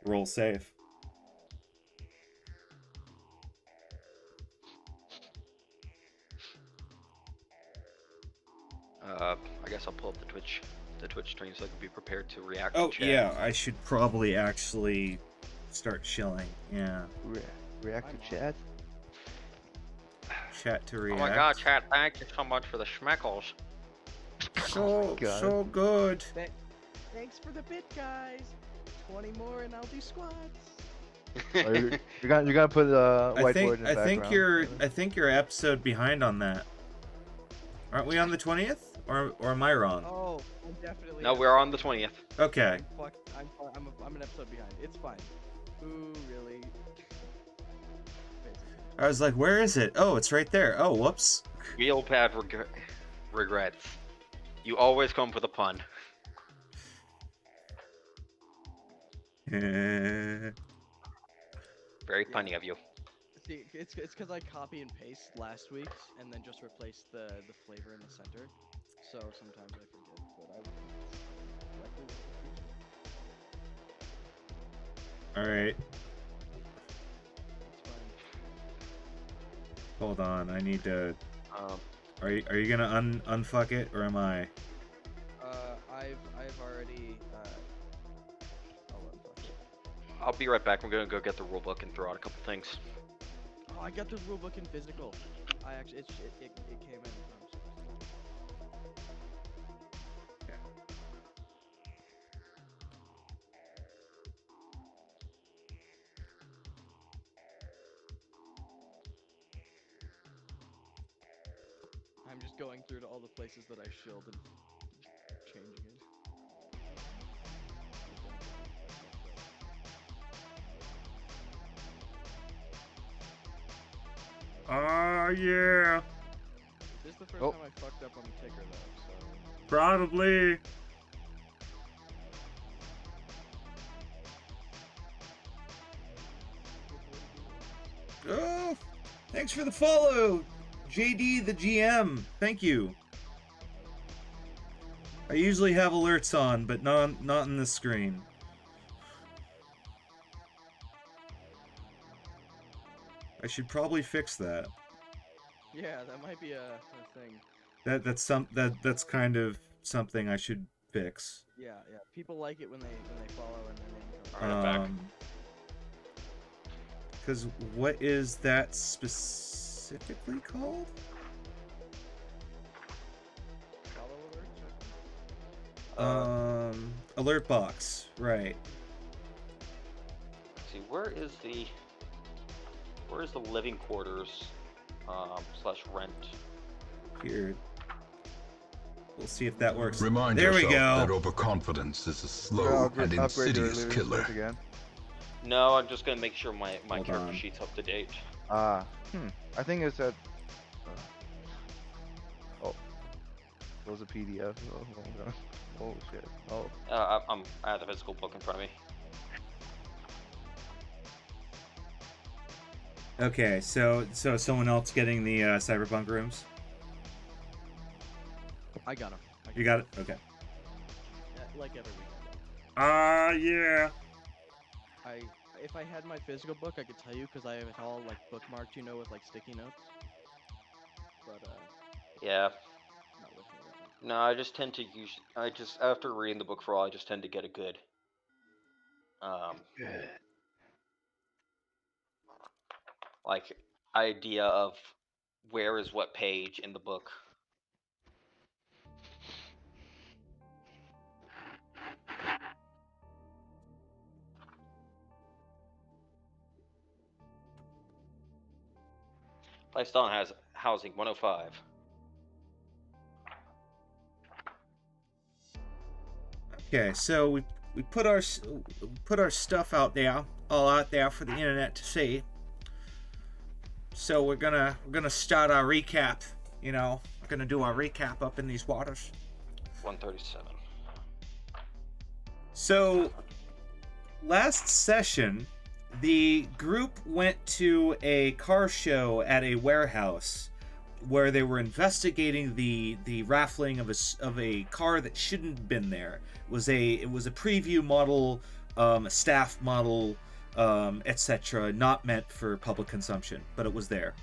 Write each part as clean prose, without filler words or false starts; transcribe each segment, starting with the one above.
roll safe. I guess I'll pull up the Twitch stream so I can be prepared to react Oh, to chat. yeah, I should probably actually start chilling. Yeah. React to chat? Chat to react. Oh my god, chat, thank you so much for the schmeckles. So, God. so good. Thanks for the bit, guys. 20 more and I'll do squats. Oh, you're gonna put a whiteboard in the background. I think you're episode behind on that. Aren't we on the 20th? Or am I wrong? Oh, I'm definitely. No, we're on the 20th. Okay. I'm an episode behind. It's fine. Ooh, really? I was like, where is it? Oh, it's right there. Oh, whoops. Real bad regrets. You always come for the pun. Very punny of you. See, it's because I copy and paste last week's and then just replace the flavor in the center. So sometimes I forget, but I will. Alright. It's fine. Hold on. I need to... Are you gonna unfuck it, or am I? I've already I'll unfuck it. I'll be right back. I'm gonna go get the rulebook and throw out a couple things. Oh, I got the rulebook in physical. I actually it came in. I'm just going through to all the places that I shilled and changing it. Oh, yeah. This is the first Oh. time I fucked up on the ticker though, so. Probably. Oh, thanks for the follow, JD the GM. Thank you. I usually have alerts on, but not in this screen. I should probably fix that. Yeah, that might be a thing. That's kind of something I should fix. Yeah. People like it when they follow and their name comes. Alright, I'm back. Because what is that specifically called? Follow alerts? Alert box, right. Let's see, where is the living quarters slash rent? Here. We'll see if that works. Remind there we yourself go. that overconfidence is a Yeah, slow I'll and just upgrade your insidious living killer. space again. No, I'm just gonna make sure my Hold character on. sheet's up to date. I think it's at. Oh, it was a PDF. Oh my god. Oh shit. Oh. I have the physical book in front of me. Okay, so someone else getting the Cyberpunk rooms? I got him. You got it? Okay. Like every week. Yeah. If I had my physical book, I could tell you because I have it all like bookmarked, with like sticky notes. But Yeah. not with me right now. No, I just tend to after reading the book for all, I just tend to get a good like idea of where is what page in the book. Lifestyle has housing 105. Okay, so we put our stuff out there, all out there for the internet to see. So we're gonna start our recap. We're gonna do our recap up in these waters. 137. So last session, the group went to a car show at a warehouse where they were investigating the raffling of a car that shouldn't have been there. It was a preview model a staff model, etc., not meant for public consumption, but it was there.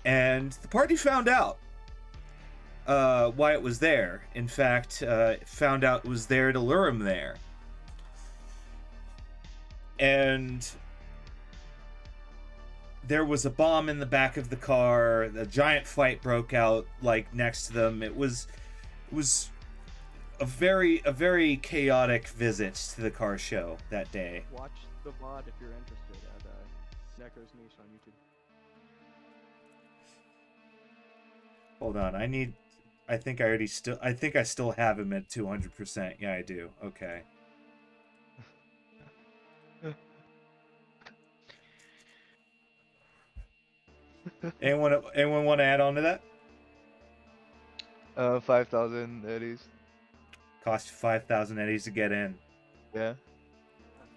And the party found out why it was there. In fact, found out it was there to lure him there. And there was a bomb in the back of the car. A giant fight broke out, like, next to them. It was a very chaotic visit to the car show that day. Watch the VOD if you're interested at Necro's Niche on YouTube. Hold on, I think I still have him at 200%. Yeah, I do. Okay. Anyone want to add on to that? 5,000 eddies. Cost you 5,000 eddies to get in. Yeah.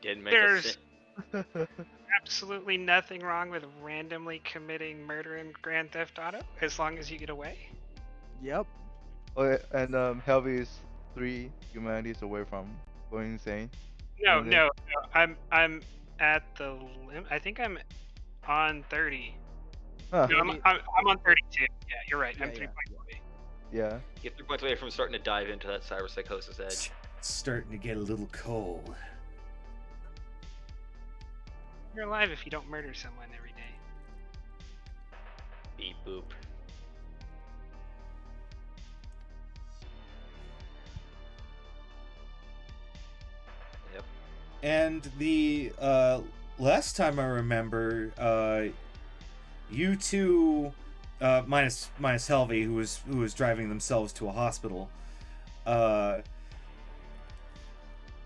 Didn't make There's a absolutely nothing wrong with randomly committing murder in Grand Theft Auto, as long as you get away. Yep. Oh, yeah, and Helvy's 3 humanities away from going insane. No, And no, no. I'm at the I think I'm on 30. Huh. No, I'm on 32. Yeah, you're right. I'm Yeah, 3 yeah. points away. Yeah. Get 3 points away from starting to dive into that cyberpsychosis edge. It's starting to get a little cold. You're alive if you don't murder someone every day. Beep boop. Yep. And the last time I remember, you two, minus Helvy, who was driving themselves to a hospital,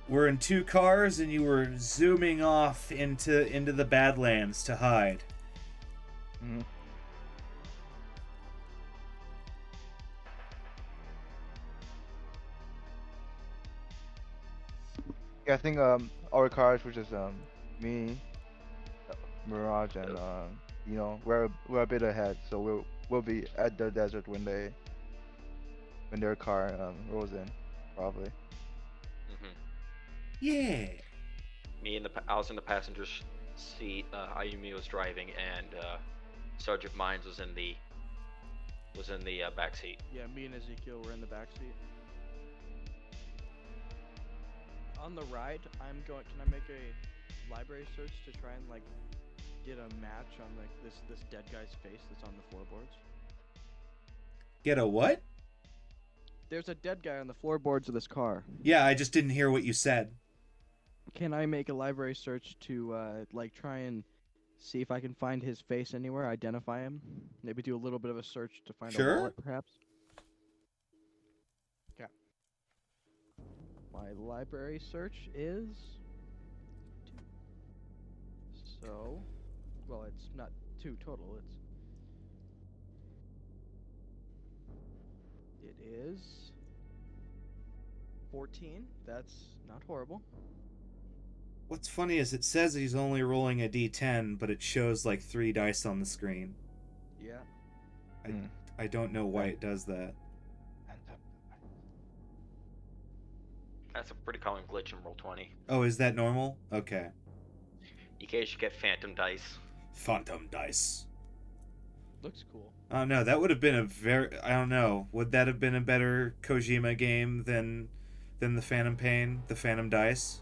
were in 2 cars, and you were zooming off into the Badlands to hide. Mhm. Yeah, I think our cars, which is me, Mirage, and you know, we're a bit ahead, so we'll be at the desert when their car rolls in, probably. hmm Yeah. I was in the passenger seat. Ayumi was driving, and Sergeant Mines was in the back seat. Yeah, me and Ezekiel were in the back seat. On the ride, can I make a library search to try and like get a match on like this dead guy's face that's on the floorboards? Get a what? There's a dead guy on the floorboards of this car. Yeah, I just didn't hear what you said. Can I make a library search to like try and see if I can find his face anywhere, identify him? Maybe do a little bit of a search to find Sure. a wallet, perhaps? Okay. My library search is... So... Well, it's not 2 total, It is... 14. That's not horrible. What's funny is it says he's only rolling a d10, but it shows like 3 dice on the screen. Yeah. I don't know why it does that. That's a pretty common glitch in Roll20. Oh, is that normal? Okay. In case you get phantom dice. Phantom dice. Looks cool. Oh no, that would have been I don't know. Would that have been a better Kojima game than the Phantom Pain, the Phantom Dice?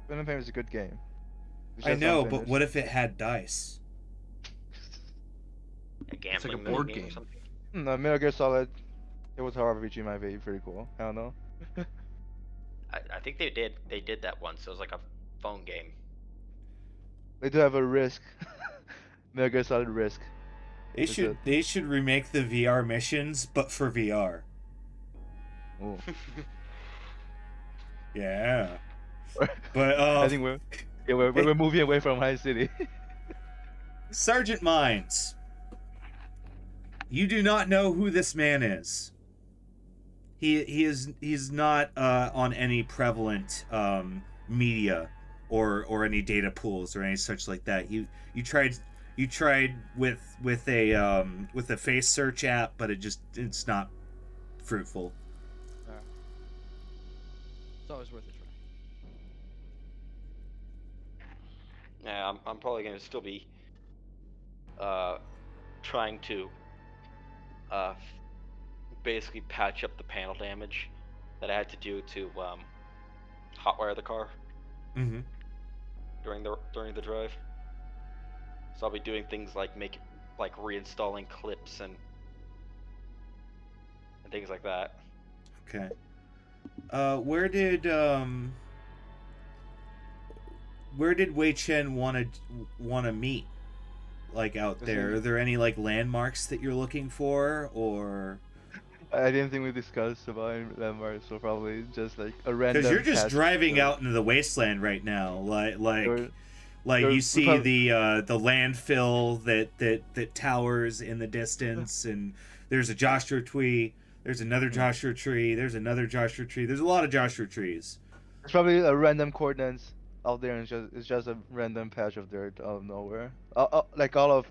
Phantom Pain is a good game. It's I just know, but unfinished. what if it had dice? A gambling a board minigame or game. something. Metal Gear Solid, it was horror RPG might be pretty cool. I don't know. I think they did that once. It was like a phone game. They do have a Risk. Metal Gear Solid Risk. They should remake the VR missions, but for VR. Ooh. Yeah. But I think we're moving away from High City. Sergeant Mines, you do not know who this man is. He's not on any prevalent media or any data pools or any such like that. You tried with a face search app, but it's not fruitful. It's always worth a try. Yeah, I'm probably gonna still be uh, trying to uh, basically patch up the panel damage that I had to do to hotwire the car Mm-hmm. during the drive. So I'll be doing things like reinstalling clips and things like that. Okay. Where did Wei Chen wanna meet? Like out Is there, he- are there any like landmarks that you're looking for, or I didn't think we discussed about landmarks, so probably just like a random. because you're just patch driving of- out into the wasteland right now, or- like or you we see prob- the landfill that towers in the distance, and there's a Joshua tree, there's another Joshua tree, there's another Joshua tree, there's a lot of Joshua trees. It's probably a random coordinates out there, and it's just a random patch of dirt out of nowhere. Like all of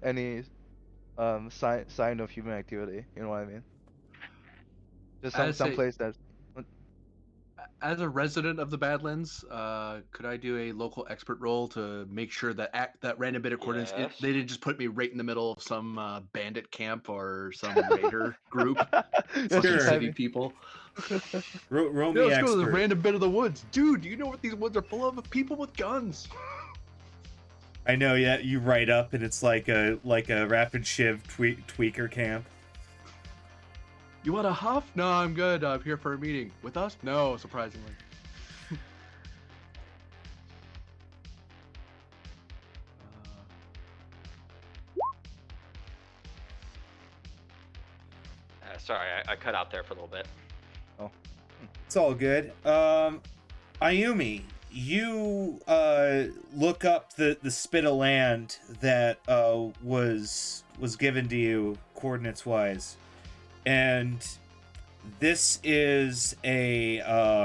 any sign of human activity. You know what I mean? Just I'd some say- place that's. As a resident of the Badlands, could I do a local expert role to make sure that that random bit of coordinates Yes. they didn't just put me right in the middle of some bandit camp or some raider group, Just Sure. city having- people? Roll Yeah, me let's go to the expert. random bit of the woods, dude. Do you know what these woods are full of? People with guns. I know, yeah. You write up, and it's like a rapid shiv tweaker camp. You want a huff? No, I'm good. I'm here for a meeting with us. No, surprisingly. Sorry, I cut out there for a little bit. It's all good. Ayumi, you look up the spit of land that was given to you coordinates wise, and this is a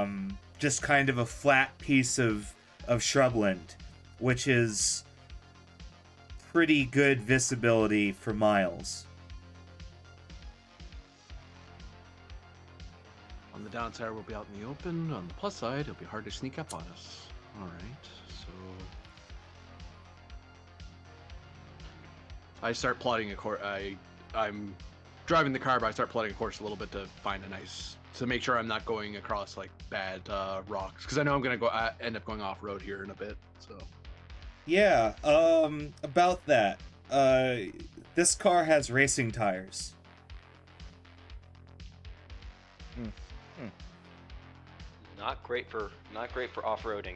just kind of a flat piece of shrubland, which is pretty good visibility for miles. On the downside, we'll be out in the open. On the plus side, it'll be hard to sneak up on us. All right, so I start plotting a course. I'm driving the car, but I start plotting a course a little bit to find to make sure I'm not going across like bad rocks, because I know I'm gonna end up going off road here in a bit. So Yeah, about that. This car has racing tires. Not great for off-roading.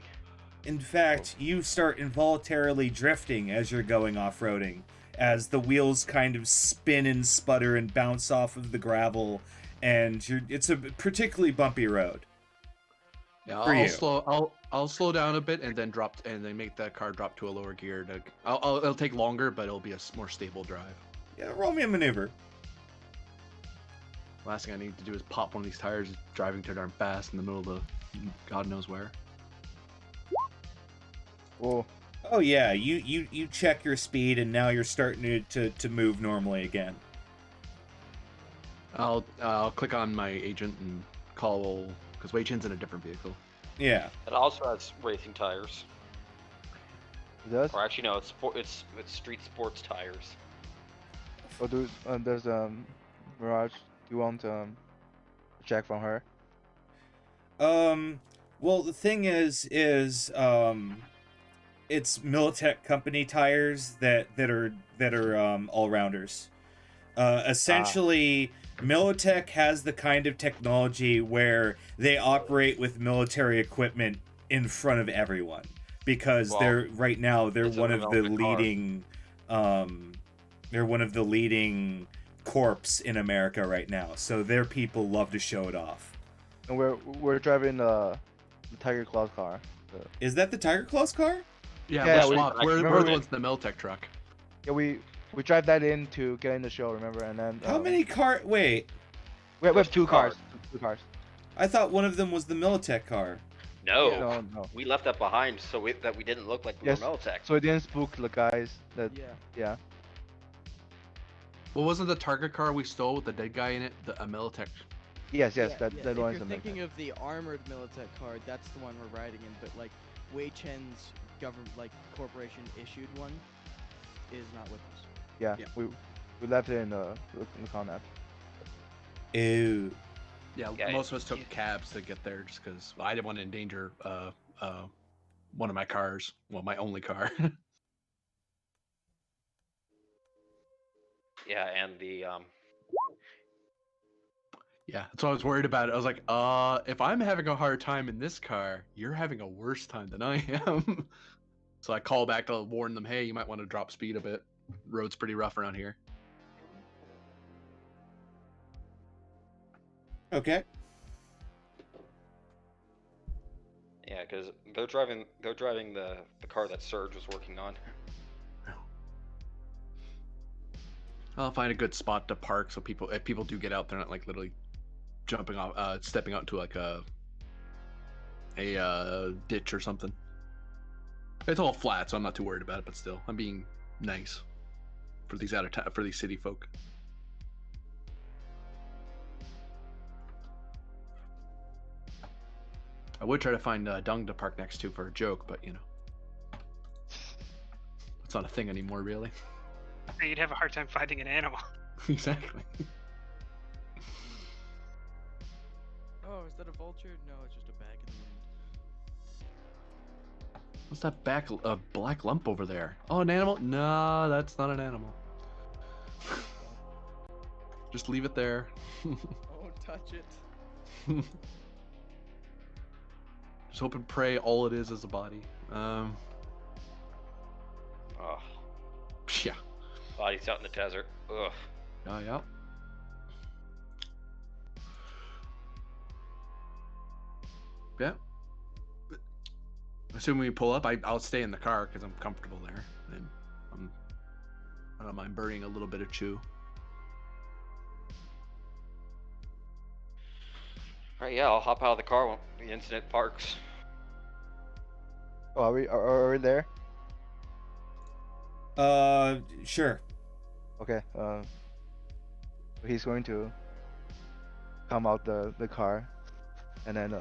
In fact, you start involuntarily drifting as you're going off-roading, as the wheels kind of spin and sputter and bounce off of the gravel, and it's a particularly bumpy road. yeah, For you. I'll slow down a bit and then make that car drop to a lower gear. It'll take longer, but it'll be a more stable drive. Yeah, roll me a maneuver. Last thing I need to do is pop one of these tires driving too darn fast in the middle of the God knows where. Oh, Oh yeah, you check your speed, and now you're starting to move normally again. I'll click on my agent and call, because Wei Chen's in a different vehicle. Yeah. It also has racing tires, it does. or actually no, it's street sports tires. Oh, there's Mirage. Do you want check from her? Well, the thing is it's Militech company tires that are all rounders. Essentially, Militech has the kind of technology where they operate with military equipment in front of everyone, because Well, they're it's a one of the development car. leading they're one of the leading corps in America right now. So their people love to show it off. And we're driving the Tiger Claws car. Is that the Tiger Claws car? Yeah, Yeah, we're we- swapped. We're remember the ones in the Miltech truck. Yeah, we drive that in to get in the show. Remember, and then How many car? Wait, We have There's two two cars. cars. Two cars. I thought one of them was the Militech car. No, No. we left that behind that we didn't look like we Yes. were Militech. So it didn't spook the guys. That Yeah. yeah. Well, wasn't the target car we stole with the dead guy in it a Militech? Yes, Yeah, that yeah, that if one's you're a thinking Militech. of the armored Militech card, that's the one we're riding in. But like Wei Chen's government, like corporation issued one, is not with us. Yeah, Yeah. we left it in the map. Ew. Yeah, Yeah, most of us took you- cabs to get there just because I didn't want to endanger one of my cars. Well, my only car. Yeah, and the Yeah, that's what I was worried about. I was like, if I'm having a hard time in this car, you're having a worse time than I am. So I call back to warn them, hey, you might want to drop speed a bit. Road's pretty rough around here. Okay. yeah, because they're driving the car that Surge was working on. I'll find a good spot to park so people, if people do get out, they're not like literally jumping off, stepping out into like a ditch or something. It's all flat, so I'm not too worried about it. But still, I'm being nice for these for these city folk. I would try to find dung to park next to for a joke, but you know, it's not a thing anymore, really. You'd have a hard time finding an animal. Exactly. Oh, is that a vulture? No, it's just a bag in the wind. What's that black lump over there? Oh, an animal? No, that's not an animal. Just leave it there. Don't touch it. Just hope and pray all it is a body. Oh, Yeah. bodies out in the desert. Ugh. Yeah. Yeah. Assuming we pull up, I'll stay in the car because I'm comfortable there. And I don't mind burning a little bit of chew. Alright, yeah, I'll hop out of the car when the incident parks. Oh, are we there? Sure. Okay. He's going to come out the car, and then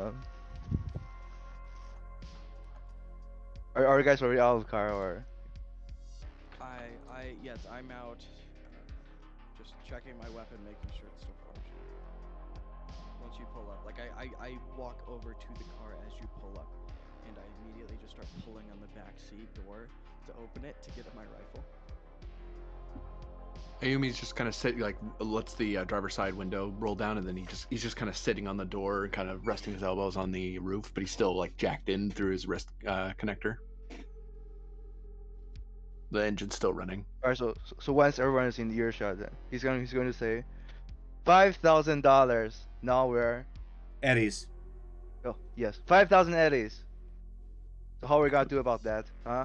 are you guys already out of the car or? Yes, I'm out. Just checking my weapon, making sure it's still functioning. Once you pull up, like I walk over to the car as you pull up, and I immediately just start pulling on the back seat door to open it to get at my rifle. Ayumi's just kind of like lets the driver's side window roll down, and then he's just kind of sitting on the door and kind of resting his elbows on the roof, but he's still like jacked in through his wrist connector. The engine's still running. Alright, so once everyone is in earshot, then he's going to say, $5,000. Now we're Eddie's. oh yes, 5,000 eddies. So how we gonna do about that, huh?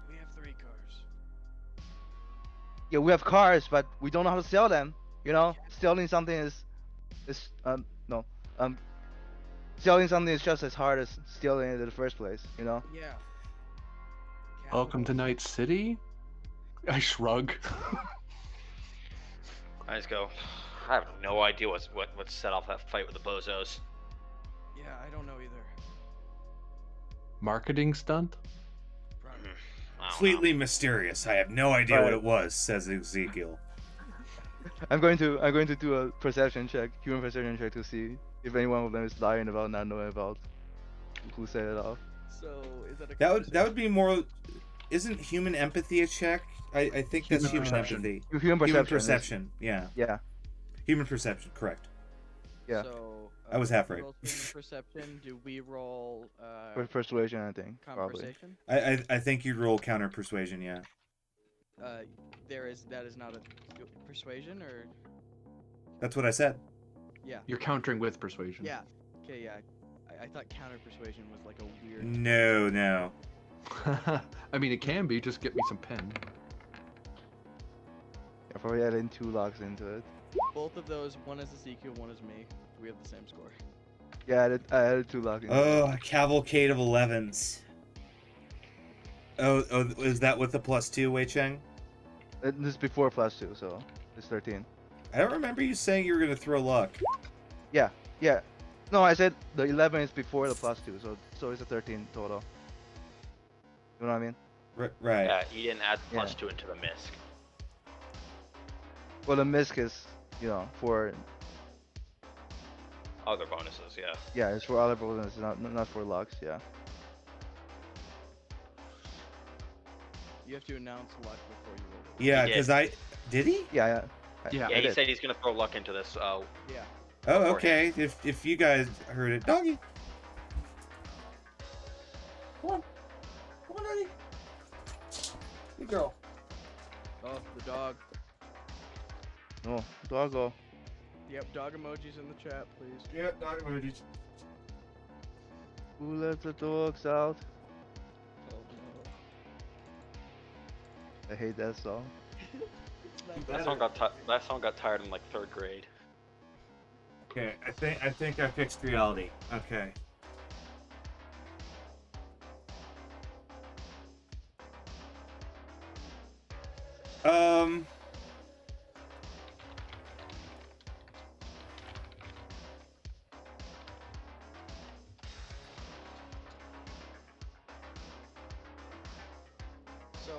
We have 3 cars. Yeah, we have cars, but we don't know how to sell them. You know, selling something is no selling something is just as hard as stealing it in the first place. You know. Yeah. Welcome to Night City. I shrug. I just go, I have no idea what set off that fight with the bozos. Yeah, I don't know either. Marketing stunt. Probably. I don't know. Completely mysterious. I have no idea what Alright. it was, says Ezekiel. I'm going to do a perception check, human perception check, to see if any one of them is lying about not knowing about who set it off. So is that a That would be more. Isn't human empathy a check? I think that's Human human perception. empathy. Human perception. Human is- perception. Yeah. Yeah. Human perception. Correct. Yeah. So, Uh, I was half who right. rolls human perception? Do we roll Persuasion, I think. Probably. conversation? I think you'd roll counter persuasion. Yeah. That is not a persuasion, or That's what I said. yeah. You're countering with persuasion. Yeah. Okay. Yeah. I thought counter persuasion was like a weird. No. I mean, it can be. Just get me some pen. Yeah, probably adding 2 logs into it. Both of those, one is Ezekiel, one is me. We have the same score. Yeah, I added 2 logs into it. Oh, a cavalcade of 11s. Oh, is that with the +2, Wei Cheng? This is before +2, so it's 13. I don't remember you saying you were gonna throw luck. Yeah. No, I said the 11 is before the +2, so it's a 13 total. You know what I mean? Right. Yeah, you didn't add Yeah. much to it to the misc. Well, the misc is, for Other bonuses, yeah. yeah, it's for other bonuses, not for locks. Yeah. You have to announce luck before you roll. Yeah, did. because Did he? Yeah. Yeah. Yeah, I he did. said he's gonna throw luck into this. Yeah. Oh, beforehand. okay. If you guys heard it, doggy. Come on, doggy. Good girl. Oh, the dog. No, doggo. Yep, dog emojis in the chat, please. Yeah, dog emojis. Who let the dogs out? Oh no. I hate that song. That song got tired in like 3rd grade. Okay, I think I fixed reality. Okay. Um. So,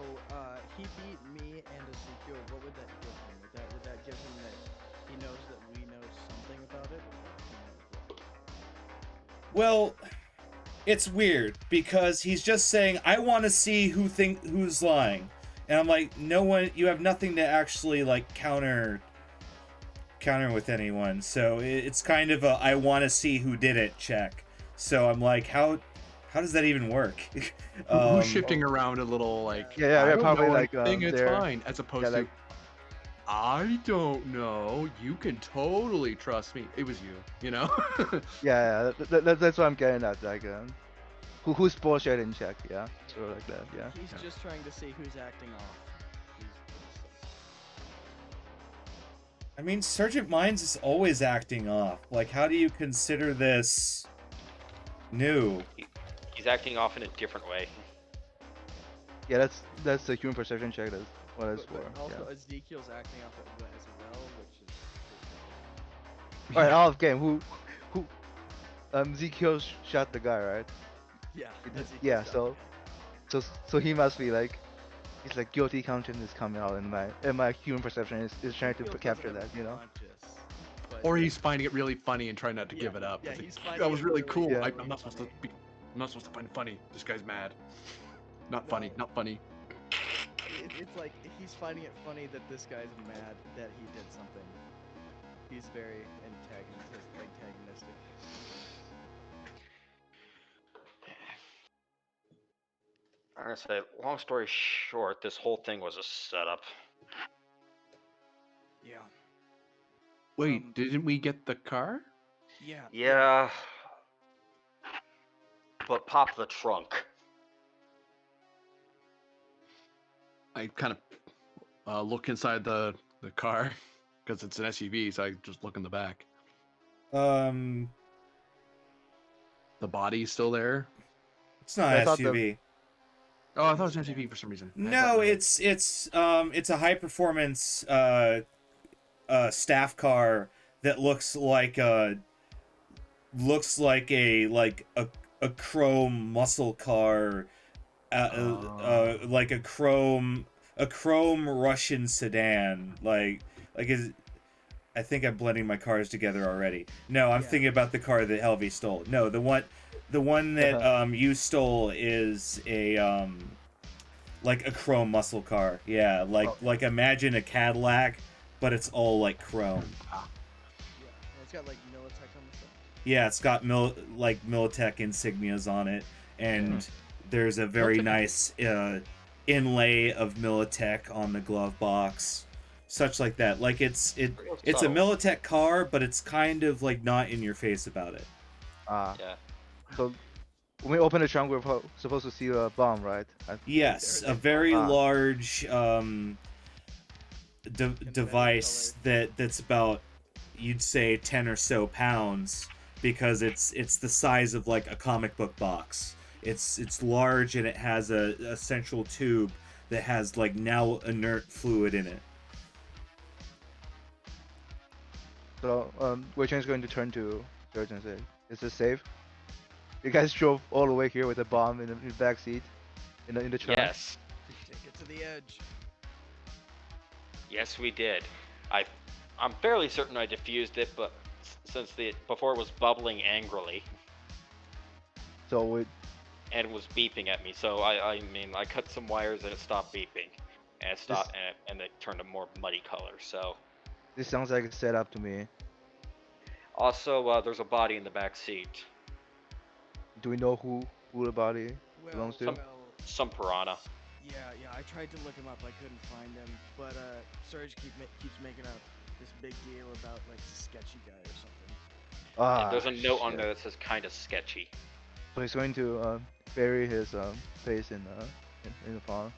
he beat me and Ezekiel. What would that give him? Would that give him that he knows that we know something about it? Or that he knows what? Well, it's weird because he's just saying, "I want to see who's lying," and I'm like, "No one. You have nothing to actually like counter with anyone." So it's kind of a "I want to see who did it" check. So I'm like, how does that even work? Who's shifting around a little like Yeah, I don't probably know like, anything, it's they're- fine, as opposed yeah, to like- I don't know. You can totally trust me. It was you know. Yeah, that's what I'm getting at. Like, who's bullshitting check? Yeah, sort of like that. Yeah. He's just trying to see who's acting off. I mean, Sergeant Mines is always acting off. Like, how do you consider this new? He's acting off in a different way. Yeah, that's the human perception check. That's what it's for. But also, Yeah. Ezekiel's acting off as well, which is. All right, off game. Who? Ezekiel shot the guy, right? Yeah. Ezekiel's Yeah. got So, the so he must be like, he's like guilty conscience is coming out, and my human perception is trying to Ezekiel capture doesn't have that. You know. conscious, but Or he's finding it really funny and trying not to give Yeah, it up. yeah, It's like, he's finding that was it really really, cool. Yeah. I'm not supposed to be. I'm not supposed to find it funny. This guy's mad. Not funny. No. Not funny. It's like he's finding it funny that this guy's mad that he did something. He's very antagonistic. I'm gonna say, long story short, this whole thing was a setup. Yeah. Wait, didn't we get the car? Yeah. Yeah. But pop the trunk. I kind of look inside the car because it's an SUV, so I just look in the back. Um, The body's still there. it's not I an thought the- SUV. Oh, I thought it was an SUV for some reason. No, it's a high performance staff car that looks like a chrome muscle car, like a chrome Russian sedan. I think I'm blending my cars together already. No, I'm Yeah. thinking about the car that Helvey stole. No, the one that you stole is a like a chrome muscle car. Yeah, like imagine a Cadillac, but it's all like chrome. Yeah. It's got like Militech on the side. Yeah, it's got Militech insignias on it, and there's a very Militech- nice inlay of Militech on the glove box, such like that. Like it's a Militech car, but it's kind of like not in your face about it. Yeah. So when we open the trunk, we're supposed to see a bomb, right? Yes, a very Ah. large device that's about, you'd say, 10 or so pounds, because it's the size of like a comic book box. It's large, and it has a central tube that has like now inert fluid in it. So Wei Chen's going to turn to George and say, "Is this safe? You guys drove all the way here with a bomb in the back seat." in the trunk? Yes. Take it to the edge. Yes, we did. I, I'm fairly certain I diffused it, but since before it was bubbling angrily So and was beeping at me, so I mean I cut some wires and it stopped beeping, and it stopped and it turned a more muddy color. So this sounds like a setup to me. also there's a body in the back seat. Do we know who the body Well, belongs to? Some some piranha. yeah. I tried to look him up. I couldn't find him. But Serge keeps making up this big deal about like sketchy guy or something. And Ah, there's a note on shit. there that says kind of sketchy. So he's going to bury his face in the farm.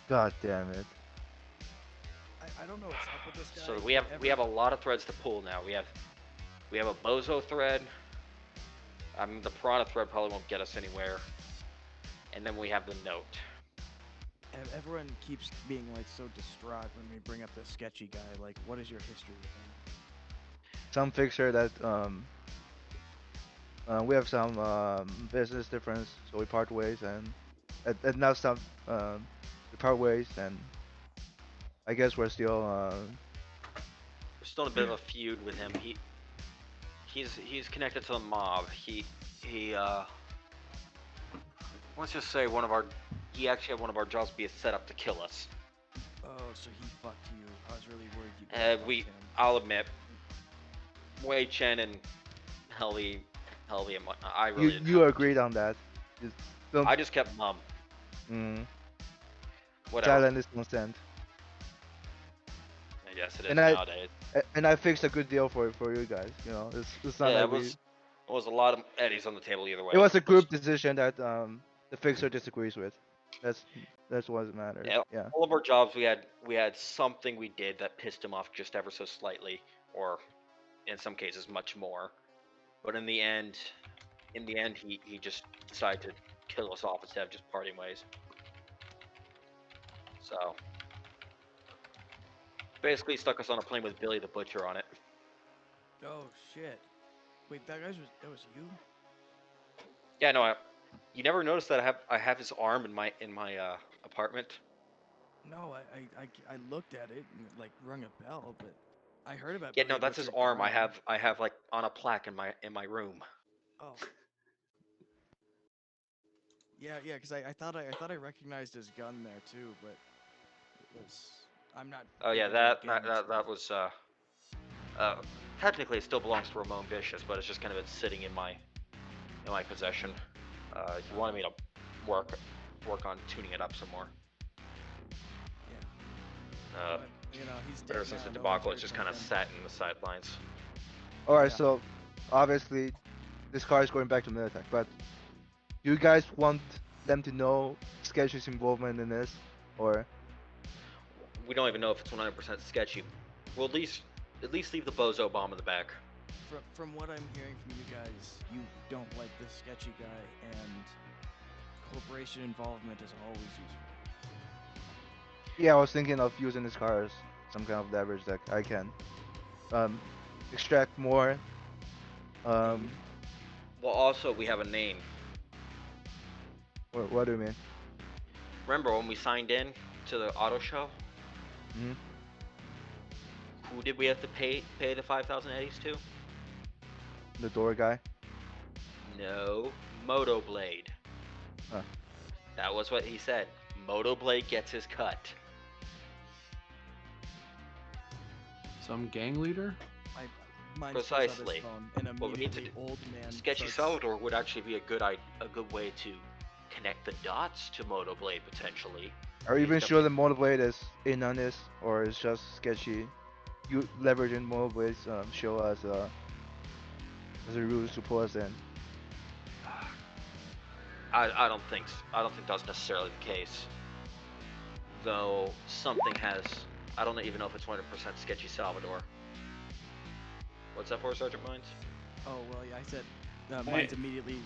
God damn it. I don't know what's up with this guy. So we have a lot of threads to pull now. We have a bozo thread. I mean the piranha thread probably won't get us anywhere. And then we have the note. Everyone keeps being like so distraught when we bring up the sketchy guy. Like, what is your history with him? Some fixer that we have some business difference, so we part ways, and now some we part ways, and I guess we're still We're still in a bit of a feud with him. He's connected to the mob. He let's just say he actually had one of our jobs be a setup to kill us. Oh, so he fucked you. I was really worried you fucked him. I'll admit, Wei Chen and Helly, and I really didn't you have agreed on that. Just don't. I just kept mum. Mm, Whatever. silent is consent. I guess it is And I nowadays. and I fixed a good deal for you guys. You know, it's not Yeah, like it was a lot of eddies on the table either way. it was a group decision that the fixer disagrees with. That's that's what matters. Yeah, Yeah. all of our jobs we had something we did that pissed him off just ever so slightly, or in some cases much more. But in the end, he just decided to kill us off instead of just parting ways. So basically stuck us on a plane with Billy the Butcher on it. Oh shit! Wait, that was you? Yeah, no, you never noticed that I have his arm in my apartment. No, I looked at it and it, like rung a bell, but I heard about. Yeah, Billy no, the that's his Butcher arm. dying. I have like on a plaque in my room. Oh. Yeah, because I thought I recognized his gun there too, but it was I'm not. Oh big yeah, into gang that stuff. was uh technically it still belongs to Ramon Vicious, but it's just kind of been sitting in my possession. He wanted me to work on tuning it up some more. Yeah. But you know he's But ever dead since the now. No one's debacle, heard it's just from kind of him. sat in the sidelines. All right. Yeah. So obviously this car is going back to Militech, but do you guys want them to know Sketch's involvement in this, or We don't even know if it's 100% sketchy. We'll at least leave the bozo bomb in the back. From what I'm hearing from you guys, you don't like this sketchy guy, and corporation involvement is always useful. yeah, I was thinking of using this car as some kind of leverage that I can um extract more. Um, Well, also we have a name. what do you mean? Remember when we signed in to the auto show? Hmm. Who did we have to pay the 5,000 eddies to? The door guy. No, Moto Blade. Huh. That was what he said. Moto Blade gets his cut. Some gang leader? Mine Precisely. phone, and What we need to immediately old man Sketchy starts- Salvador would actually be a good way to connect the dots to Moto Blade potentially. Are you He's even sure definitely- the Motorblade is in on this, or is just Sketchy? You leveraging Motorblade's show as a ruse to pull us in. I don't think that's necessarily the case. Though something has. I don't even know if it's 100% Sketchy Salvador. What's that for, Sergeant Mines? Oh well, yeah, I said Mines immediately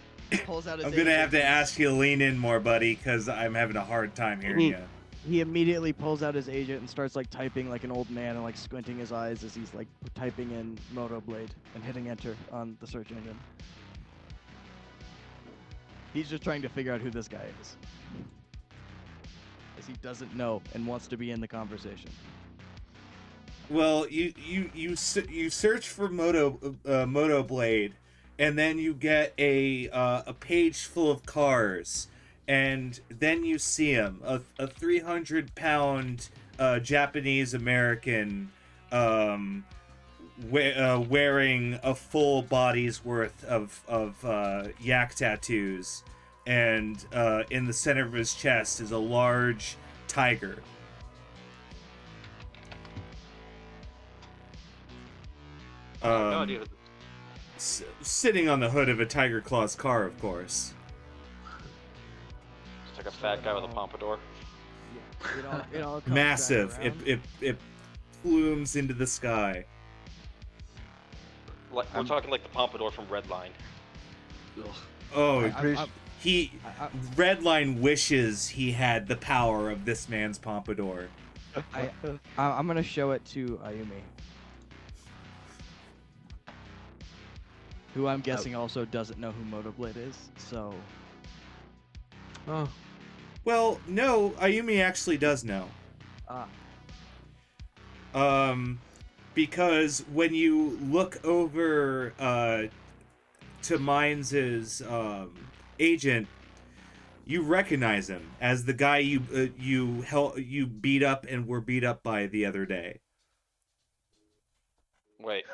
pulls out his. I'm gonna have to agent. ask you to lean in more, buddy, because I'm having a hard time hearing you. He immediately pulls out his agent and starts like typing like an old man and like squinting his eyes as he's like typing in Moto Blade and hitting enter on the search engine. He's just trying to figure out who this guy is. as he doesn't know and wants to be in the conversation. Well, you search for Moto Blade, and then you get a page full of cars, and then you see him, a 300-pound Japanese American, wearing a full body's worth of yak tattoos, and in the center of his chest is a large tiger. I have no idea. Sitting on the hood of a Tiger Claws car, of course. It's like a fat guy with a pompadour. Yeah, it all comes back Massive. around. It plumes into the sky. Like we're talking like the pompadour from Redline. Oh, I- Redline wishes he had the power of this man's pompadour. I'm gonna show it to Ayumi, who I'm guessing also doesn't know who Motoblade is. So Oh, Well, no, Ayumi actually does know. Because when you look over to Mines' agent, you recognize him as the guy you beat up and were beat up by the other day. Wait.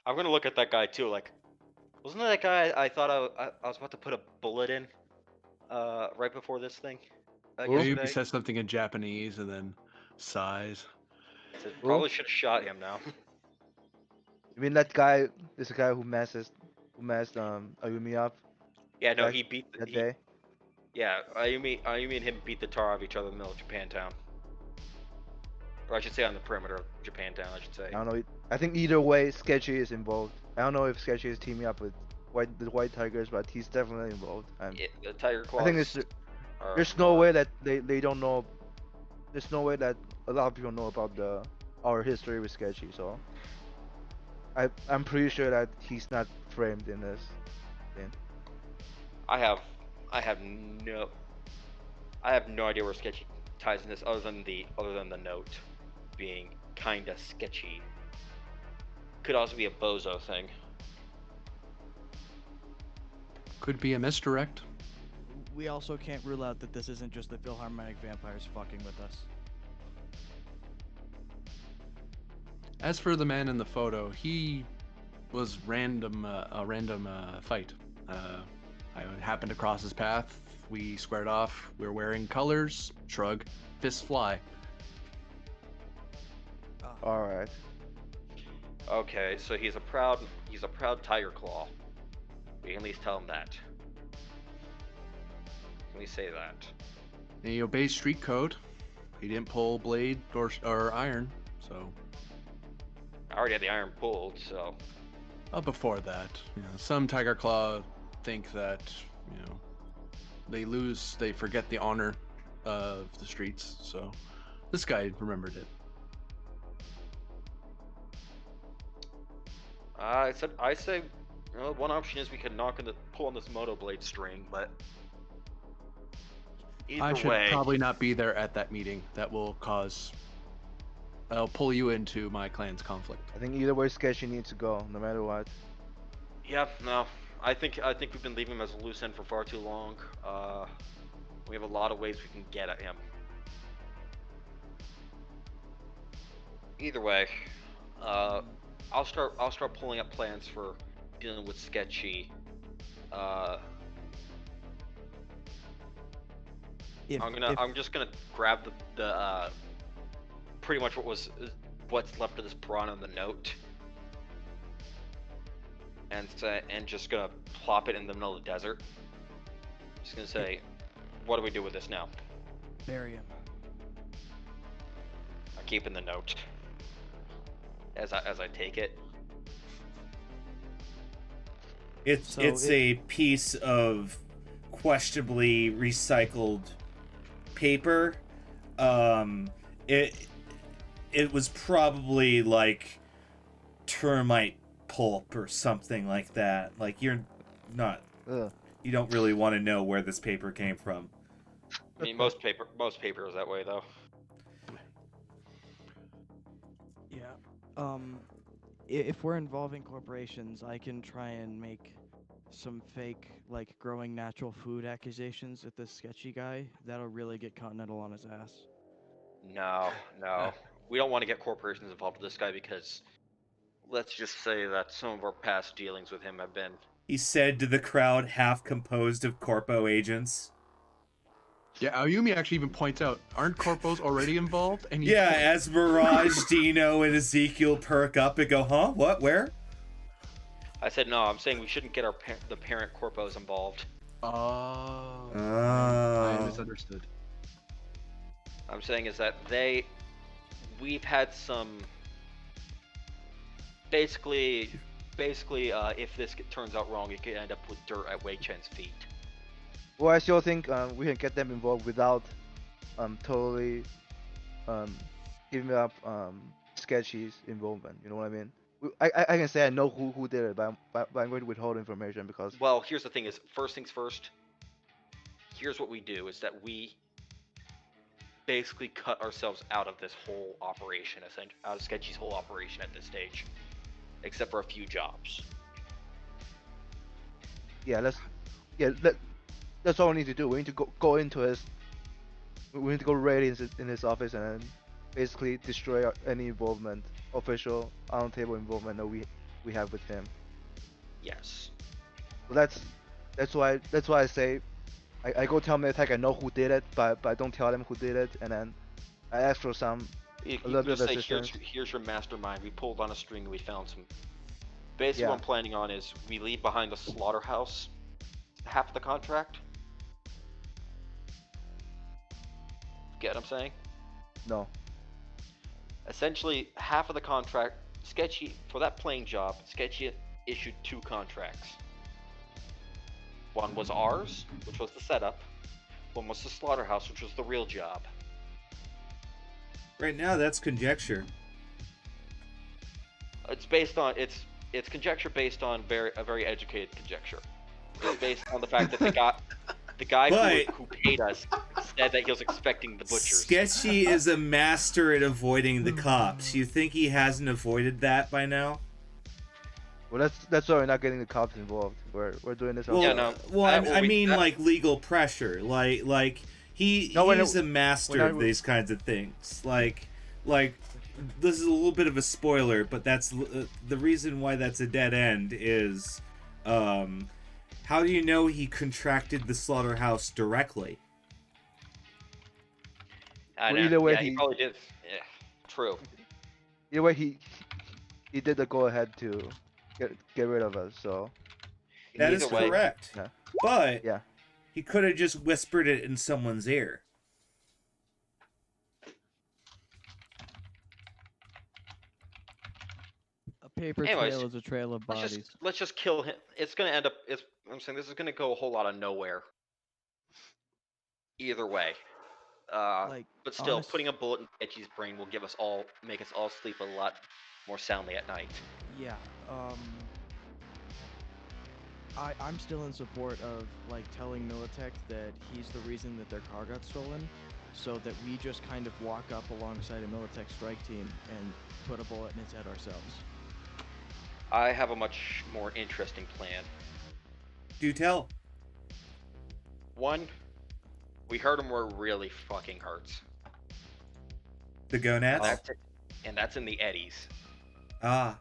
I'm gonna look at that guy too. Like, wasn't that guy I thought I was about to put a bullet in? Right before this thing. Maybe Yesterday? says something in Japanese and then sighs. So probably should have shot him now. You mean that guy? This guy who messed Ayumi up Yeah, no, That- he beat that he, day? Yeah, Ayumi and him beat the tar out of each other in the middle of Japantown. Or I should say on the perimeter of Japantown, I should say. I don't know. I think either way, Sketchy is involved. I don't know if Sketchy is teaming up with the White Tigers, but he's definitely involved. Yeah, the Tiger Claws. I think there's no way that they don't know. There's no way that a lot of people know about our history with Sketchy. So I'm pretty sure that he's not framed in this. I have no idea where Sketchy ties in this other than the note being kinda sketchy. Could also be a bozo thing. Could be a misdirect. we also can't rule out that this isn't just the Philharmonic vampires fucking with us. As for the man in the photo, he was a random fight. I happened to cross his path. We squared off. We were wearing colors. Shrug. Fists fly. All right. Okay, so he's a proud Tiger Claw. We can at least tell him that. Can we say that? And he obeys street code. He didn't pull blade or iron, so. I already had the iron pulled, so. Before that, some Tiger Claw think that, they forget the honor of the streets, so this guy remembered it. I say, one option is we could pull on this Moto Blade string, but either I should way, probably not be there at that meeting. That will I'll pull you into my clan's conflict. I think either way, Sketchy needs to go, no matter what. yeah, no, I think we've been leaving him as a loose end for far too long. We have a lot of ways we can get at him. Either way, I'll start pulling up plans for dealing with Sketchy. I'm just gonna grab the pretty much what's left of this brawn on the note, and just gonna plop it in the middle of the desert. Just gonna say, what do we do with this now? Bury him. I'm keeping the note as I take it. It's a piece of questionably recycled paper. It was probably like termite pulp or something like that. Like you don't really want to know where this paper came from. I mean, most paper is that way though. Yeah. If we're involving corporations, I can try and make some fake, like, growing natural food accusations at this sketchy guy. That'll really get Continental on his ass. No, no, we don't want to get corporations involved with this guy because let's just say that some of our past dealings with him have been. He said to the crowd, half composed of corpo agents. Yeah, Ayumi actually even points out, aren't corpos already involved? And Yeah, as Mirage, Dino, and Ezekiel perk up and go, huh? What? Where? I said no. I'm saying we shouldn't get the parent corpos involved. Oh. Oh. I misunderstood. I'm saying is that we've had some. Basically, if this turns out wrong, it could end up with dirt at Wei Chen's feet. Well, I still think we can get them involved without totally giving up Sketchy's involvement. You know what I mean? I can say I know who did it, but I'm going to withhold information because. Well, here's the thing: is first things first. Here's what we do: is that we basically cut ourselves out of this whole operation, out of Sketchy's whole operation at this stage, except for a few jobs. Yeah, that's all we need to do. We need to go into his. We need to go raid in his office and then basically destroy any involvement, official on-table involvement that we have with him. Yes. So that's why I say I go tell Meditech I know who did it, but I don't tell them who did it, and then I ask for a little bit of say, assistance. here's your mastermind. We pulled on a string and we found some. Basically, Yeah. what I'm planning on is we leave behind the slaughterhouse, half of the contract. Get what I'm saying? No. Essentially, half of the contract, Sketchy, for that plane job, Sketchy issued 2 contracts. One was ours, which was the setup. One was the slaughterhouse, which was the real job. Right now, that's conjecture. It's based on it's conjecture based on a very educated conjecture. It's based on the fact that the guy who paid us said that he was expecting the butchers. Sketchy is a master at avoiding the cops. You think he hasn't avoided that by now? Well, that's why we're not getting the cops involved. We're doing this. Well, Yeah, no. I mean, like legal pressure. Like he's a master of these kinds of things. Like this is a little bit of a spoiler, but that's the reason why that's a dead end is, how do you know he contracted the slaughterhouse directly? I know. Either way, yeah, he probably did. Yeah, true. Either way, he did the go ahead to get rid of us. So That is Either way. correct. Yeah. But yeah, he could have just whispered it in someone's ear. A paper Anyways, trail is a trail of bodies. Let's just kill him. It's gonna end up. I'm saying this is gonna go a whole lot of nowhere. Either way. Like, But still, honest- putting a bullet in Sketchy's brain will make us all sleep a lot more soundly at night. Yeah. I'm still in support of, like, telling Militech that he's the reason that their car got stolen, so that we just kind of walk up alongside a Militech strike team and put a bullet in his head ourselves. I have a much more interesting plan. Do tell. One, we hurt him where it really fucking hurts. The gonads? And that's in the eddies. Ah.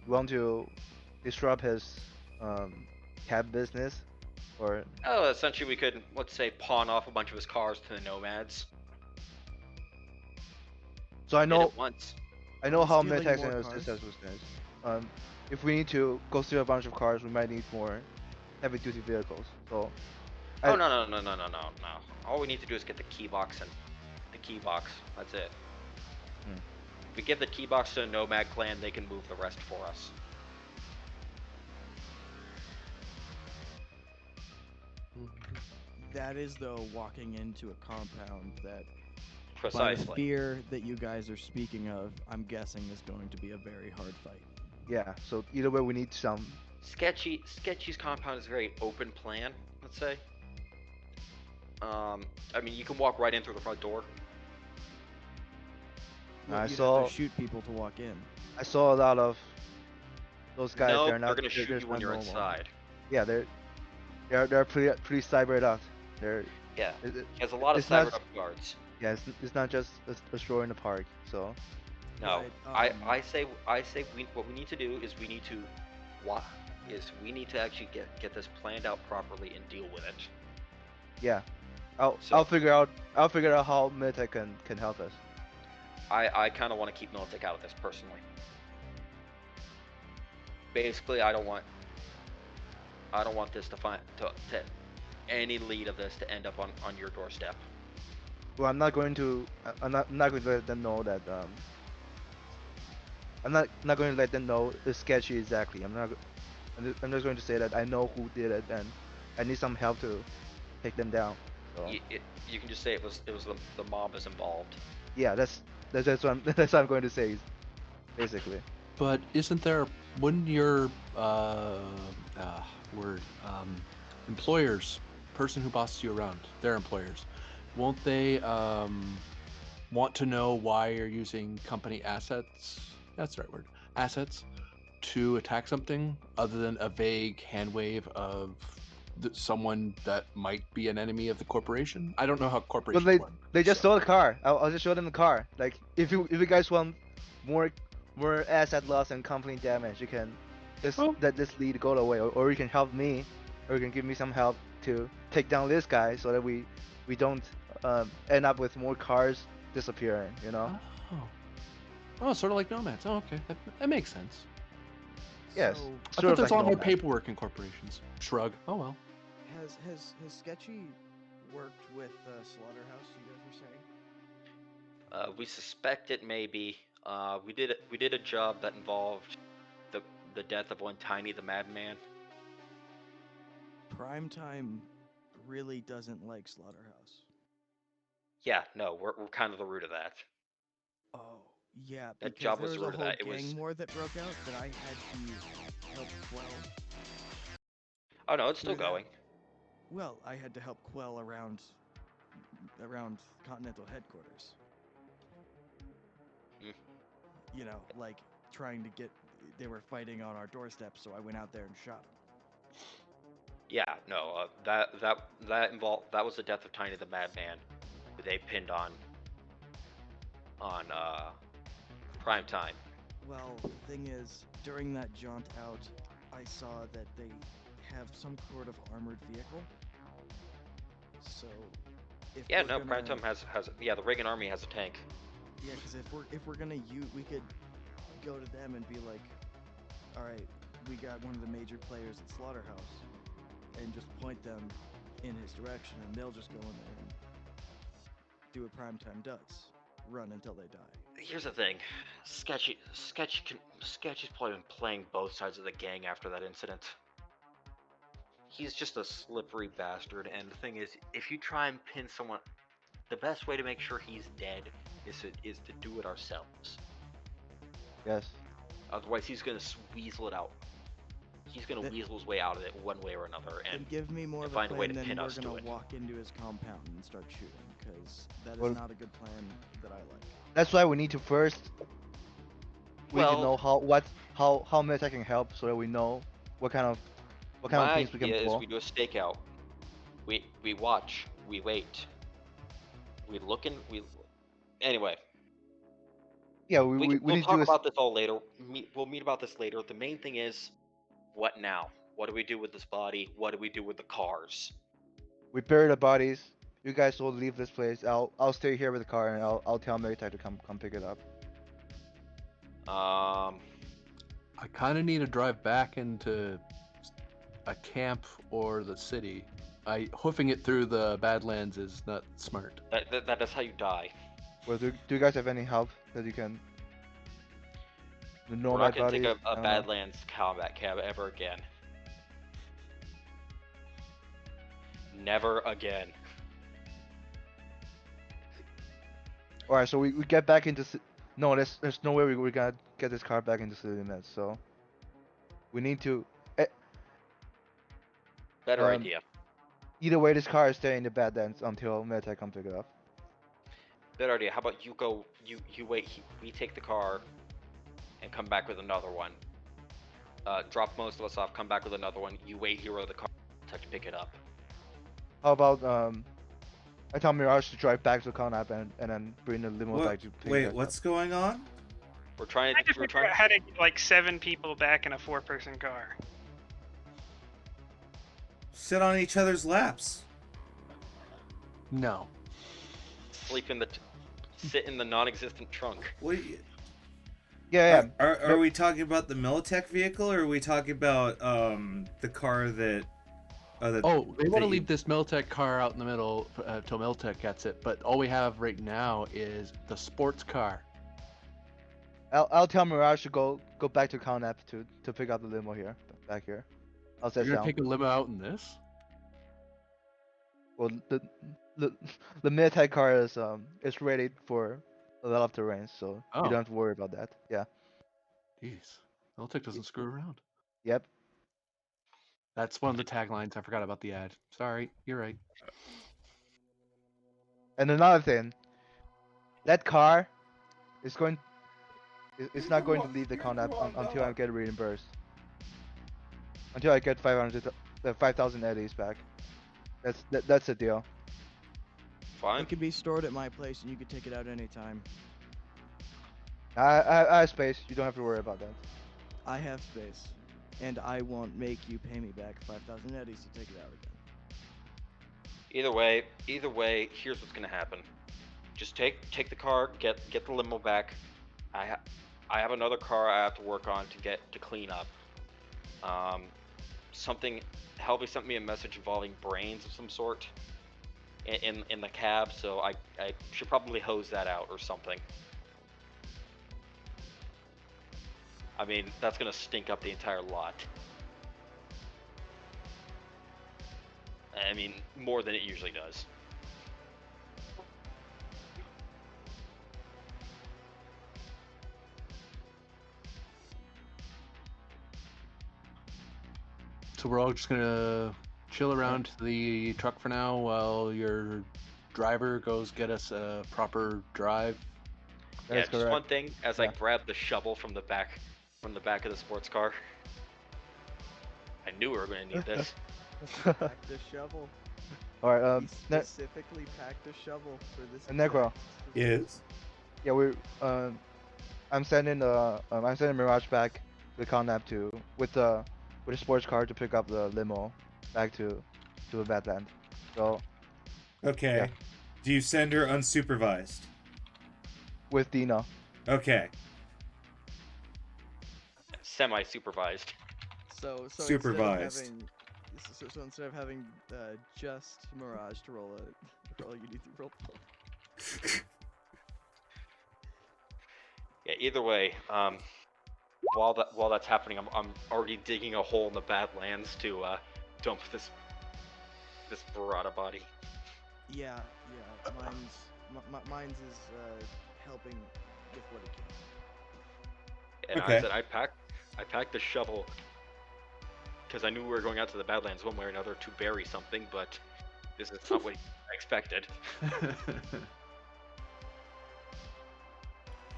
you want to disrupt his cab business, or Oh, essentially we could, let's say, pawn off a bunch of his cars to the nomads. so I Did know it once. I know how Stealing Meditech more and cars. assist us with this. If we need to go through a bunch of cars, we might need more heavy-duty vehicles. So Oh no. All we need to do is get the key box and the key box. That's it. Hmm. If we give the key box to a nomad clan, they can move the rest for us. That is, though, walking into a compound that, by the Precisely. fear that you guys are speaking of, I'm guessing is going to be a very hard fight. yeah, so either way we need some. Sketchy's compound is a very open plan, let's say. I mean, you can walk right in through the front door. Well, I you'd have saw to shoot people to walk in. I saw a lot of those guys. No, They're they're not. gonna They're shoot just you when not you're normal. inside. Yeah, they're pretty cybered out. They're Yeah, it, he has a lot of it's not. cybered up guards. Yeah, it's not just a stroll in the park. So No, But, I say what we need to do is we need to what is we need to actually get this planned out properly and deal with it. yeah, I'll So- I'll figure out how Meta can help us. I kind of want to keep Militech out of this personally. Basically, I don't want this to any lead of this to end up on your doorstep. Well, I'm not going to. I'm not going to let them know that. I'm not going to let them know it's sketchy exactly. I'm just going to say that I know who did it and I need some help to take them down. So You can just say it was the mob is involved. yeah, that's what I'm that's what I'm going to say, basically. But wouldn't your word employers, person who bosses you around, their employers, won't they want to know why you're using company assets? That's the right word. Assets to attack something other than a vague hand wave of someone that might be an enemy of the corporation. I don't know how Well, corporations work. they just so- stole the car. I'll just show them the car. Like if you guys want more asset loss and company damage, you can just Oh. let this lead go away, or you can help me, or you can give me some help to take down this guy so that we don't end up with more cars disappearing. You know? Oh, sort of like nomads. Oh, okay, that makes sense. Yes. So, I Sort thought of there's like a lot more nomad. paperwork in corporations. Shrug. Oh well. has Sketchy worked with Slaughterhouse? You guys were saying. We suspect it may be. We did a job that involved the death of one Tiny the Madman. Primetime really doesn't like Slaughterhouse. Yeah, no, we're kind of the root of that. Oh, yeah, That because job there was was the a root of whole that. It gang was. war that broke out that I had to help quell. Oh no, it's still Through that. going. Well, I had to help quell around Continental headquarters. Mm. You know, like trying to get. They were fighting on our doorstep, so I went out there and shot them. Yeah, no, that was the death of Tiny the Madman, who they pinned on prime time. Well, the thing is, during that jaunt out, I saw that they have some sort of armored vehicle. So, if Yeah, we're no, gonna, prime time has the Reagan Army has a tank. yeah, because if we're gonna use, we could go to them and be like, all right, we got one of the major players at Slaughterhouse, and just point them in his direction, and they'll just go in there and do what Primetime does, run until they die. Here's the thing, Sketchy's probably been playing both sides of the gang after that incident. He's just a slippery bastard, and the thing is, if you try and pin someone, the best way to make sure he's dead is to do it ourselves. Yes. Otherwise, he's gonna weasel it out. He's gonna weasel his way out of it one way or another, And and give me more of a find a way plan to than pin we're us to gonna it. walk into his compound and start shooting, because that is Well- not a good plan that I like. That's why we need to first. We need to know how Meta can help so that we know what kind of My things we can idea is pull. we do a stakeout. We watch, we wait, we look and we. Anyway, Yeah, we we'll need to talk do about this all later. We'll meet about this later. The main thing is, what now? What do we do with this body? What do we do with the cars? we bury the bodies. You guys will leave this place. I'll stay here with the car and I'll tell Meritai to come pick it up. I kind of need to drive back into a camp or the city. Hoofing it through the Badlands is not smart. That's how you die. Well, do you guys have any help that you can? The We're nomad not gonna bodies. take I a don't know. Badlands combat cab ever again. Never again. All right, so we get back into. No, there's no way we gotta get this car back into city limits. So we need to. Better Um, idea. Either way, this car is staying in the Badlands until Meditech come pick it up. Better idea. How about you go? You wait. We take the car, and come back with another one. Drop most of us off. Come back with another one. You wait here with the car to pick it up. How about I tell Mirage to drive back to Conap and then bring the limo What? back to pick Wait, it up. what's going on? We're trying. I just We're figure out trying. how to get like 7 people back in a 4-person car. Sit on each other's laps. No. Sleep in the. Sit in the non-existent trunk. What? Do you, Yeah, yeah. are we talking about the Militech vehicle, or are we talking about the car that? Oh, they want that to you- leave this Militech car out in the middle till Militech gets it, but all we have right now is the sports car. I'll tell Mirage to go back to Conap to pick up the limo here, back here. I'll set You're down. gonna take a limo out in this? Well, the Militech car is ready for a lot of terrain, so Oh. you don't have to worry about that. Yeah. Jeez, Militech doesn't screw around. Yep. That's one of the taglines. I forgot about the ad. Sorry, you're right. And another thing, that car is going. It's not going to leave the Conap until I get reimbursed. Until I get 5,000 eddies back. That's the deal. Fine. It can be stored at my place, and you can take it out anytime. I have space. You don't have to worry about that. I have space, and I won't make you pay me back 5,000 eddies to take it out again. Either way, here's what's gonna happen. Just take the car, get the limo back. I have another car I have to work on to clean up. Helvey sent me a message involving brains of some sort in the cab, so I should probably hose that out or something. I mean, that's gonna stink up the entire lot. I mean, more than it usually does. So we're all just gonna chill around the truck for now while your driver goes get us a proper drive. That Yeah, is just correct. one thing. As I Yeah. grab the shovel from the back of the sports car. I knew we were going to need this. Packed a shovel. All right. He specifically packed a shovel for this. Negro. Yes. Yeah, I'm sending Mirage back to the Conap with the sports car to pick up the limo back to the Badland. So Okay. Yeah. Do you send her unsupervised? with Dina. Okay. Semi-supervised. So Supervised. instead of having just Mirage to roll you need to roll both. Yeah. Either way, while that's happening, I'm already digging a hole in the Badlands to dump this Barada body. Yeah. Mine's is helping with what he can. And Okay. I said I packed the shovel because I knew we were going out to the Badlands one way or another to bury something, but this is not what I expected.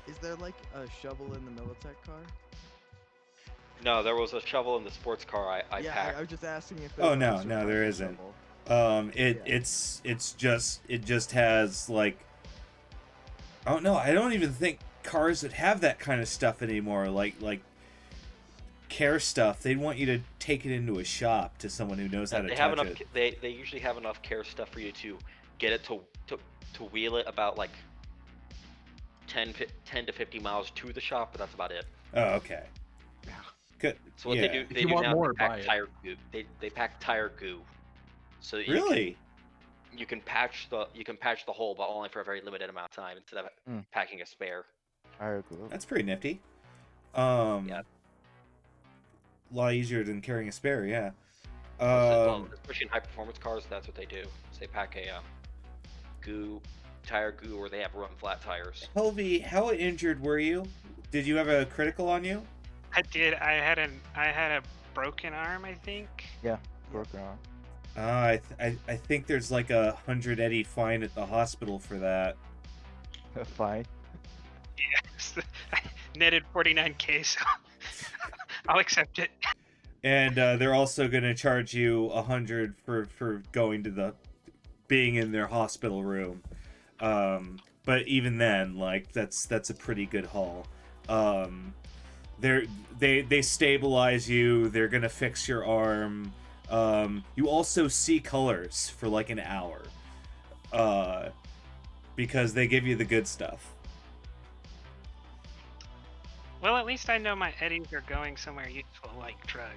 Is there like a shovel in the Militech car? No, there was a shovel in the sports car I yeah, packed. I was just asking if. Oh, there no, was a no, there isn't. shovel. It just has like, I don't know. I don't even think cars that have that kind of stuff anymore. Like care stuff. They'd want you to take it into a shop to someone who knows how to They touch have enough. it. They usually have enough care stuff for you to get it to wheel it about like 10 to 50 miles to the shop, but that's about it. Oh, okay. Yeah. Good. So what yeah. they do, If they you do want now, more, they pack buy it. tire goo. They pack tire goo, so that Really? you can patch the hole, but only for a very limited amount of time instead of packing a spare. Alright, cool. That's pretty nifty. Yeah. A lot easier than carrying a spare, yeah. Well, especially in high performance cars, that's what they do. So they pack a tire goo, or they have run flat tires. Helvey, how injured were you? Did you have a critical on you? I did. I had a broken arm, I think. Yeah, broken arm. I think there's like a 100 Eddie fine at the hospital for that. Fine. Yes. I netted 49K, so I'll accept it. And they're also gonna charge you 100 for going to the being in their hospital room. But even then, like that's a pretty good haul. Um, they stabilize you. They're gonna fix your arm. You also see colors for like an hour, because they give you the good stuff. Well, at least I know my eddies are going somewhere useful, like drugs.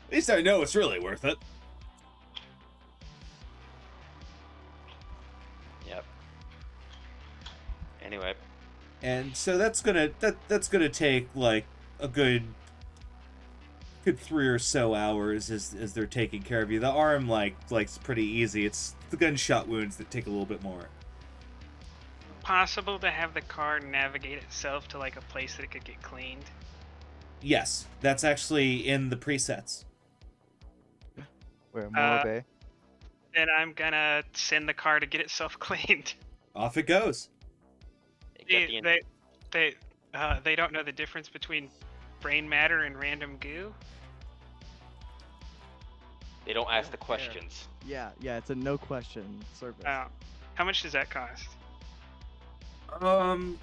At least I know it's really worth it. Yep. Anyway, And so that's gonna take like a good 3 or so hours as they're taking care of you. The arm like's pretty easy. It's the gunshot wounds that take a little bit more. Possible to have the car navigate itself to like a place that it could get cleaned. Yes, that's actually in the presets. Where Morro Uh, Bay? Then I'm gonna send the car to get itself cleaned. Off it goes. get the They don't know the difference between brain matter and random goo. they don't ask the Yeah. questions. Yeah, it's a no question service. How much does that cost? I'm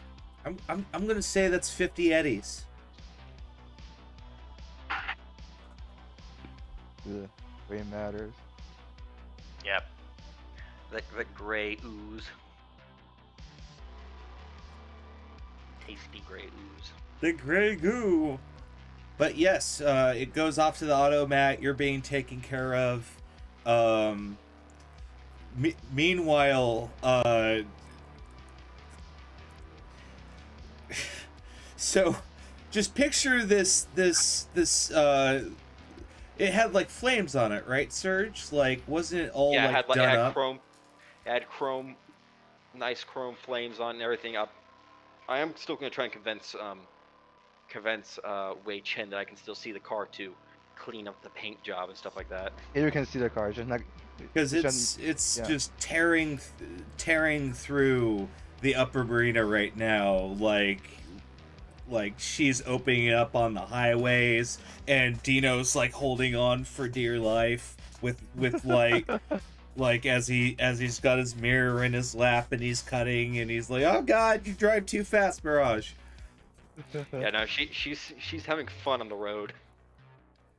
gonna say that's 50 eddies. The way matters. Yep. The gray ooze. Tasty gray ooze. The gray goo. But yes, it goes off to the automat. You're being taken care of. Meanwhile, so just picture this. It had like flames on it, right, Serge? Like, wasn't it all Yeah, like it done had up? chrome. It had chrome, nice chrome flames on and everything up. I am still gonna try and convince Wei Chen that I can still see the car to clean up the paint job and stuff like that. Here you can see the car, just not Because it's just tearing through the upper marina right now, like she's opening up on the highways, and Dino's like holding on for dear life with like as he's got his mirror in his lap and he's cutting and he's like, oh god, you drive too fast, Mirage. Yeah, no, she's having fun on the road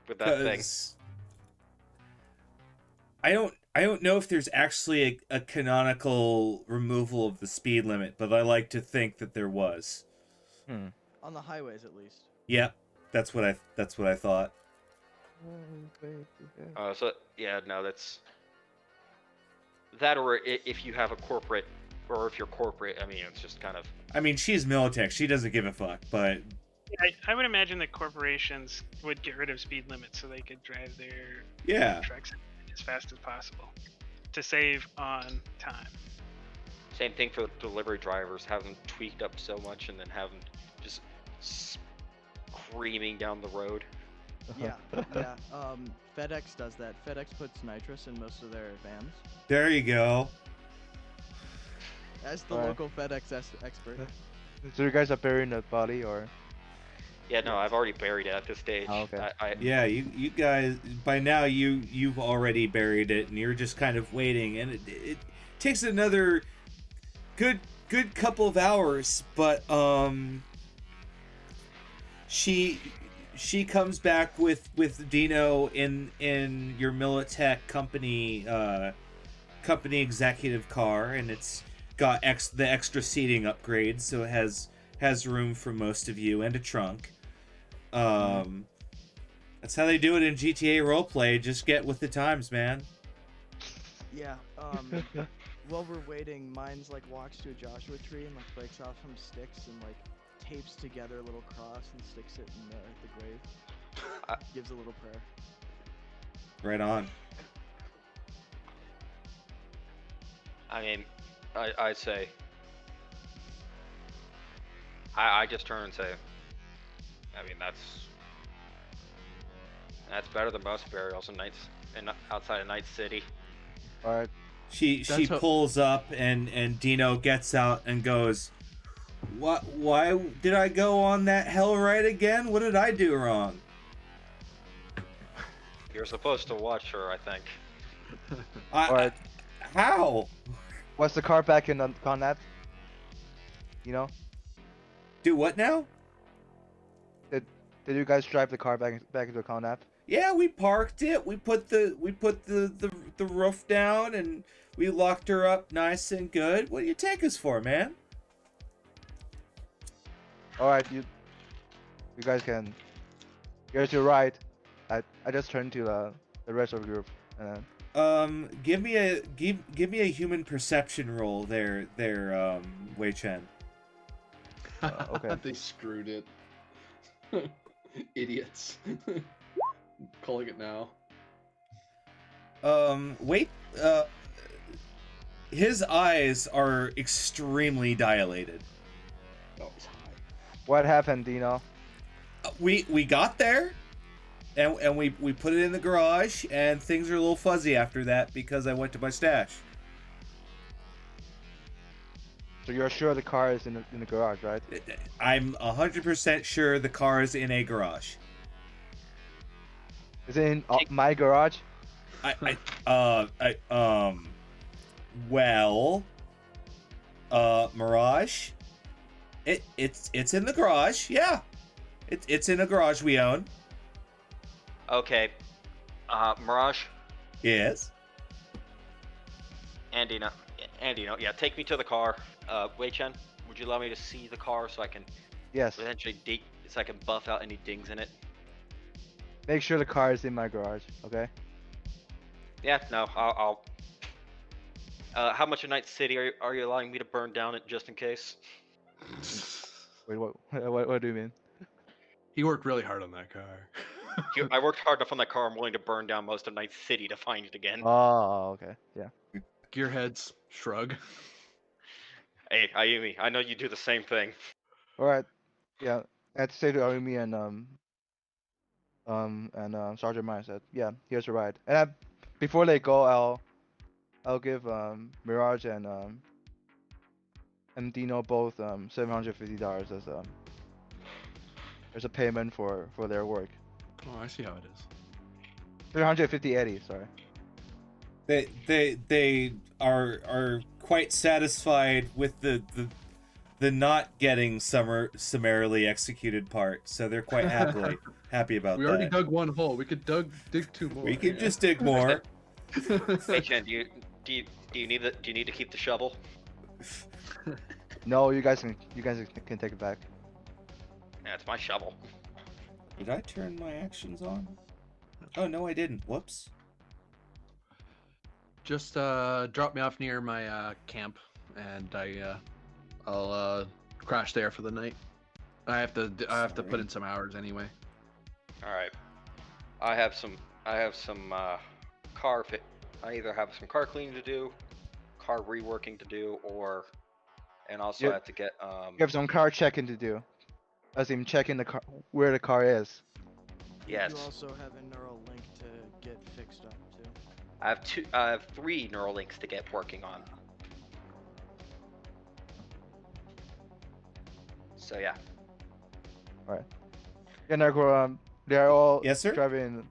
with that thing. 'Cause I don't know if there's actually a canonical removal of the speed limit, but I like to think that there was. On the highways, at least. Yep, that's what I thought. So yeah, no, that's that, or if you have a corporate, or if you're corporate, I mean, it's just kind of. I mean, she's Militech. She doesn't give a fuck, but I would imagine that corporations would get rid of speed limits so they could drive their yeah. trucks as fast as possible to save on time. Same thing for delivery drivers, have them tweaked up so much and then have them just screaming down the road. Yeah. FedEx does that. FedEx puts nitrous in most of their vans. There you go. As the Alright. local FedEx expert. So you guys are burying the body, or? Yeah, no, I've already buried it at this stage. Oh, okay. Yeah, you guys by now you've already buried it and you're just kind of waiting, and it takes another good couple of hours, but she comes back with Dino in your Militech company executive car, and it's got the extra seating upgrades, so it has room for most of you and a trunk. That's how they do it in GTA roleplay. Just get with the times, man. Yeah. While we're waiting, Mine's like walks to a Joshua tree and like breaks off some sticks and like tapes together a little cross and sticks it in the grave. Gives a little prayer. Right on. I mean, I say, I just turn and say, I mean, That's better than most burials in outside of Night City. All right. She pulls up and Dino gets out and goes, "What? Why did I go on that hell ride again? What did I do wrong?" You're supposed to watch her, I think. Alright. How? Was the car back in the Conrad? You know? Do what now? Did you guys drive the car back into Conrad? Yeah, we parked it. We put the roof down and we locked her up nice and good. What do you take us for, man? Alright, you guys can. Here's your ride. I just turned to the rest of the group and Give me a human perception roll there, Wei Chen. okay. They screwed it. Idiots. Calling it now. His eyes are extremely dilated. Oh, it's high. What happened, Dino? We got there, and we put it in the garage, and things are a little fuzzy after that because I went to my stash. So you're sure the car is in the garage, right? I'm 100% sure the car is in a garage. Is it in my garage? Mirage, it's in the garage. Yeah, it's in a garage we own. Okay. Mirage, Yes. Andino, yeah, take me to the car. Wei Chen, would you allow me to see the car so I can Yes. potentially so I can buff out any dings in it? Make sure the car is in my garage, okay? Yeah, no, I'll. How much of Night City are you allowing me to burn down it just in case? Wait, what do you mean? He worked really hard on that car. I worked hard enough on that car. I'm willing to burn down most of Night City to find it again. Oh, okay. Yeah. Gearheads shrug. Hey, Ayumi, I know you do the same thing. Alright. Yeah. I had to say to Arumi and Sergeant Meyer said, yeah, here's your ride. And before they go, I'll give Mirage and Dino both $750 as a payment for their work. Oh, I see how it is. 350 Eddie, sorry. They are quite satisfied with the not getting summarily executed part, so they're quite happy about We that. already dug one hole. We could dig two more. We could just dig more. Hey Chen, do you need to keep the shovel? No, you guys can take it back. Yeah, it's my shovel. Did I turn my actions on? Oh no, I didn't. Whoops. Just drop me off near my camp, and I'll crash there for the night. I have to put in some hours anyway. All right. I have some car fit. I either have some car cleaning to do, car reworking to do, and also Yeah. I have to get You have some car checking to do. As in checking the car where the car is. yes. You also have a neural link to get fixed up too. I have 3 neural links to get working on. So yeah. Yeah, Narco, they're all Yes, sir? driving.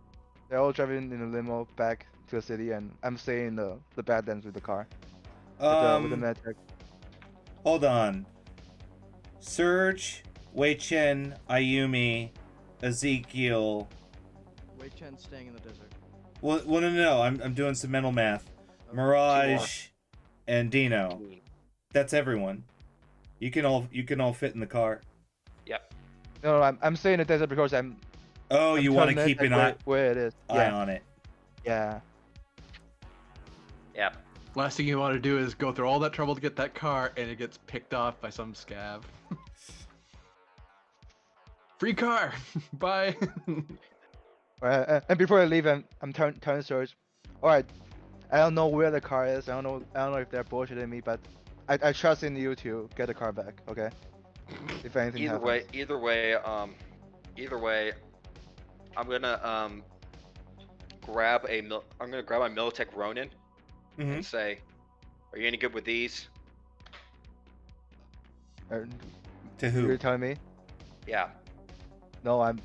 They're all driving in a limo back to the city, and I'm staying in the Badlands with the car. With the med tech. Hold on. Surge, Wei Chen, Ayumi, Ezekiel. Wei Chen staying in the desert. Well, no. I'm doing some mental math. Mirage, and Dino. That's everyone. You can all fit in the car. Yep. No, I'm staying in the desert because I'm. Oh, I'm you want to telling keep Med an Tech where it is. eye Yeah. on it. Yeah. Yep. Last thing you want to do is go through all that trouble to get that car, and it gets picked off by some scab. Free car. Bye. And before I leave, I'm telling Surge. All right. I don't know where the car is. I don't know if they're bullshitting me, but I trust in you to get the car back. Okay. If anything Either happens. way, I'm gonna grab I'm gonna grab my Militech Ronin Mhm. and say, "Are you any good with these?" And To who? you're telling me? Yeah. No, I'm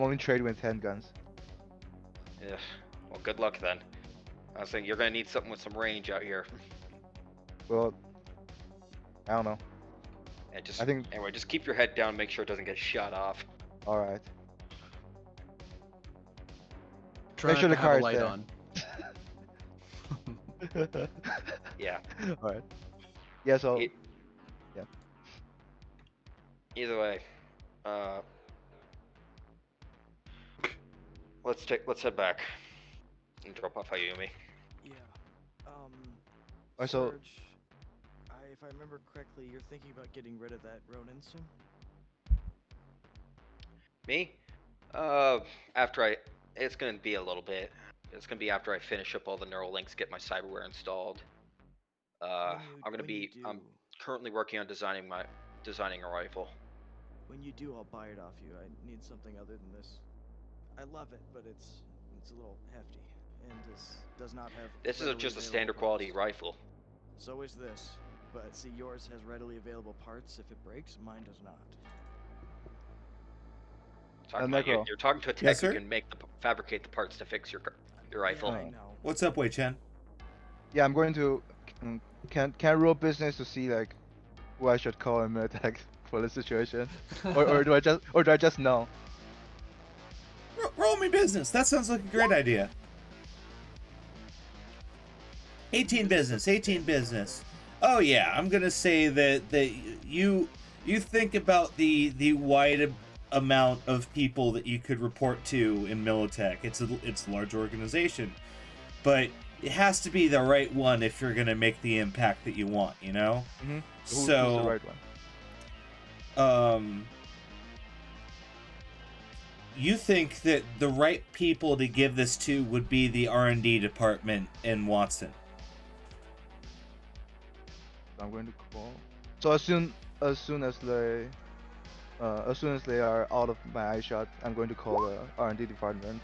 only trading with handguns. Yeah. Well, good luck then. I was saying you're gonna need something with some range out here. Well, I don't know. And just I think. anyway, just keep your head down, make sure it doesn't get shot off. All right. Try Make sure not the to have car a is light there. on. Yeah. All right. Yeah. So. E- Yeah. Either way, let's head back and drop off Ayumi. Yeah. Um, Also, Serge, if I remember correctly, you're thinking about getting rid of that Ronin soon? Me? After it's gonna be a little bit. It's gonna be after I finish up all the neural links, get my cyberware installed. I'm currently working on designing a rifle. When you do, I'll buy it off you. I need something other than this. I love it, but it's a little hefty, and this does not have. This is readily just a available standard quality parts. rifle. So is this, but see, yours has readily available parts. If it breaks, mine does not. Necro. You're talking to a tech Yes, who sir? can fabricate the parts to fix your rifle. Yeah, I Oh. know. What's up, Wei Chen? Yeah, I'm going to. Can roll business to see like who I should call in Militech for the situation, or do I just know? Roll me business. That sounds like a great idea. 18 business. 18 business. Oh yeah, I'm gonna say that you think about the wide amount of people that you could report to in Militech. It's a large organization, but it has to be the right one if you're gonna make the impact that you want. You know. Mm-hmm. Who's So the right one? You think that the right people to give this to would be the R&D department in Watson? I'm going to call. So as soon as they are out of my eye shot, I'm going to call the R&D department.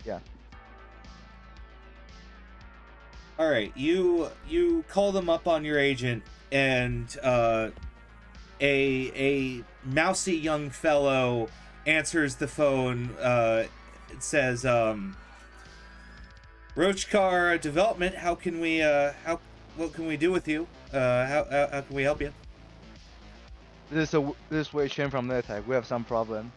Yeah. All right, you call them up on your agent, and a mousy young fellow answers the phone. It says, "Roachcar Development. How can we what can we do with you? How can we help you?" This is Wei Chen from Militech. We have some problem.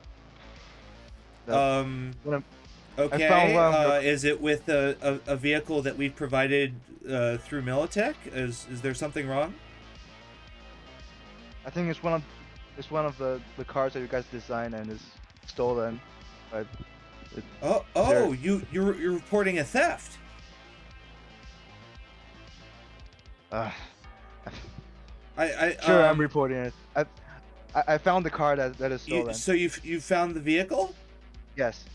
Okay. found one of your- Is it with a vehicle that we've provided through Militech? Is there something wrong? I think it's one of the cars that you guys designed and is stolen. But You're reporting a theft. Sure, I'm reporting it. I found the car that is stolen. So you found the vehicle? Yes.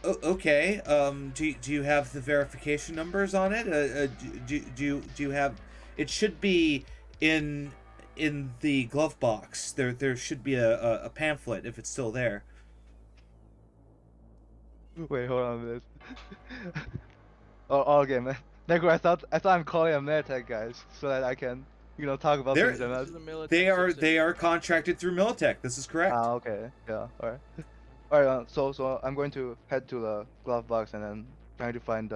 Okay. Do you have the verification numbers on it? Do you have? It should be in the glove box. There should be a pamphlet if it's still there. Wait, hold on a minute. Okay, man. Neko, I thought I'm calling a Militech guys so that I can talk about They're- things. And This is a military They are subsidiary. contracted through Militech. This is correct. Okay. Yeah. All right. All right. So I'm going to head to the glove box and then trying to find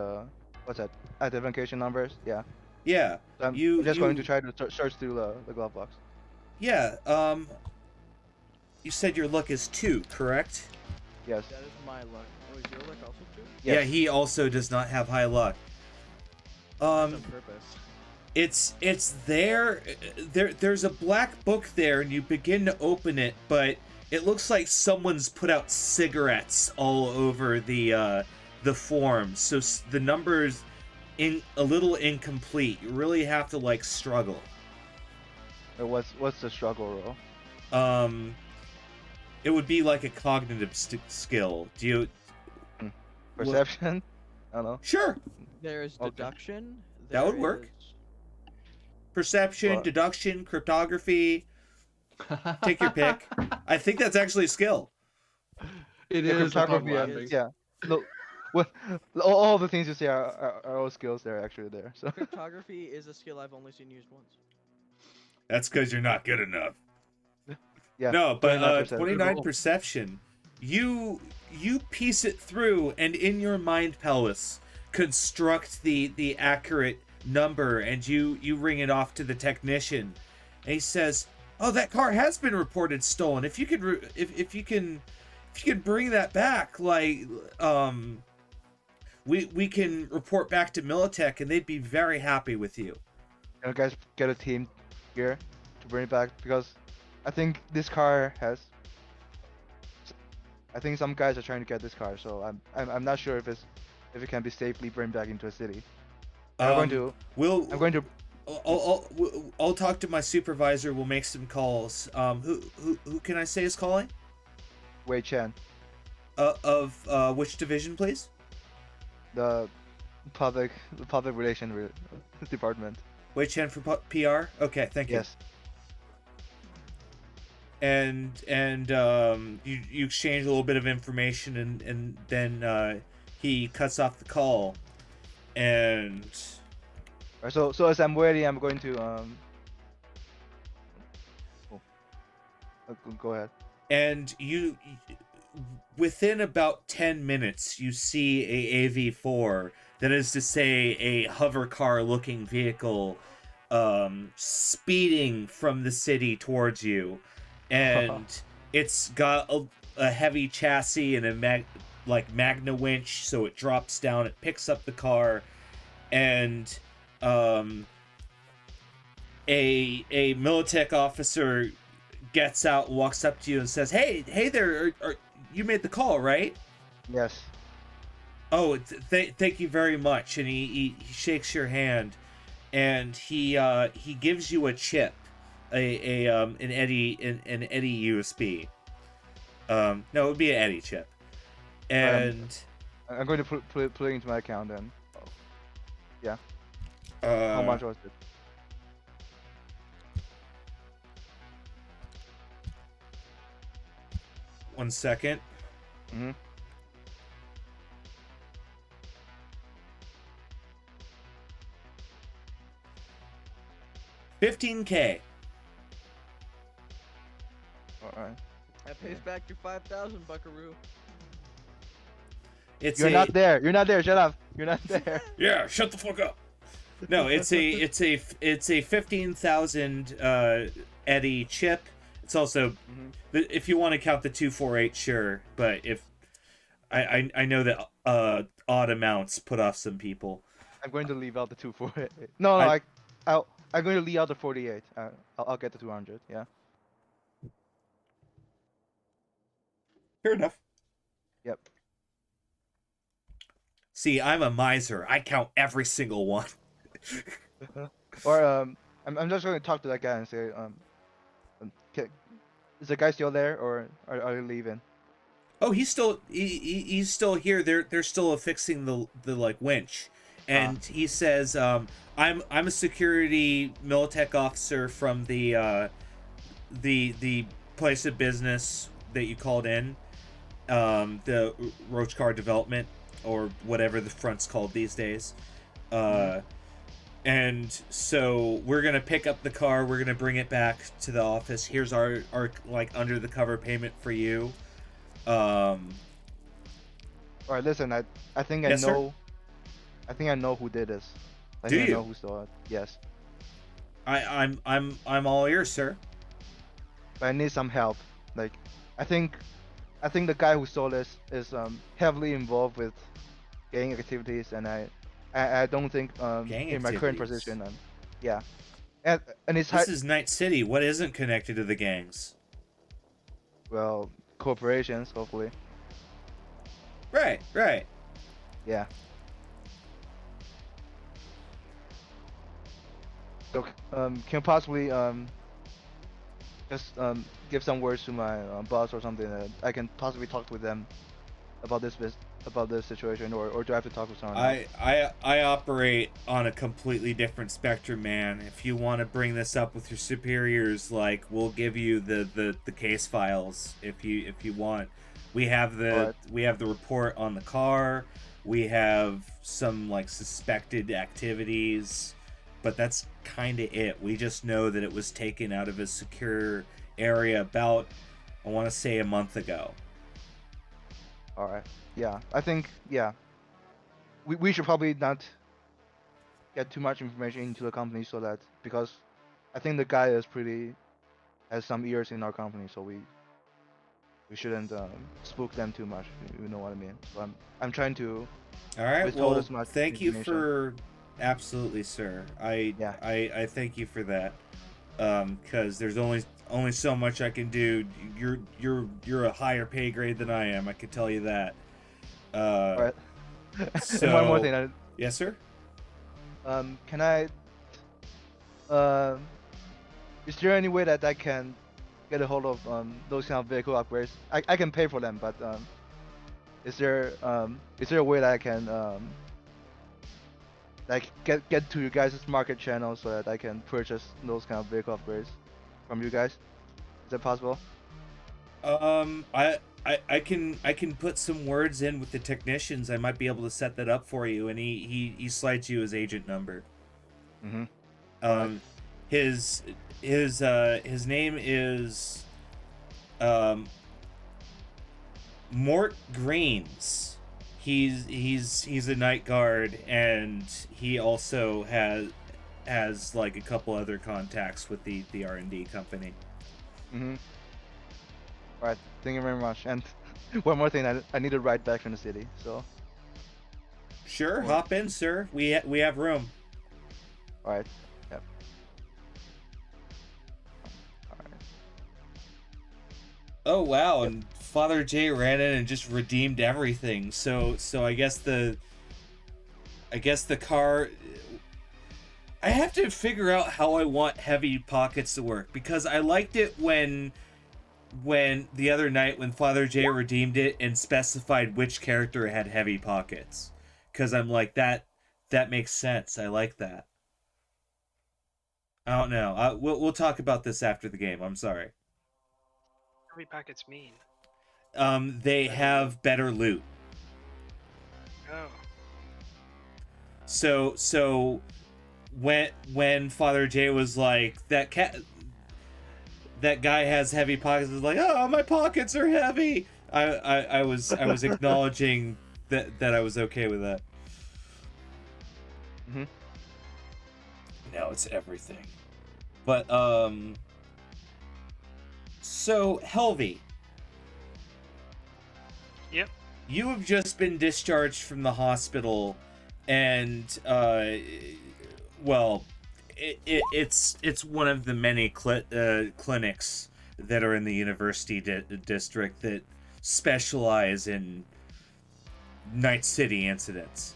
what's that? Identification numbers. Yeah. Yeah. So I'm You- just you- going to try to search through the glove box. Yeah. You said your luck is 2, correct? Yes. That is my luck. Oh, is your luck also too? Yes. Yeah. He also does not have high luck. On purpose. It's there. There's a black book there, and you begin to open it, but it looks like someone's put out cigarettes all over the form. So the numbers a little incomplete. You really have to struggle. What's the struggle roll? It would be like a cognitive skill. Do you? Perception? I don't know. Sure. There is Okay. deduction. That would there work. is- Perception, Well- deduction, cryptography. Take your pick. I think that's actually a skill. It Yeah, is. That's why I'm cryptography. laughing. Yeah. No. What? All the things you say are all skills there actually there. So. Cryptography is a skill I've only seen used once. That's because you're not good enough. Yeah. No, but 29%. 29 perception. You piece it through, and in your mind palace construct the accurate number, and you ring it off to the technician, and he says, "Oh, that car has been reported stolen. If you could if you can bring that back, like we can report back to Militech, and they'd be very happy with you." You guys get a team here to bring it back because I think this car has. I think some guys are trying to get this car, so I'm not sure if it can be safely bring back into a city. I'm going to. I'll talk to my supervisor. We'll make some calls. Who can I say is calling? Wei Chen, Of which division, please? the public relation department. Wei Chen for PR. Okay, thank you. Yes. And you exchange a little bit of information, and then he cuts off the call, and Alright, so as I'm waiting, I'm going to go ahead. and you within about 10 minutes you see a AV4, that is to say a hover car looking vehicle, speeding from the city towards you, and it's got a heavy chassis and a magna winch, so it drops down, it picks up the car, and a Militech officer gets out and walks up to you and says, hey there, you made the call, right? Yes. Oh, thank you very much. And he shakes your hand, and he gives you a chip, an Eddie USB. No, it would be an Eddie chip. And I'm going to put it into my account then. Yeah. How How much was it? One second. Mm-hmm. $15K. Alright. That pays back your 5,000, Buckaroo. You're not there. You're not there. Shut up. You're not there. Yeah, shut the fuck up. No, it's a 15,000 Eddie chip. It's also, if you want to count the 248, sure, but if I know that odd amounts put off some people. I'm going to leave out the 248. No, I'm going to leave out the 48. I'll get the 200. Yeah. Fair enough. Yep. See, I'm a miser. I count every single one. Or I'm just going to talk to that guy and say, is the guy still there, or are you leaving? Oh, he's still here. They're still affixing the like winch, and he says, I'm a security Militech officer from the place of business that you called in, the Roach Car Development, or whatever the front's called these days. And so we're gonna pick up the car. We're gonna bring it back to the office. Here's our like under the cover payment for you. All right, listen. I think I Yes, sir? know. I think I know who did this. I Do think you? I know who saw it. Yes. I'm all ears, sir. But I need some help. Like, I think the guy who saw this is heavily involved with gang activities, and I don't think Gang in my current activities. position, yeah, and it's This is Night City. What isn't connected to the gangs? well, corporations, hopefully. Right. Yeah. So can you possibly just give some words to my boss or something that I can possibly talk with them about this situation, or do I have to talk with someone else? I operate on a completely different spectrum, man. If you want to bring this up with your superiors, like, we'll give you the case files if you want. We have the Alright. we have the report on the car. We have some like suspected activities, but that's kind of it. We just know that it was taken out of a secure area about, I want to say, a month ago. All right. Yeah, I think we should probably not get too much information into the company so that because I think the guy is pretty has some ears in our company, so we shouldn't spook them too much. You know what I mean? So I'm trying to All right. withhold Well, as much thank you information. for absolutely, sir. Yeah. I thank you for that. Because there's only so much I can do. You're a higher pay grade than I am. I can tell you that. All right. So, And one more thing. Yes, sir. Can I? Um, is there any way that I can get a hold of those kind of vehicle upgrades? I can pay for them, but is there a way that I can like get to you guys' market channel so that I can purchase those kind of vehicle upgrades from you guys? Is that possible? I can put some words in with the technicians. I might be able to set that up for you, and he slides you his agent number. Mm-hmm. His name is Mort Greens. He's a night guard, and he also has like a couple other contacts with the R&D company. Mm-hmm. All right. Thank you very much. And one more thing, I need to ride back from the city. So. Sure, Well- hop in, sir. We have room. All right. Yep. All right. Oh wow! And Father J ran in and just redeemed everything. So I guess the car. I have to figure out how I want heavy pockets to work, because I liked it when the other night when Father J redeemed it and specified which character had heavy pockets, because I'm like that makes sense. I like that. I don't know. We'll talk about this after the game. I'm sorry. Heavy pockets mean? They have better loot. Oh. So when Father J was like that guy has heavy pockets, was like, oh, my pockets are heavy. I was acknowledging that I was okay with that. Mm-hmm. Now it's everything. But so Helvey. Yep. You have just been discharged from the hospital, and well, it's one of the many clinics that are in the university district that specialize in Night City incidents,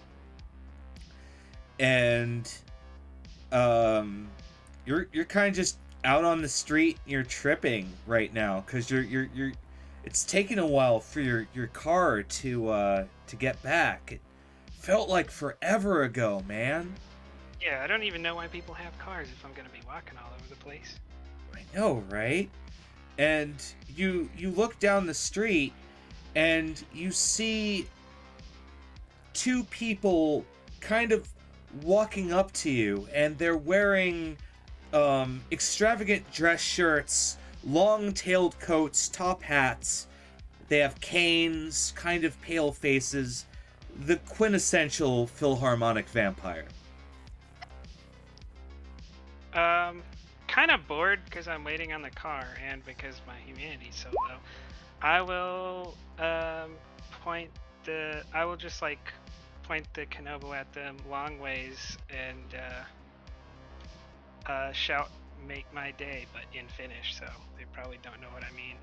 and you're kind of just out on the street. You're tripping right now because you're it's taken a while for your car to get back. It felt like forever ago, man. Yeah, I don't even know why people have cars if I'm gonna be walking all over the place. I know, right? And you look down the street and you see two people kind of walking up to you, and they're wearing extravagant dress shirts, long-tailed coats, top hats. They have canes, kind of pale faces, the quintessential Philharmonic vampire. Kind of bored because I'm waiting on the car and because my humanity's so low. I will point the Kenobo at them long ways and shout, "Make my day," but in Finnish, so they probably don't know what I mean.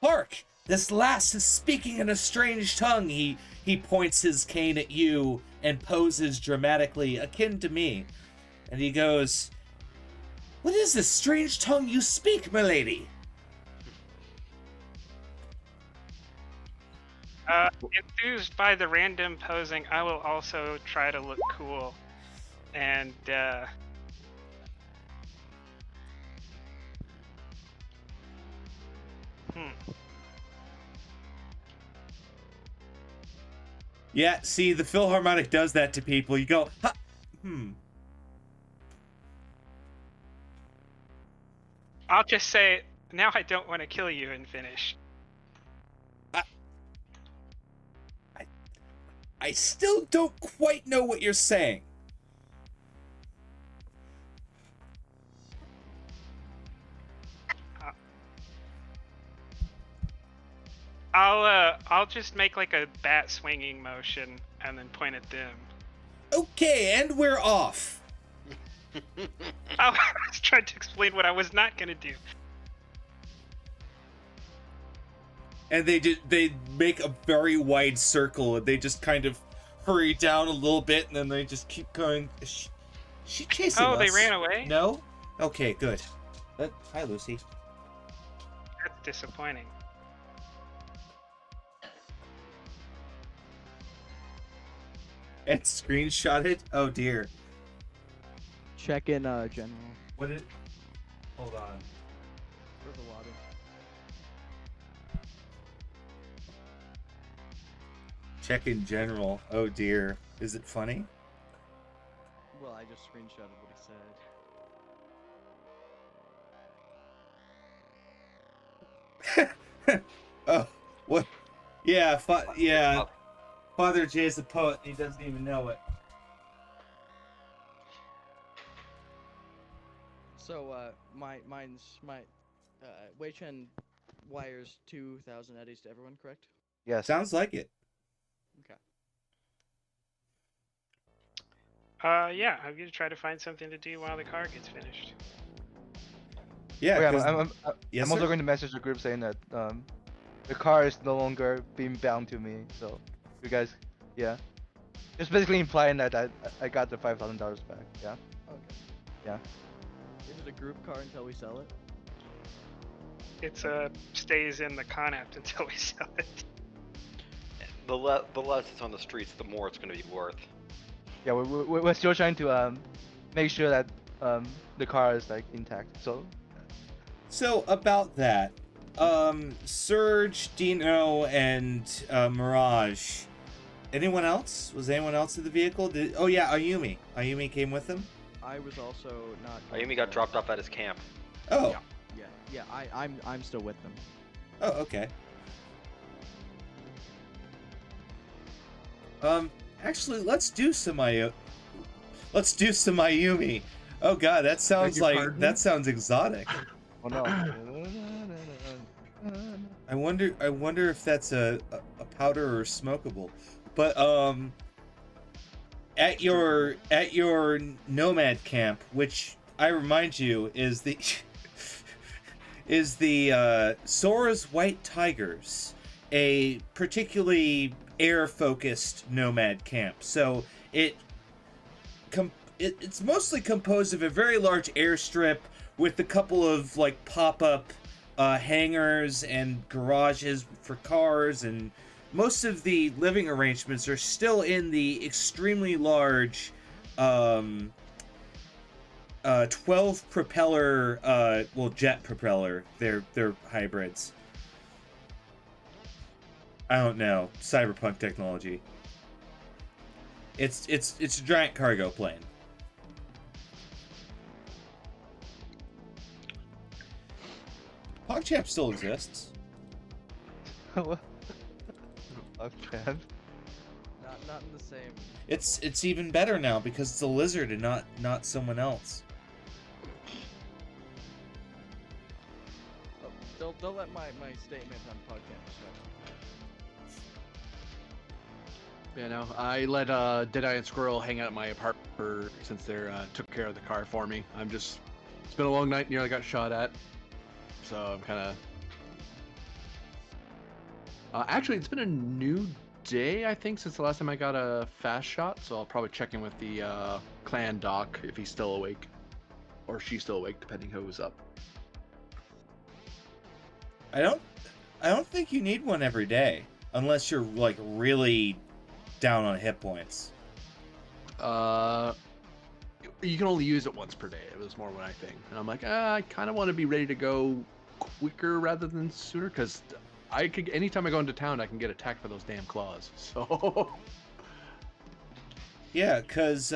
Hark! This lass is speaking in a strange tongue. He points his cane at you and poses dramatically, akin to me. And he goes, "What is this strange tongue you speak, milady?" Enthused by the random posing, I will also try to look cool. And, Yeah, see, the Philharmonic does that to people. You go, ha, I'll just say, now I don't want to kill you and finish. I still don't quite know what you're saying. I'll just make like a bat swinging motion and then point at them. Okay, and we're off. I was trying to explain what I was not gonna do. And they make a very wide circle, and they just kind of hurry down a little bit, and then they just keep going. Is she chasing us? Oh, they ran away? No? Okay, good. Hi, Lucy. That's disappointing. And screenshot it? Oh dear. Check in general What did... Hold on. for the lobby. Check in general. Oh dear. Is it funny? Well, I just screenshotted what he said. Oh, what? Yeah, yeah. Father Jay's a poet, and he doesn't even know it. So, mine's Wei Chen wires 2,000 eddies to everyone, correct? Yes. Sounds like it. Okay. Yeah, I'm gonna try to find something to do while the car gets finished. Yeah, Oh, yeah, 'cause- yes, I'm also sir? going to message the group saying that the car is no longer being bound to me. So you guys, yeah, just basically implying that I got the $5,000 back. Yeah. Okay. Yeah. Is it a group car until we sell it? It's stays in the Connaught until we sell it. The less it's on the streets, the more it's going to be worth. Yeah, we're still trying to make sure that the car is like intact. So about that, Surge, Dino, and Mirage. Anyone else? Was anyone else in the vehicle? Oh yeah, Ayumi. Ayumi came with him. I was also not. Ayumi got dropped off at his camp. Oh. Yeah. I'm still with them. Oh, okay. Actually, let's do some Ayumi. Oh god, that sounds your like pardon? that sounds exotic. Oh no. I wonder if that's a powder or smokable. But at your nomad camp, which I remind you is the Sora's White Tigers, a particularly air-focused nomad camp. So it's mostly composed of a very large airstrip with a couple of like pop-up hangars and garages for cars, and most of the living arrangements are still in the extremely large 12 propeller jet propeller. They're hybrids. I don't know, cyberpunk technology. It's a giant cargo plane. PogChamp still exists. What? Okay. Not in the same. It's even better now because it's a lizard and not someone else. Oh, don't let my statement on podcast. Yeah, no, I let Deadeye and Squirrel hang out at my apartment since they took care of the car for me. It's been a long night, nearly got shot at, so I'm kind of. Actually, it's been a new day, I think, since the last time I got a fast shot. So I'll probably check in with the clan doc if he's still awake, or she's still awake, depending who's up. I don't think you need one every day unless you're like really down on hit points. You can only use it once per day. It was more what I think, and I'm like, I kind of want to be ready to go quicker rather than sooner, because anytime I go into town, I can get attacked by those damn claws. So Yeah, cause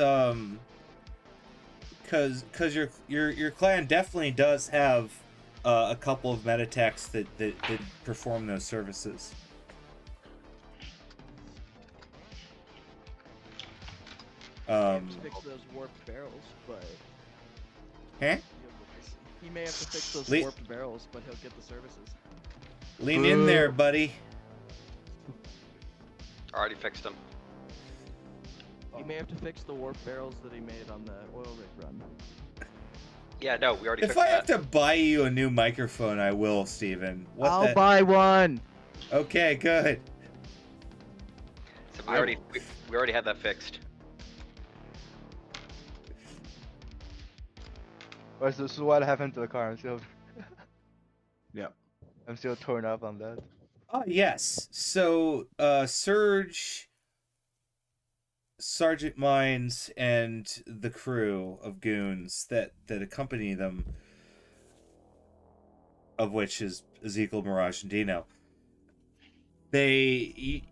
your clan definitely does have a couple of metatechs that perform those services. He may have to fix those warped barrels, but Huh? he may have to fix those Le- warped barrels, but he'll get the services. Lean in there, buddy. Already fixed them. He may have to fix the warped barrels that he made on the oil rig run. Yeah, no, we already If fixed I that. have to buy you a new microphone, I will, Steven. I'll buy one. Okay, good. So we already had that fixed. Well, this is what happened to the car. Yep. I'm still torn up on that. Oh, yes. So, Sergeant Mines, and the crew of goons that accompany them, of which is Ezekiel, Mirage, and Dino, they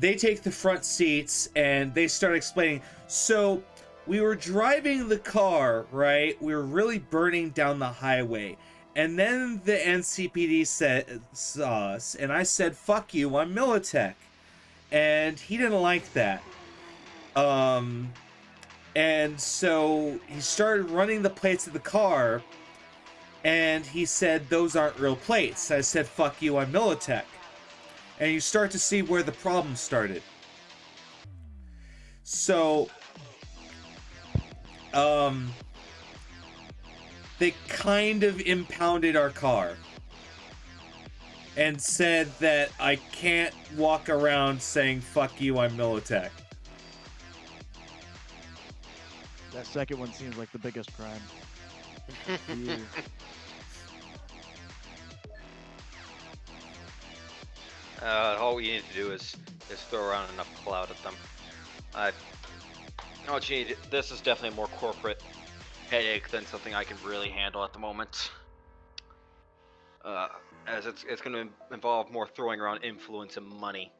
take the front seats and they start explaining. So, we were driving the car, right? We were really burning down the highway. And then the NCPD saw us, and I said, "Fuck you, I'm Militech." And he didn't like that. And so he started running the plates of the car, and he said, "Those aren't real plates." I said, "Fuck you, I'm Militech." And you start to see where the problem started. So, they kind of impounded our car and said that I can't walk around saying, "Fuck you, I'm Militech." That second one seems like the biggest crime. Yeah. All we need to do is throw around enough cloud at them. Oh, gee, this is definitely a more corporate headache than something I can really handle at the moment. As it's going to involve more throwing around influence and money.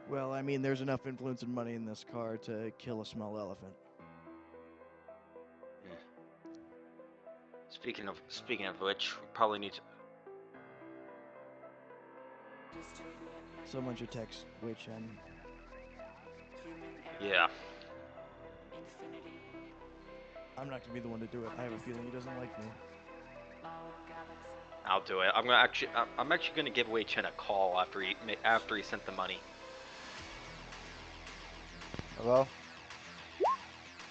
Well, I mean, there's enough influence and money in this car to kill a small elephant. Speaking of which, we probably need to. Someone should text Wei Chen. Yeah. I'm not gonna be the one to do it. I have a feeling he doesn't like me. I'll do it. I'm actually gonna give Wei Chen a call after he sent the money. Hello?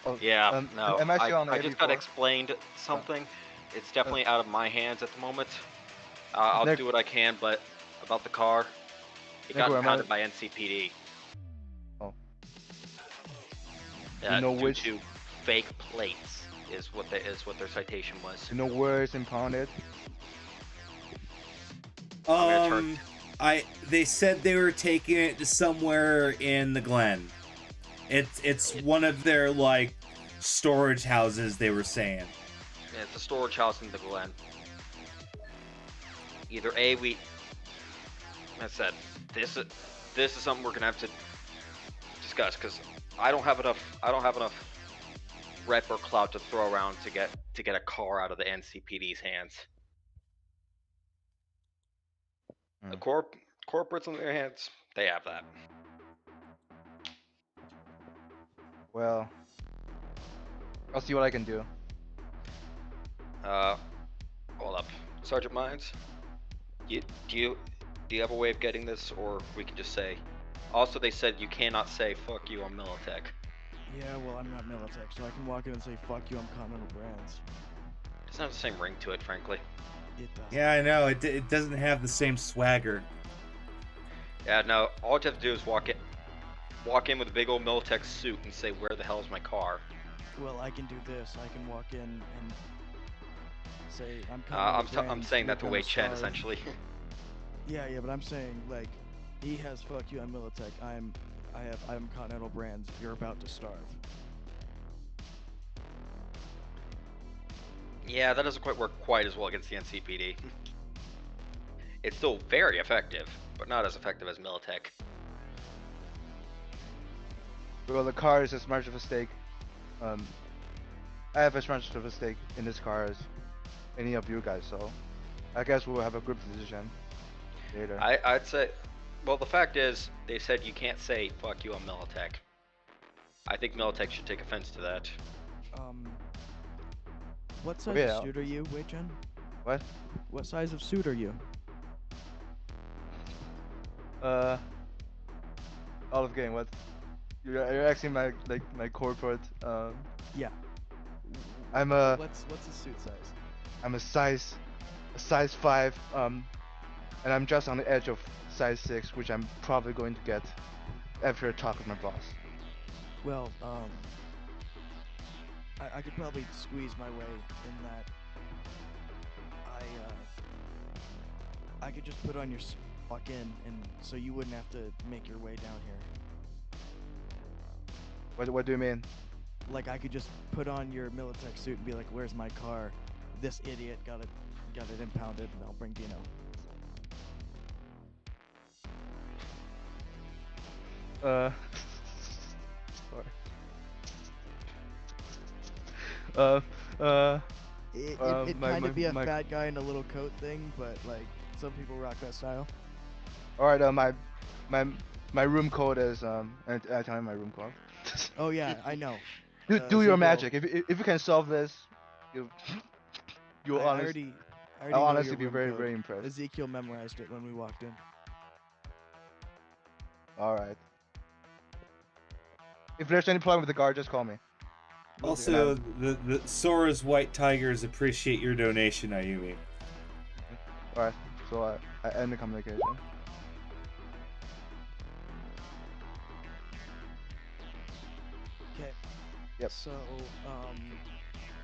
Oh, Yeah, no. am I still on I just got AB4? explained something. It's definitely out of my hands at the moment. I'll Nick- do what I can, but about the car, it got Nick, am I- impounded by NCPD. Oh. Yeah, You know due which- to fake plates is what their citation was. You know where it's impounded? gonna turn- They said they were taking it to somewhere in the Glen. It's one of their, like, storage houses, they were saying. Yeah, it's a storage house in the Glen. Either like I said, this is something we're gonna have to discuss because I don't have enough rep or clout to throw around to get a car out of the NCPD's hands. The corporates on their hands, they have that. Well, I'll see what I can do. Hold up, Sergeant Mines. Do you have a way of getting this, or we can just say? Also, they said you cannot say "fuck you" on Militech. Yeah, well, I'm not Militech, so I can walk in and say, "Fuck you, I'm Continental Brands." It doesn't have the same ring to it, frankly. It does. Yeah, I know. It doesn't have the same swagger. Yeah, no. All you have to do is walk in with a big old Militech suit and say, "Where the hell is my car?" Well, I can do this. I can walk in and say, "I'm I'm Continental Brands, saying you're that to gonna Wei Chen starve." essentially. Yeah, but I'm saying, like, he has "fuck you" on Militech. I'm Continental Brands. You're about to starve. Yeah, that doesn't quite work quite as well against the NCPD. It's still very effective, but not as effective as Militech. Well, the car is as much of a stake. Um, I have as much of a stake in this car as any of you guys, so I guess we'll have a group decision later. I'd say, well, the fact is, they said you can't say "fuck you" on Militech. I think Militech should take offense to that. What size yeah. of suit are you, Wei Chen? What? What size of suit are you? Olive Gang, what? You're asking my corporate. Yeah. I'm a What's the suit size? I'm a size 5. And I'm just on the edge of size 6, which I'm probably going to get after a talk with my boss. Well, I could probably squeeze my way in that. I could just put on your walk in, and so you wouldn't have to make your way down here. What do you mean? Like I could just put on your Militech suit and be like, "Where's my car? This idiot got it impounded, and I'll bring Dino." Sorry. It my- kind my- of be a my- fat guy in a little coat thing, but like some people rock that style. All right. My room code is and I tell you my room code. Oh yeah, I know. Do your Ezekiel- magic. If you can solve this, you'll I honestly. already I'll know honestly your be room very code. very impressed. Ezekiel memorized it when we walked in. All right. If there's any problem with the guard, just call me. Will do. Also, the Sora's White Tigers appreciate your donation, Ayumi. All right. So I end the communication. Okay. Yep. So,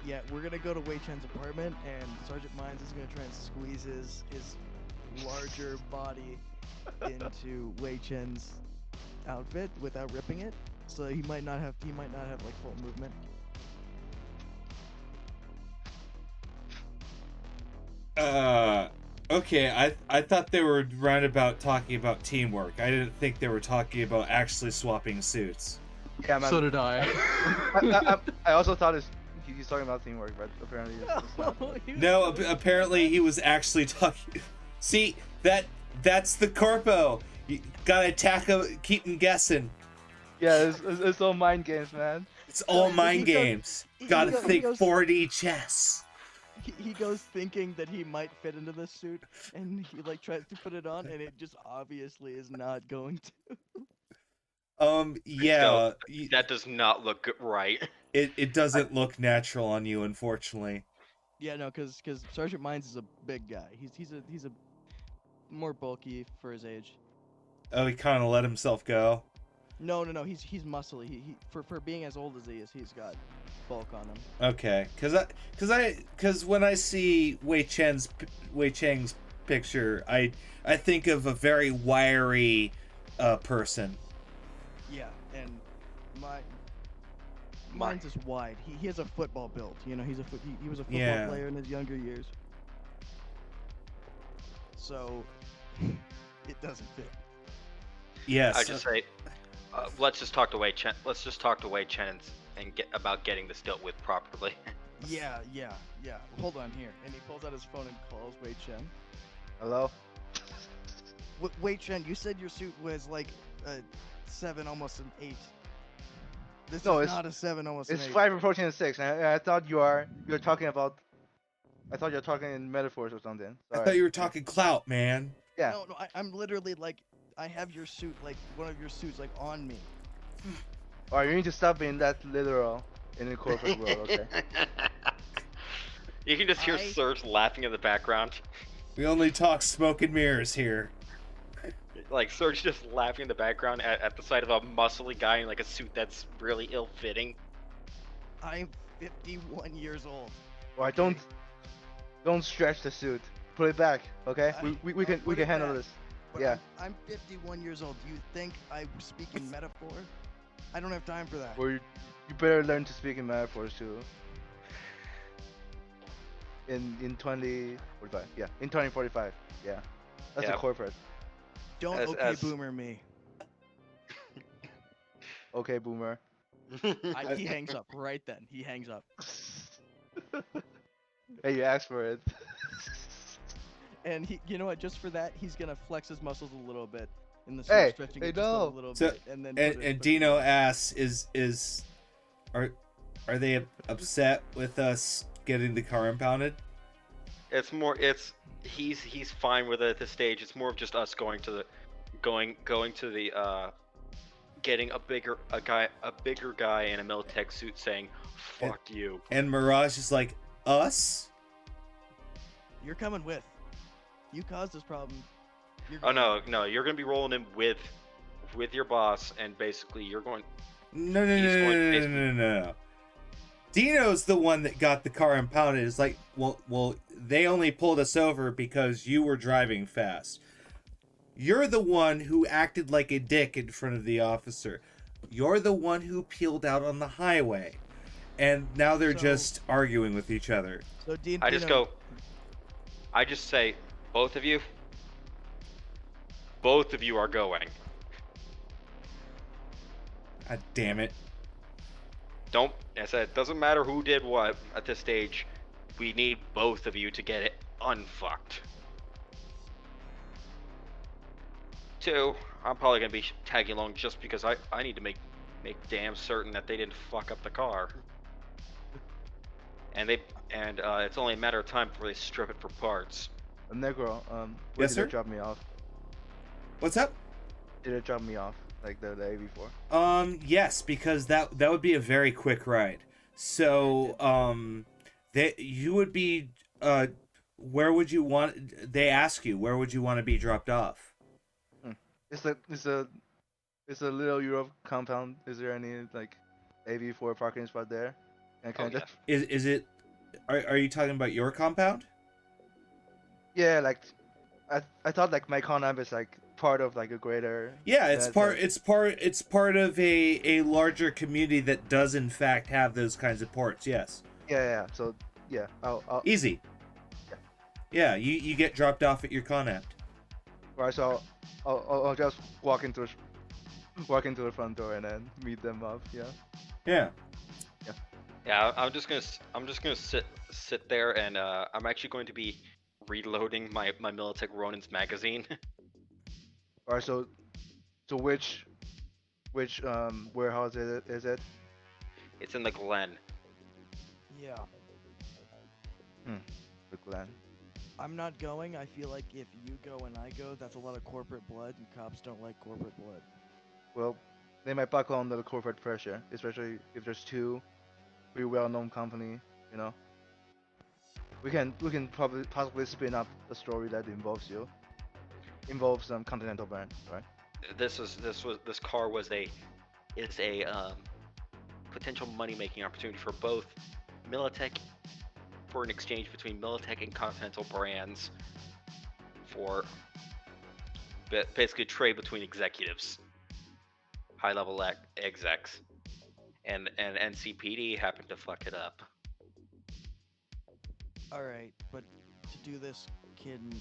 yeah, we're gonna go to Wei Chen's apartment, and Sergeant Mines is gonna try and squeeze his larger body into Wei Chen's outfit without ripping it. So he might not have like full movement. Okay, I thought they were roundabout talking about teamwork. I didn't think they were talking about actually swapping suits. Yeah, man. So did I. I also thought he's talking about teamwork, but apparently it's not. No, apparently he was actually talking. See, that's the corpo. You gotta attack him, keep him guessing. Yeah, it's all mind games, man. It's all he mind goes- games. he Gotta goes- he think goes- 4D chess. He goes thinking that he might fit into this suit, and he like tries to put it on, and it just obviously is not going to. Yeah, That does not look right. it doesn't look natural on you, unfortunately. Yeah, no, because Sergeant Mines is a big guy. He's a more bulky for his age. Oh, he kind of let himself go. No, he's muscly. He for being as old as he is, he's got bulk on him. Okay, cause when I see Wei Cheng's picture, I think of a very wiry person. Yeah, and mine's is wide. He has a football build. You know, he was a football Yeah. player in his younger years. So it doesn't fit. Yes. I just say, let's just talk to Wei Chen. Let's just talk to Wei Chen and get about getting this dealt with properly. Yeah. Hold on here. And he pulls out his phone and calls Wei Chen. Hello. Wei Chen, you said your suit was like a 7, almost an 8. This No, is it's- not a 7, almost an It's 8. 5 approaching and 6. And I thought you're talking about. I thought you're talking in metaphors or something. I Sorry. thought you were talking clout, man. Yeah. No, I'm literally like, I have your suit, like one of your suits, like on me. Alright, you need to stop being that literal in the corporate world, okay? You can just hear I- Serge laughing in the background. We only talk smoke and mirrors here. Like Serge just laughing in the background at the sight of a muscly guy in like a suit that's really ill-fitting. I'm 51 years old. Alright, don't stretch the suit. Put it back, okay? We I'll can put it handle back. this. But Yeah. I'm 51 years old. Do you think I speak in metaphor? I don't have time for that. Or you better learn to speak in metaphors too. In 2045, yeah. In 2045, yeah. That's Yeah. a corporate. Don't as- okay as- boomer me. Okay, boomer. He hangs up right then. He hangs up. Hey, you asked for it. And you know what? Just for that, he's gonna flex his muscles a little bit in the suit, Hey, stretching hey, it just a no. little So bit, and then and Dino asks, are are they upset with us getting the car impounded? He's fine with it at this stage. It's more of just us going to the getting a bigger guy in a Militech suit saying fuck you. And Mirage is like, us? You're coming with. You caused this problem. You're Oh going no, you're gonna be rolling in with your boss, and basically you're going. No, no, He's no, going no, no, basically- no, no, no. Dino's the one that got the car impounded. It's like, well, they only pulled us over because you were driving fast. You're the one who acted like a dick in front of the officer. You're the one who peeled out on the highway. And now they're So- just arguing with each other. So I just Dino, go. I just say, both of you are going. God damn it. Don't. I said, it doesn't matter who did what at this stage. We need both of you to get it unfucked. 2, I'm probably gonna be tagging along just because I need to make damn certain that they didn't fuck up the car. And it's only a matter of time before they strip it for parts. Negro, where Yes, did sir? it drop me off? What's up? Did it drop me off like the day before? Yes, because that would be a very quick ride. So, you would be, where would you want? They ask you where would you want to be dropped off? It's a little Europe compound. Is there any like AV4 parking spot there? And can Oh, I yeah. just Is it? Are you talking about your compound? yeah, like I thought like my conab is like part of like a greater. Yeah, it's that, part. like- It's part of a larger community that does in fact have those kinds of ports. Yes, Yeah. So yeah, I'll easy. Yeah, you get dropped off at your conapt. right. So I'll just walk into the front door and then meet them up. Yeah. Yeah. Yeah, I'm just gonna sit there, and I'm actually going to be reloading my Militech Ronin's magazine. Alright. So which warehouse is it? It's in the Glen. yeah, The Glen. I'm not going. I feel like if you go and I go, that's a lot of corporate blood, and cops don't like corporate blood. Well, they might buckle under the corporate pressure, especially if there's two pretty well-known company. You know. We can probably possibly spin up a story that involves some continental brand, right? This car is a potential money making opportunity for both Militech, for an exchange between Militech and Continental brands, for basically trade between executives, high level execs, and NCPD happened to fuck it up. All right, but to do this, can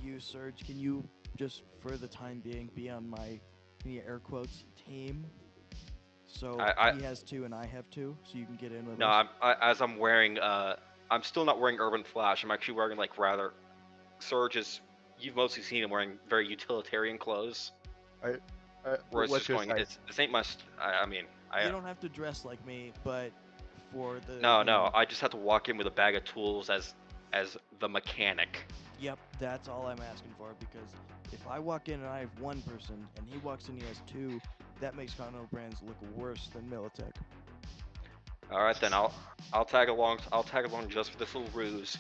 you, Serge? Can you just, for the time being, be on my, air quotes, team? So he has 2 and I have 2, so you can get in with No, us. as I'm wearing I'm still not wearing Urban Flash. I'm actually wearing like rather Surge is. You've mostly seen him wearing very utilitarian clothes. Where it's What's just your going, size? this ain't my. I mean, You don't have to dress like me, but for the no. I just have to walk in with a bag of tools as the mechanic. Yep, that's all I'm asking for, because if I walk in and I have 1 person and he walks in and he has 2, that makes Continental Brands look worse than Militech. All right, then I'll tag along. I'll tag along just for this little ruse,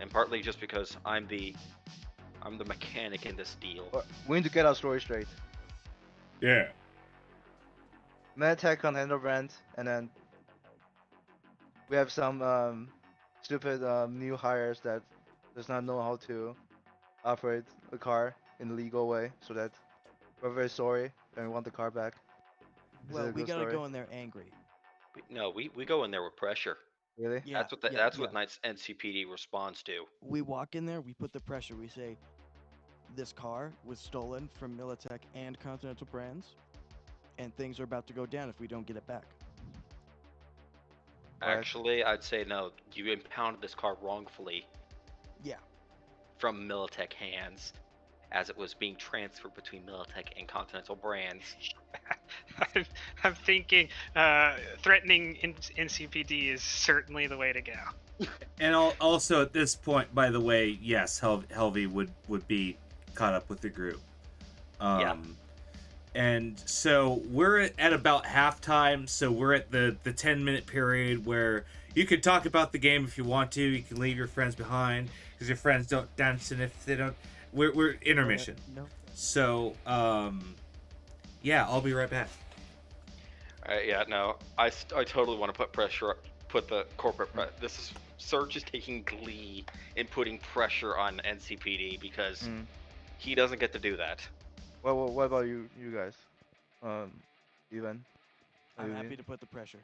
and partly just because I'm the mechanic in this deal. We need to get our story straight. Yeah. Meditech Continental brand, and then we have some stupid new hires that does not know how to operate a car in a legal way, so that we're very sorry and we want the car back. Is Well, it a we good gotta story? go in there angry. No, we go in there with pressure. Really? Yeah, That's what Knight's NCPD responds to. We walk in there, we put the pressure. We say, this car was stolen from Militech and Continental Brands. and things are about to go down if we don't get it back. Right. Actually, I'd say no. You impounded this car wrongfully Yeah. from Militech hands, as it was being transferred between Militech and Continental brands. I'm thinking threatening NCPD is certainly the way to go. And also at this point, by the way, yes, Helvey would be caught up with the group. Yeah. And so we're at about halftime. So we're at the 10-minute period where you can talk about the game if you want to. You can leave your friends behind because your friends don't dance, and if they don't, we're intermission. No. So yeah, I'll be right back. Yeah, no, I totally want to put the corporate this is Surge is taking glee in putting pressure on NCPD because he doesn't get to do that. Well, what about you guys? Ivan? I'm happy to put the pressure.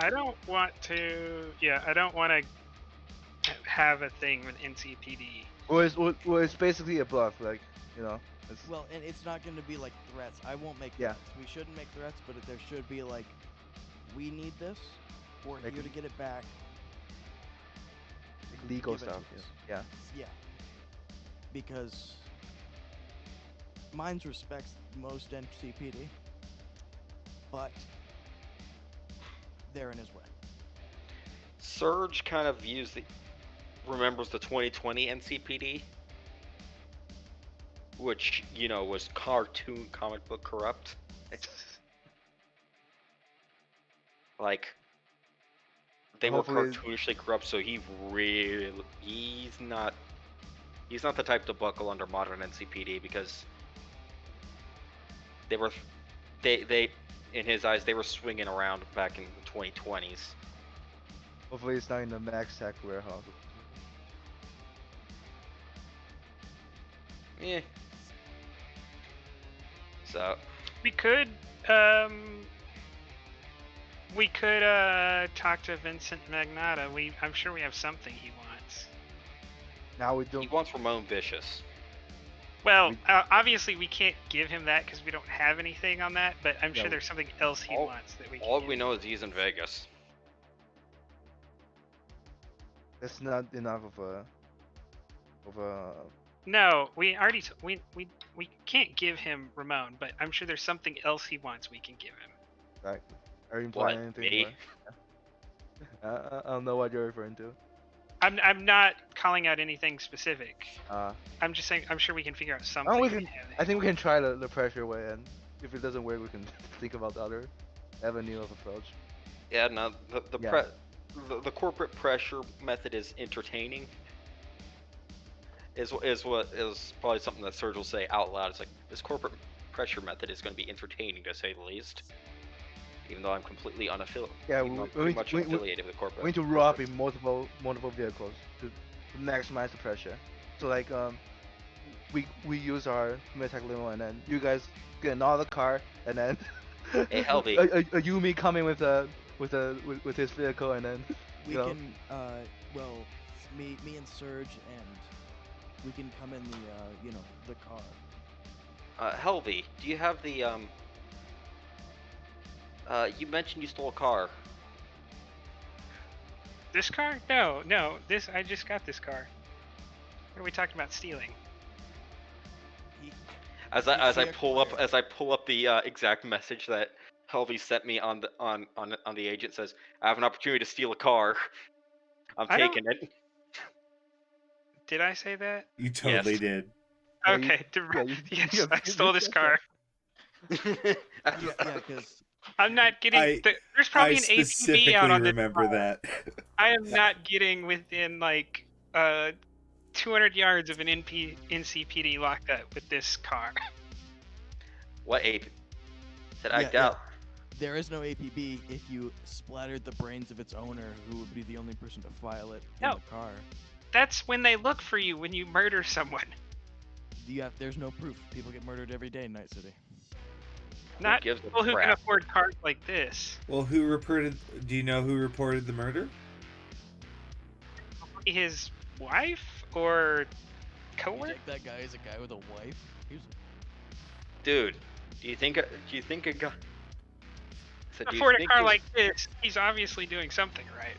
I don't want to. Yeah, I don't want to have a thing with NCPD. Well, it's basically a bluff, like, you know. Well, and it's not going to be like threats. I won't make Yeah. threats. We shouldn't make threats, but there should be like, we need this. We're Like here to get it back. like legal Give it to stuff. us. Yeah. Yeah. Because Mines respects most NCPD, but they're in his way. Surge kind of remembers the 2020 NCPD, which, you know, was cartoon comic book corrupt. Like, they were Hopefully- cartoonishly corrupt, so he's not the type to buckle under modern NCPD because they in his eyes they were swinging around back in the 2020s. Hopefully it's not in the Max Tech warehouse. Yeah. So We could talk to Vincent Magnata. I'm sure we have something he wants. Now we he don't. wants Ramon Vicious. Well, We- obviously we can't give him that because we don't have anything on that. But I'm Yeah, sure there's something else he all- wants that we can. All give we him. know is he's in Vegas. That's not enough of a. No, we already we can't give him Ramon, but I'm sure there's something else he wants we can give him. Like, are you implying What, anything? me? I don't know what you're referring to. I'm not calling out anything specific. Uh, I'm just saying I'm sure we can figure out something. oh, we to can. have I think we can try the pressure way, and if it doesn't work, we can think about the other avenue of approach. Yeah, no, Yeah. the corporate pressure method is entertaining. Is probably something that Serge will say out loud. It's like, this corporate pressure method is going to be entertaining to say the least. Even though I'm completely unaffiliated. Yeah, even though I'm we pretty need much to- we- affiliated with corporate. We need to rob in multiple vehicles to maximize the pressure. So like we use our Militech limo, and then you guys get another car, and then Hey, Helvey. a Yumi coming with his vehicle, and then We you know, can, well, me and Surge, and we can come in the, the car. Helvey, do you have the you mentioned you stole a car. This car? No. This I just got this car. What are we talking about stealing? As You I see a pull up car. the exact message that Helvey sent me on the agent, says, I have an opportunity to steal a car. I'm I don't- taking it. Did I say that? You totally Yes. did. Yeah, you- Okay. Yes, I stole this car. Yeah, because I'm not getting. I There's probably I an APB specifically out on this remember car. that. I am not getting within like 200 yards of an NCPD locked up with this car. What ape? Said I Yeah, doubt. there is no APB if you splattered the brains of its owner, who would be the only person to file it in No. the car. That's when they look for you when you murder someone. There's no proof. People get murdered every day in Night City. Not gives a people who can crap? afford cars like this. Well, who reported? Do you know who reported the murder? His wife or You coworker? think that guy is a guy with a wife? Dude, Do you think? Do you think a guy? So do you Afford a think car this- like this, he's obviously doing something right.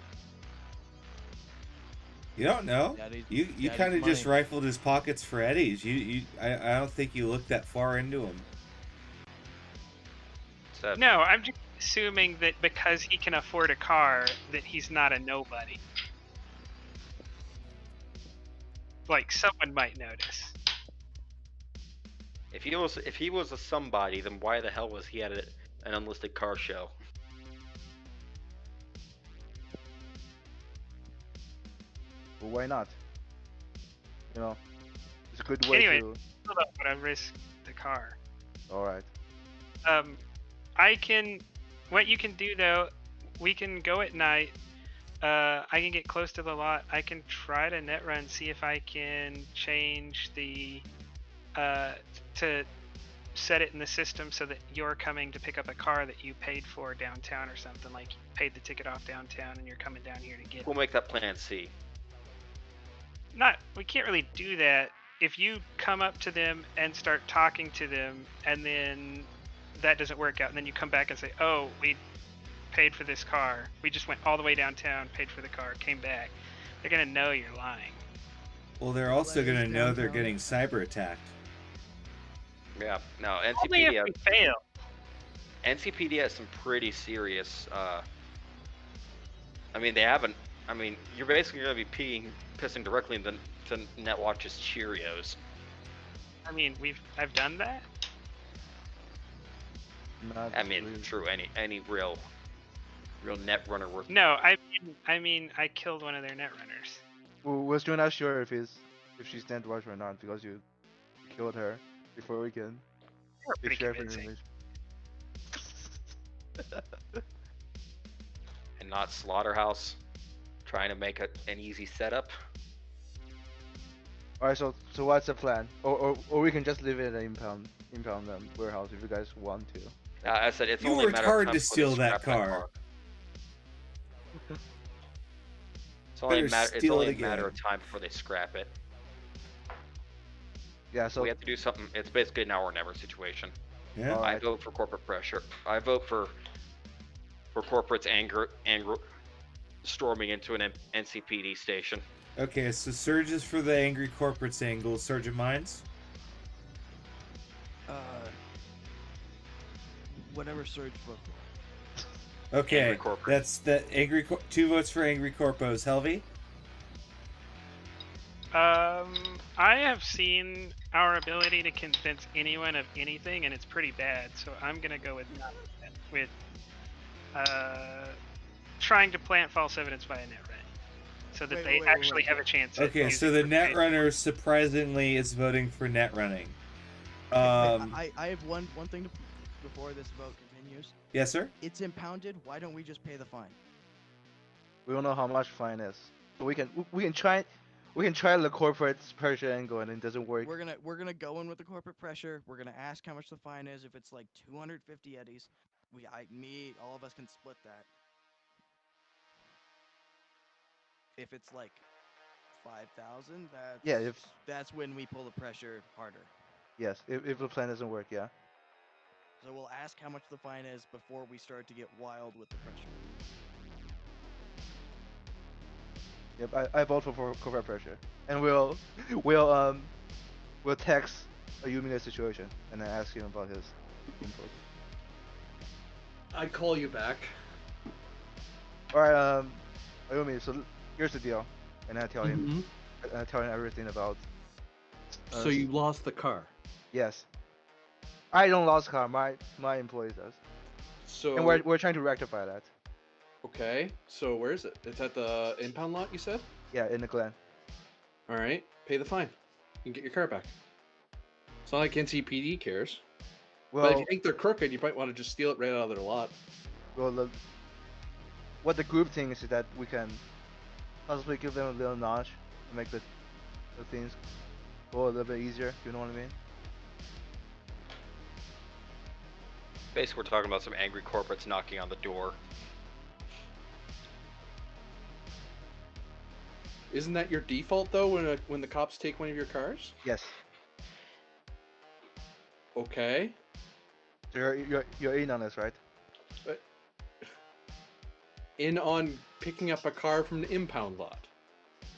You don't know. Daddy's- You daddy's kind of just money. rifled his pockets for Eddie's. I don't think you looked that far into him. so- No, I'm just assuming that because he can afford a car, that he's not a nobody. Like someone might notice. If he was a somebody, then why the hell was he at an unlisted car show? Well, why not? You know, it's a good way Anyway. to. Still don't want to risk the car. All right. I can. What you can do though, we can go at night. I can get close to the lot. I can try to net run, see if I can change the to set it in the system so that you're coming to pick up a car that you paid for downtown or something. Like you paid the ticket off downtown and you're coming down here to get We'll it. make that plan C. We can't really do that. If you come up to them and start talking to them and then that doesn't work out and then you come back and say, oh, we paid for this car, we just went all the way downtown, paid for the car, came back, they're gonna know you're lying. Well, they're All also that going to is know they're downtown. getting cyber attacked. Yeah. No, Only if NCPD. we fail. NCPD has some pretty serious. I mean, they haven't. I mean, you're basically going to be pissing directly into Netwatch's Cheerios. I mean, I've done that. Not I mean, really. true. Any real net runner worth. No, I mean, I killed one of their net runners. Well, we're still not sure if she's stand watch or not because you killed her before we can They were pretty share convincing. information. And not Slaughterhouse, trying to make an easy setup. All right, so what's the plan? Or we can just leave it at impound warehouse if you guys want to. I said it's You only a worked matter hard of time to before steal they that scrap car. It's only Better steal a it matter again. of time before they scrap it. Yeah, so We have to do something. It's basically an now or never situation. Yeah. All I right. vote for corporate pressure. I vote for corporate's anger storming into an NCPD station. Okay, so Surge is for the angry corporates angle. Sergeant Mines? Whatever Surge vote for. Okay, Angry corporate. that's the angry. 2 votes for angry corpos. Helvy? I have seen our ability to convince anyone of anything, and it's pretty bad. So I'm gonna go with trying to plant false evidence by a net run, so that Wait, they wait, actually wait. have a chance. At Okay, so using the the net page. runner surprisingly is voting for net running. I have one thing before this vote continues. Yes, sir? It's impounded. Why don't we just pay the fine? we don't know how much fine is. So we can try the corporate pressure angle and it doesn't work. We're gonna go in with the corporate pressure. We're gonna ask how much the fine is. If it's like 250 eddies, all of us can split that. If it's like 5,000, Yeah, that's when we pull the pressure harder. Yes, if the plan doesn't work, yeah. So we'll ask how much the fine is before we start to get wild with the pressure. Yep, I vote for corporate pressure, and we'll text Ayumi the situation and then ask him about his input. I call you back. All right, Ayumi. So here's the deal, and I tell him, Mhm. I tell him everything about. So you lost the car. Yes. I don't lost car. My employee does, So and we're trying to rectify that. okay. So where is it? It's at the impound lot. You said. Yeah, in the Glen. All right. Pay the fine. You can get your car back. It's not like NCPD cares. But if Well, you think they're crooked, you might want to just steal it right out of their lot. what the group thinks is that we can possibly give them a little notch to make the things go a little bit easier. You know what I mean? Basically, we're talking about some angry corporates knocking on the door. Isn't that your default though when the cops take one of your cars? Yes. Okay. So you're in on this, right? In on picking up a car from the impound lot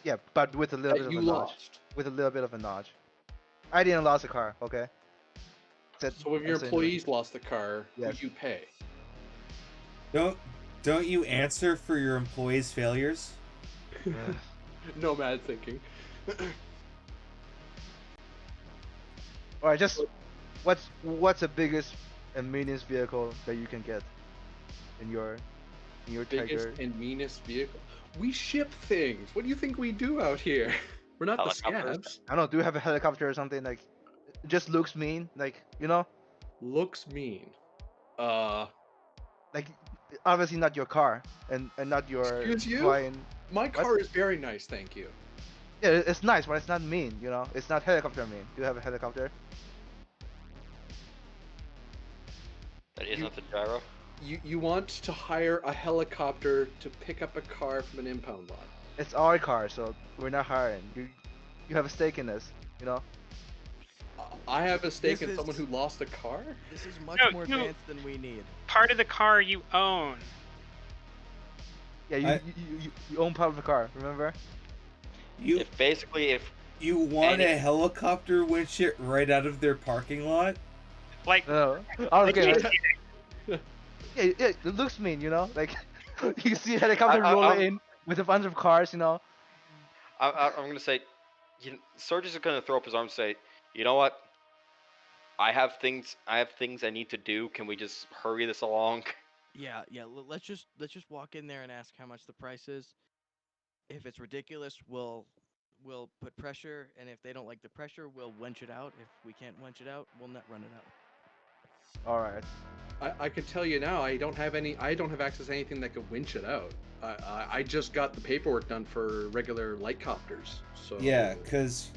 Yeah, but with a little bit that of you a notch. lost. With a little bit of a notch. I didn't lose a car, okay? So if your employees lost the car, Yes. who you pay? Don't you answer for your employees' failures? Nomad thinking. Alright, just what's the biggest and meanest vehicle that you can get in your Biggest Tiger? and meanest vehicle. We ship things. What do you think we do out here? We're not the Helicopters? scabs. I don't know, do you have a helicopter or something like it just looks mean, like, you know? Looks mean. Like obviously not your car and not your Excuse you? flying. My car is very nice, thank you. Yeah, it's nice, but it's not mean, you know? It's not helicopter mean. Do you have a helicopter? That isn't the gyro. You want to hire a helicopter to pick up a car from an impound lot. It's our car, so we're not hiring. You have a stake in this, you know? I have a stake This in someone is- who lost a car? This is much No, more you- advanced than we need. Part of the car you own. Yeah, you own part of the car, remember? You If you want any- a helicopter winch it right out of their parking lot? Like, No. I was like kidding. you- Yeah, it looks mean, you know? Like you see a helicopter roll in with a bunch of cars, you know? I'm gonna say, Serge is gonna throw up his arms and say, you know what? I have things I need to do. Can we just hurry this along? Yeah, yeah. Let's just walk in there and ask how much the price is. If it's ridiculous, we'll put pressure, and if they don't like the pressure, we'll wench it out. If we can't wench it out, we'll net run it out. Alright. I can tell you now, I don't have access to anything that could winch it out. I just got the paperwork done for regular light copters. So Yeah, because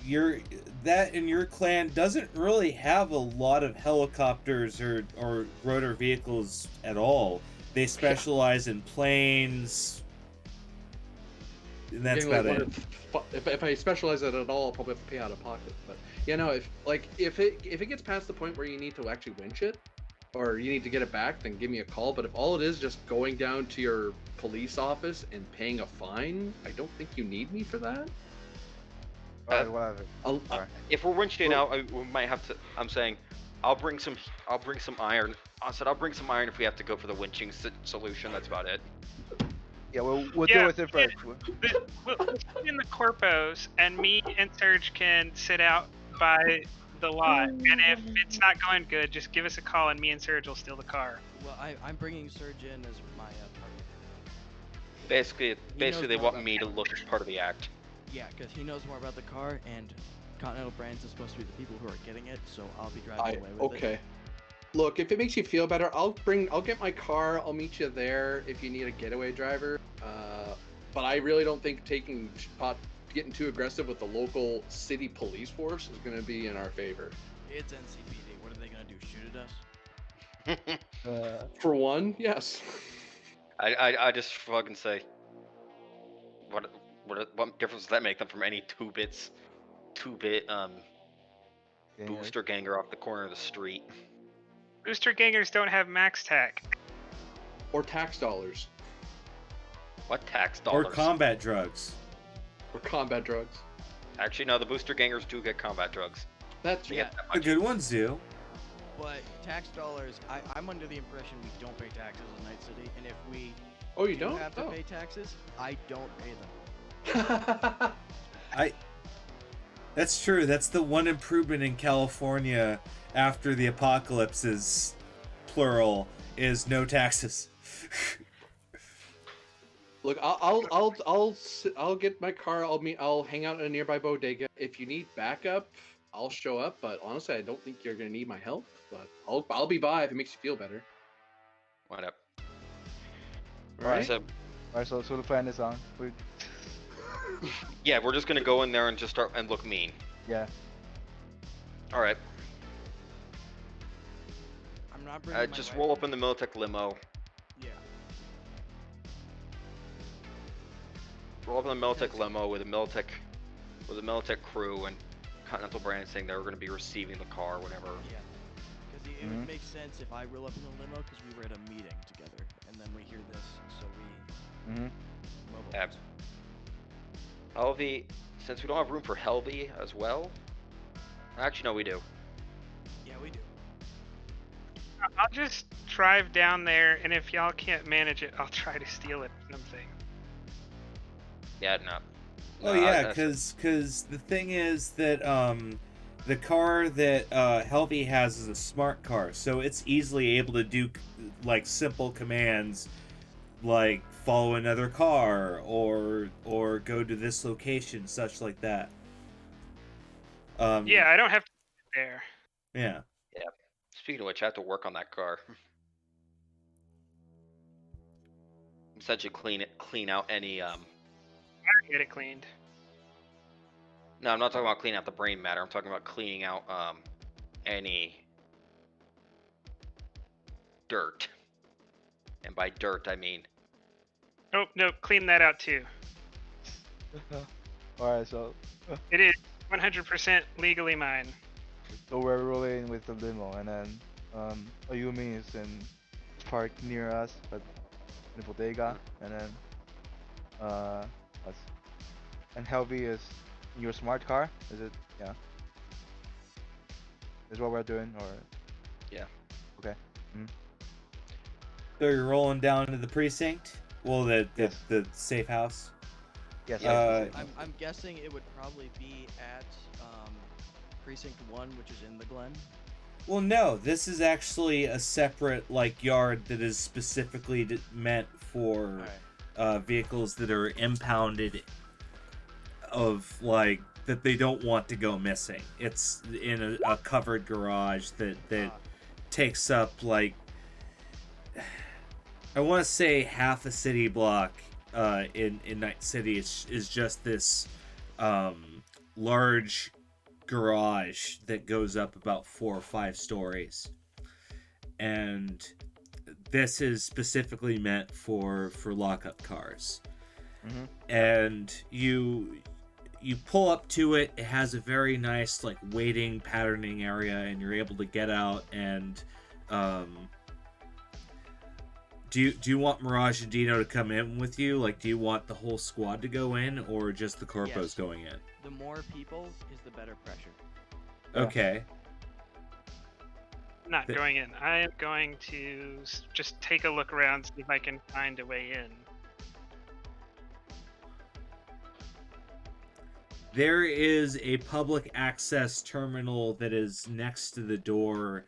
that in your clan doesn't really have a lot of helicopters or rotor vehicles at all. They specialize in planes. And that's getting, about like, it. if I specialize it at all, I'll probably have to pay out of pocket. But yeah, no, if it gets past the point where you need to actually winch it, or you need to get it back, then give me a call. But if all it is just going down to your police office and paying a fine, I don't think you need me for that. Alright, whatever. Alright. If we're winching out, we might have to. I'm saying, I'll bring some iron. I said I'll bring some iron if we have to go for the winching solution. That's about it. Yeah, we'll deal Yeah, with it first. we'll sit in the corpos, and me and Serge can sit out by the lot. And if it's not going good, just give us a call, and me and Serge will steal the car. Well, I'm bringing Surge in as my partner. Basically, knows they more want about me to that. look as part of the act. Yeah, because he knows more about the car, and Continental Brands is supposed to be the people who are getting it, so I'll be driving away with it. Okay. Look, if it makes you feel better, I'll get my car. I'll meet you there if you need a getaway driver. But I really don't think getting too aggressive with the local city police force is going to be in our favor. It's NCPD. What are they gonna do? Shoot at us? For one, yes. I just fucking say, what difference does that make them from any 2-bit booster ganger off the corner of the street? Booster gangers don't have max tac. Or tax dollars. What tax Or dollars? combat drugs. Or combat drugs. Actually, no. The booster gangers do get combat drugs. That's They Yeah. get that The much. good ones do. But tax dollars, I'm under the impression we don't pay taxes in Night City, and if we Oh, you do don't? have to Oh. pay taxes, I don't pay them. That's true. That's the one improvement in California after the apocalypse is plural is no taxes. Look, I'll get my car. I'll hang out in a nearby bodega. If you need backup, I'll show up. But honestly, I don't think you're gonna need my help. But I'll be by if it makes you feel better. What up? Alright. So, Alright, so the plan is on. yeah, we're just gonna go in there and just start and look mean. Yeah. All right. I'm not bringing my Just wife roll up in the Militech limo. Yeah. Roll up in the Militech limo with a Militech crew and Continental Brand saying they were going to be receiving the car whenever. Yeah. Because it Mhm. would make sense if I roll up in the limo because we were at a meeting together, and then we hear this, so we Mhm. mobilize. Helvy, since we don't have room for Helvy as well. Actually, no, we do. Yeah, we do. I'll just drive down there, and if y'all can't manage it, I'll try to steal it or something. Yeah, no. Oh No, yeah, that's- because the thing is that the car that Helvy has is a smart car, so it's easily able to do like simple commands, like follow another car or go to this location, such like that. Yeah, I don't have to get there. Yeah. Yeah. Speaking of which, I have to work on that car. Essentially, clean out any Get it cleaned. No, I'm not talking about cleaning out the brain matter. I'm talking about cleaning out any dirt. And by dirt, I mean Oh no, clean that out too. Alright, so It is 100% legally mine. we're rolling with the limo, and then Ayumi is parked near us, but in the bodega, and then us. And Helvy is in your smart car. Is it? Yeah. Is what we're doing, or? Yeah. Okay. Mhm. So you're rolling down to the precinct? Well, Yes. the safe house. Yes. Uh, yes, I'm guessing it would probably be at precinct 1, which is in the Glen. Well, no, this is actually a separate like yard that is specifically meant for Alright. vehicles that are impounded of like that they don't want to go missing. It's in a covered garage that takes up like I want to say half a city block in Night City. Is just this large garage that goes up about 4 or 5 stories, and this is specifically meant for lockup cars. Mhm. And you pull up to it. It has a very nice like waiting patterning area, and you're able to get out and do you want Mirage and Dino to come in with you? Like, do you want the whole squad to go in, or just the corpos Yes. going in? The more people is the better pressure. Yeah. Okay. I'm not The- going in. I am going to just take a look around, see if I can find a way in. There is a public access terminal that is next to the door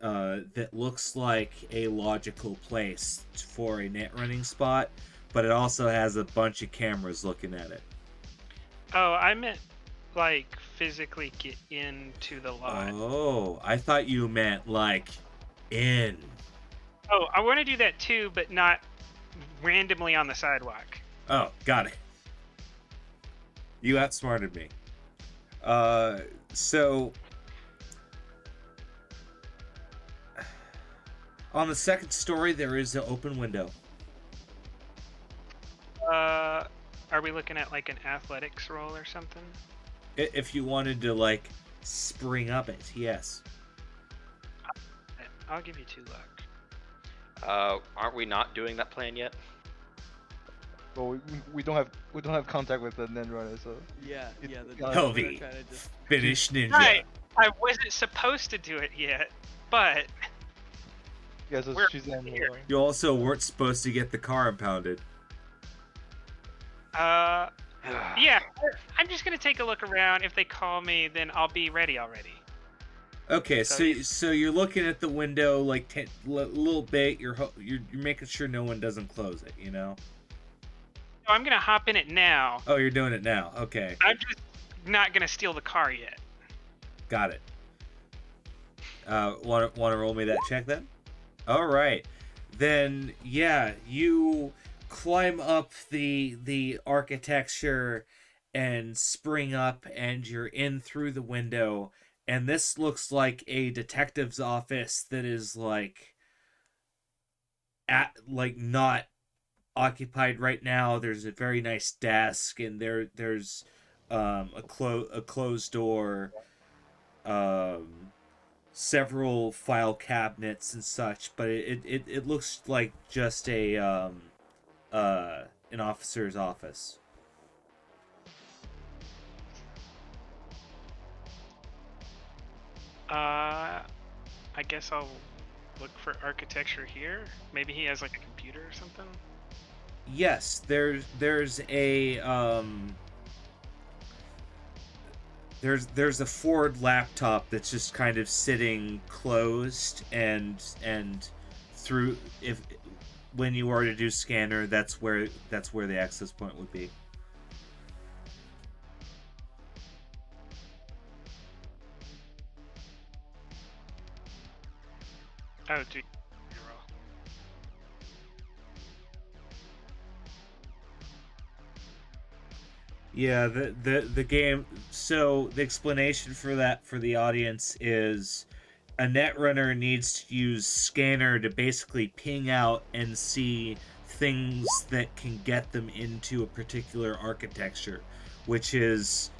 that looks like a logical place for a net running spot, but it also has a bunch of cameras looking at it. Oh, I meant like physically get into the lot. Oh, I thought you meant like in. Oh, I want to do that too, but not randomly on the sidewalk. Oh, got it. You outsmarted me. So on the second story, there is an open window. Are we looking at like an athletics roll or something? If you wanted to like spring up it, yes. I'll give you 2 luck. aren't we not doing that plan yet? Well, we don't have contact with the net runner, so Yeah, It's- yeah. The Helvy. Helvy. Trying to just... Finish ninja. Right. I wasn't supposed to do it yet, but yeah. So We're she's in. here. You also weren't supposed to get the car impounded. yeah, I'm just gonna take a look around. If they call me, then I'll be ready already. Okay, So so you're looking at the window like a little bit. You're making sure no one doesn't close it. You know. So I'm gonna hop in it now. Oh, you're doing it now. Okay, I'm just not gonna steal the car yet. got it. Want to roll me that check then? All right, then yeah, you climb up the architecture and spring up, and you're in through the window. And this looks like a detective's office that is like not occupied right now. There's a very nice desk, and there's a closed door. several file cabinets and such, but it looks like just a an officer's office. I guess I'll look for architecture here. Maybe he has like a computer or something. Yes, there's a there's a Ford laptop that's just kind of sitting closed, and through, if when you were to do scanner, that's where the access point would be. Oh, dude. You're wrong. Yeah, the game. So the explanation for that for the audience is a netrunner needs to use scanner to basically ping out and see things that can get them into a particular architecture, which is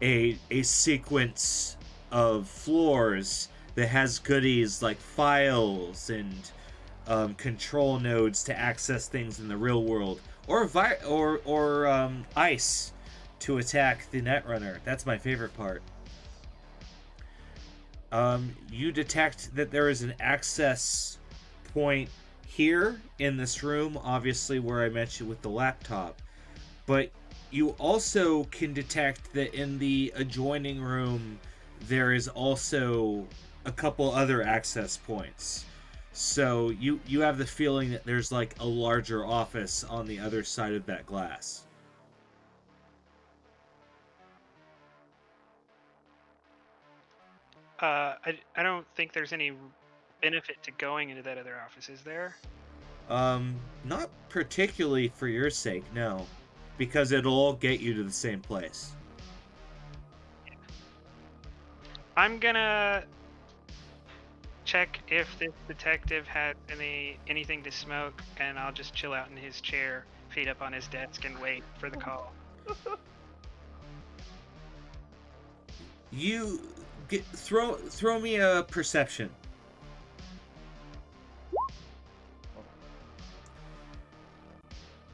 a sequence of floors that has goodies like files and control nodes to access things in the real world, or ice to attack the netrunner. That's my favorite part. You detect that there is an access point here in this room, obviously where I mentioned with the laptop, but you also can detect that in the adjoining room there is also a couple other access points. So you have the feeling that there's like a larger office on the other side of that glass. I don't think there's any benefit to going into that other office, is there? Not particularly for your sake, no. Because it'll all get you to the same place. I'm gonna check if this detective has anything to smoke, and I'll just chill out in his chair, feet up on his desk, and wait for the call. You throw me a perception.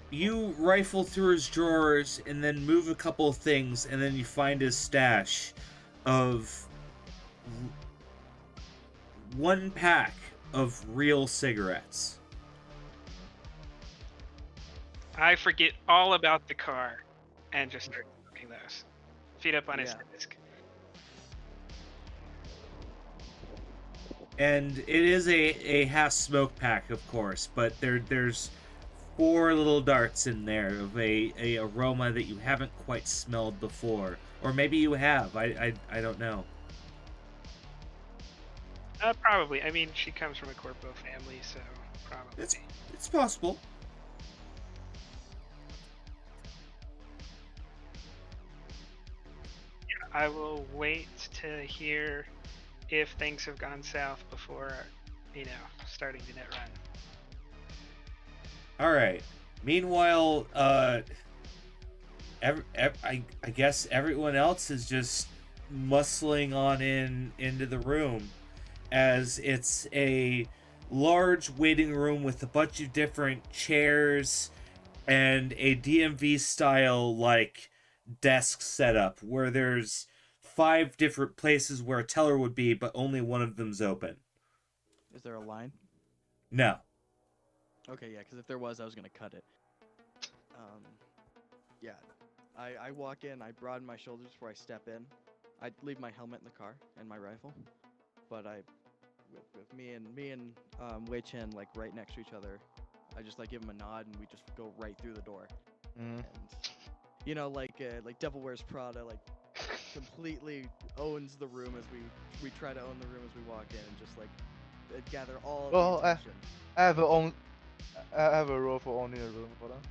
You rifle through his drawers and then move a couple of things, and then you find his stash of one pack of real cigarettes. I forget all about the car and just start smoking those. Feet up on his Yeah. desk. And it is a half smoke pack, of course, but there's 4 little darts in there of a aroma that you haven't quite smelled before, or maybe you have. I don't know. Probably. I mean, she comes from a corpo family, so probably. It's possible. I will wait to hear if things have gone south before, starting the net run. All right. Meanwhile, I guess everyone else is just muscling on into the room, as it's a large waiting room with a bunch of different chairs and a DMV style like desk setup where there's 5 different places where a teller would be, but only one of them's open. Is there a line? No. Okay, yeah, because if there was, I was gonna cut it. Yeah, I walk in, I broaden my shoulders before I step in. I leave my helmet in the car and my rifle, but with me and Wei Chen like right next to each other, I just like give him a nod and we just go right through the door. Mm. And like Devil Wears Prada, like completely owns the room as we try to own the room as we walk in and just like gather all of Well, the attention. I have a role for owning a room. Hold on.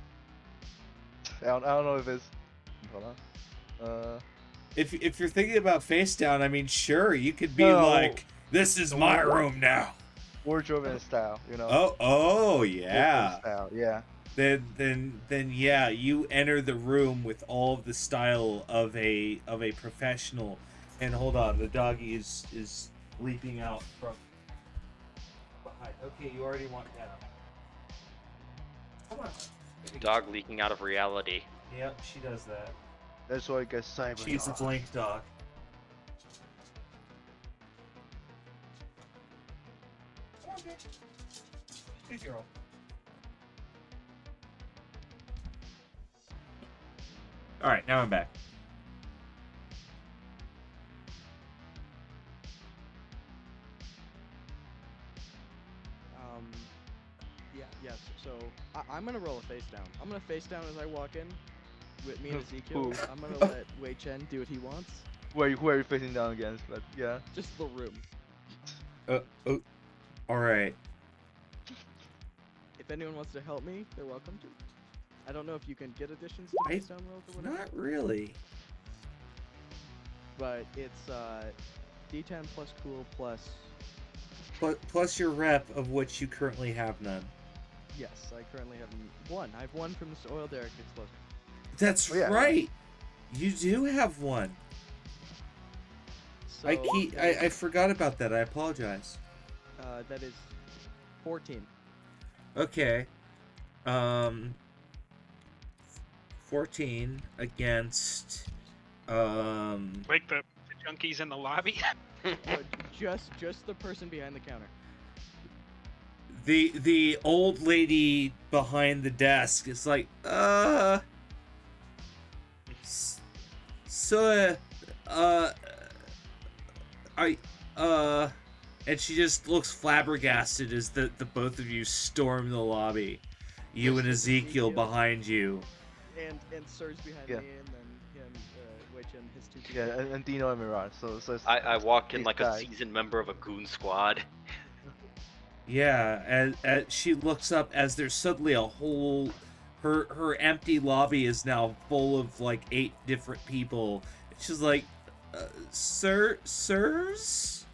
I don't know if it's. Hold on. If you're thinking about face down, I mean, sure, you could be No. like, "This is my room now." Wardrobe and style, you know. Oh Wardrobe yeah. Style, yeah. Then yeah, you enter the room with all of the style of a professional. And hold on, the doggy is leaping out from behind. Okay, you already want down. Come on. Dog leaking out of reality. Yep, she does that. That's why I guess Cyberpunk. She's a blink dog. Come on, bitch. Good girl. Alright, now I'm back. Yes. So I'm gonna roll a face down. I'm gonna face down as I walk in with me and Ezekiel. Ooh. I'm gonna let Wei Chen do what he wants. Who are you facing down against? But yeah. Just the room. Alright. If anyone wants to help me, they're welcome to. I don't know if you can get additions to face down rolls or whatever. Not really. But it's D10 plus cool plus. Plus your rep, of which you currently have none. Yes, I currently have one. I have one from this oil derrick explosion. That's Oh, yeah. right. You do have one. So I forgot about that. I apologize. that is 14. Okay. 14 against Wake the junkies in the lobby. Just the person behind the counter. the old lady behind the desk. It's like, so, and she just looks flabbergasted as the both of you storm the lobby. You and Ezekiel behind you. And Serge behind Yeah. me, and then him, Wei Chen, his two people. Yeah, and Dino and Mirage. So it's, I walk in these like guys. a seasoned member of a goon squad. Yeah, as she looks up as there's suddenly a whole her empty lobby is now full of like 8 different people. She's like, sirs?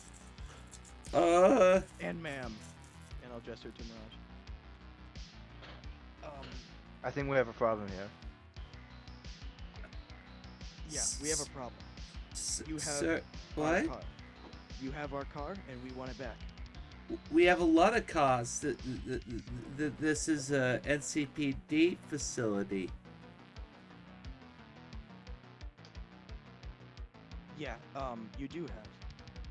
And ma'am. And I'll gesture to Mirage. I think we have a problem here. Yeah, we have a problem. You have Sir, our what? car. You have our car, and we want it back. We have a lot of cars. This is a NCPD facility. Yeah, you do have.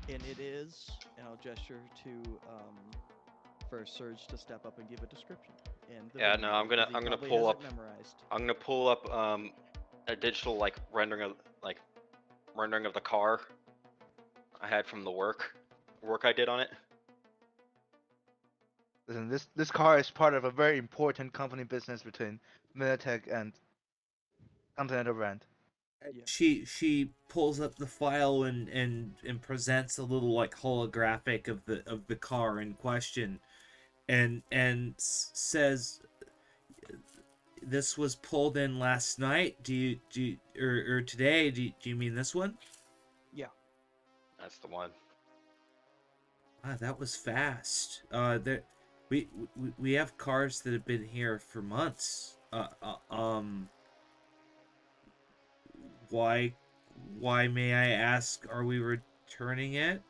And it is, and I'll gesture to, for Serge to step up and give a description. And the Yeah, video, no, I'm gonna because he probably pull has up. it memorized. I'm gonna pull up a digital rendering of the car I had from the work I did on it. Listen, this car is part of a very important company business between Militech and Continental Brand. Yeah. She pulls up the file and presents a little like holographic of the car in question, and says, this was pulled in last night. Do you or today? Do you mean this one? Yeah. That's the one. Ah, that was fast. We have cars that have been here for months. Why may I ask? Are we returning it?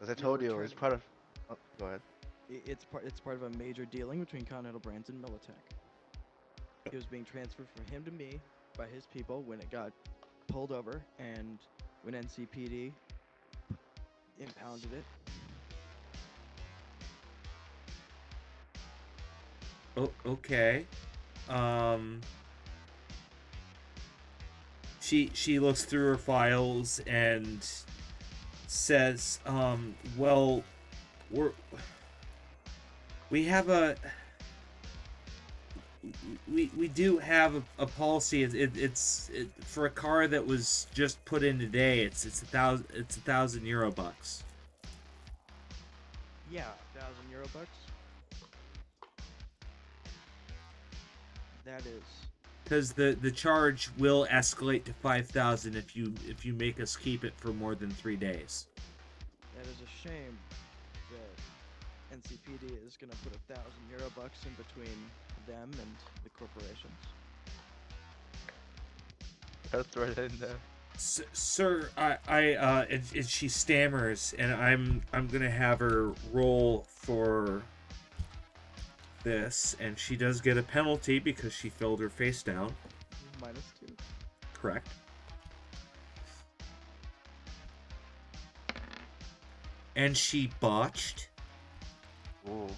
As I told you, it's part of. Oh, go ahead. It's part of a major dealing between Continental Brands and Militech. It was being transferred from him to me by his people when it got pulled over, and when NCPD impounded it. Oh, okay. She looks through her files and says, well, we do have a policy. It's for a car that was just put in today. It's €1,000 bucks. Yeah, €1,000 bucks. That is. Because the charge will escalate to 5,000 if you make us keep it for more than 3 days. That is a shame that NCPD is gonna put €1,000 bucks in between them and the corporations. That's right in there. Sir, and she stammers, and I'm gonna have her roll for this, and she does get a penalty because she filled her face down. -2. Correct. And she botched. Ooh.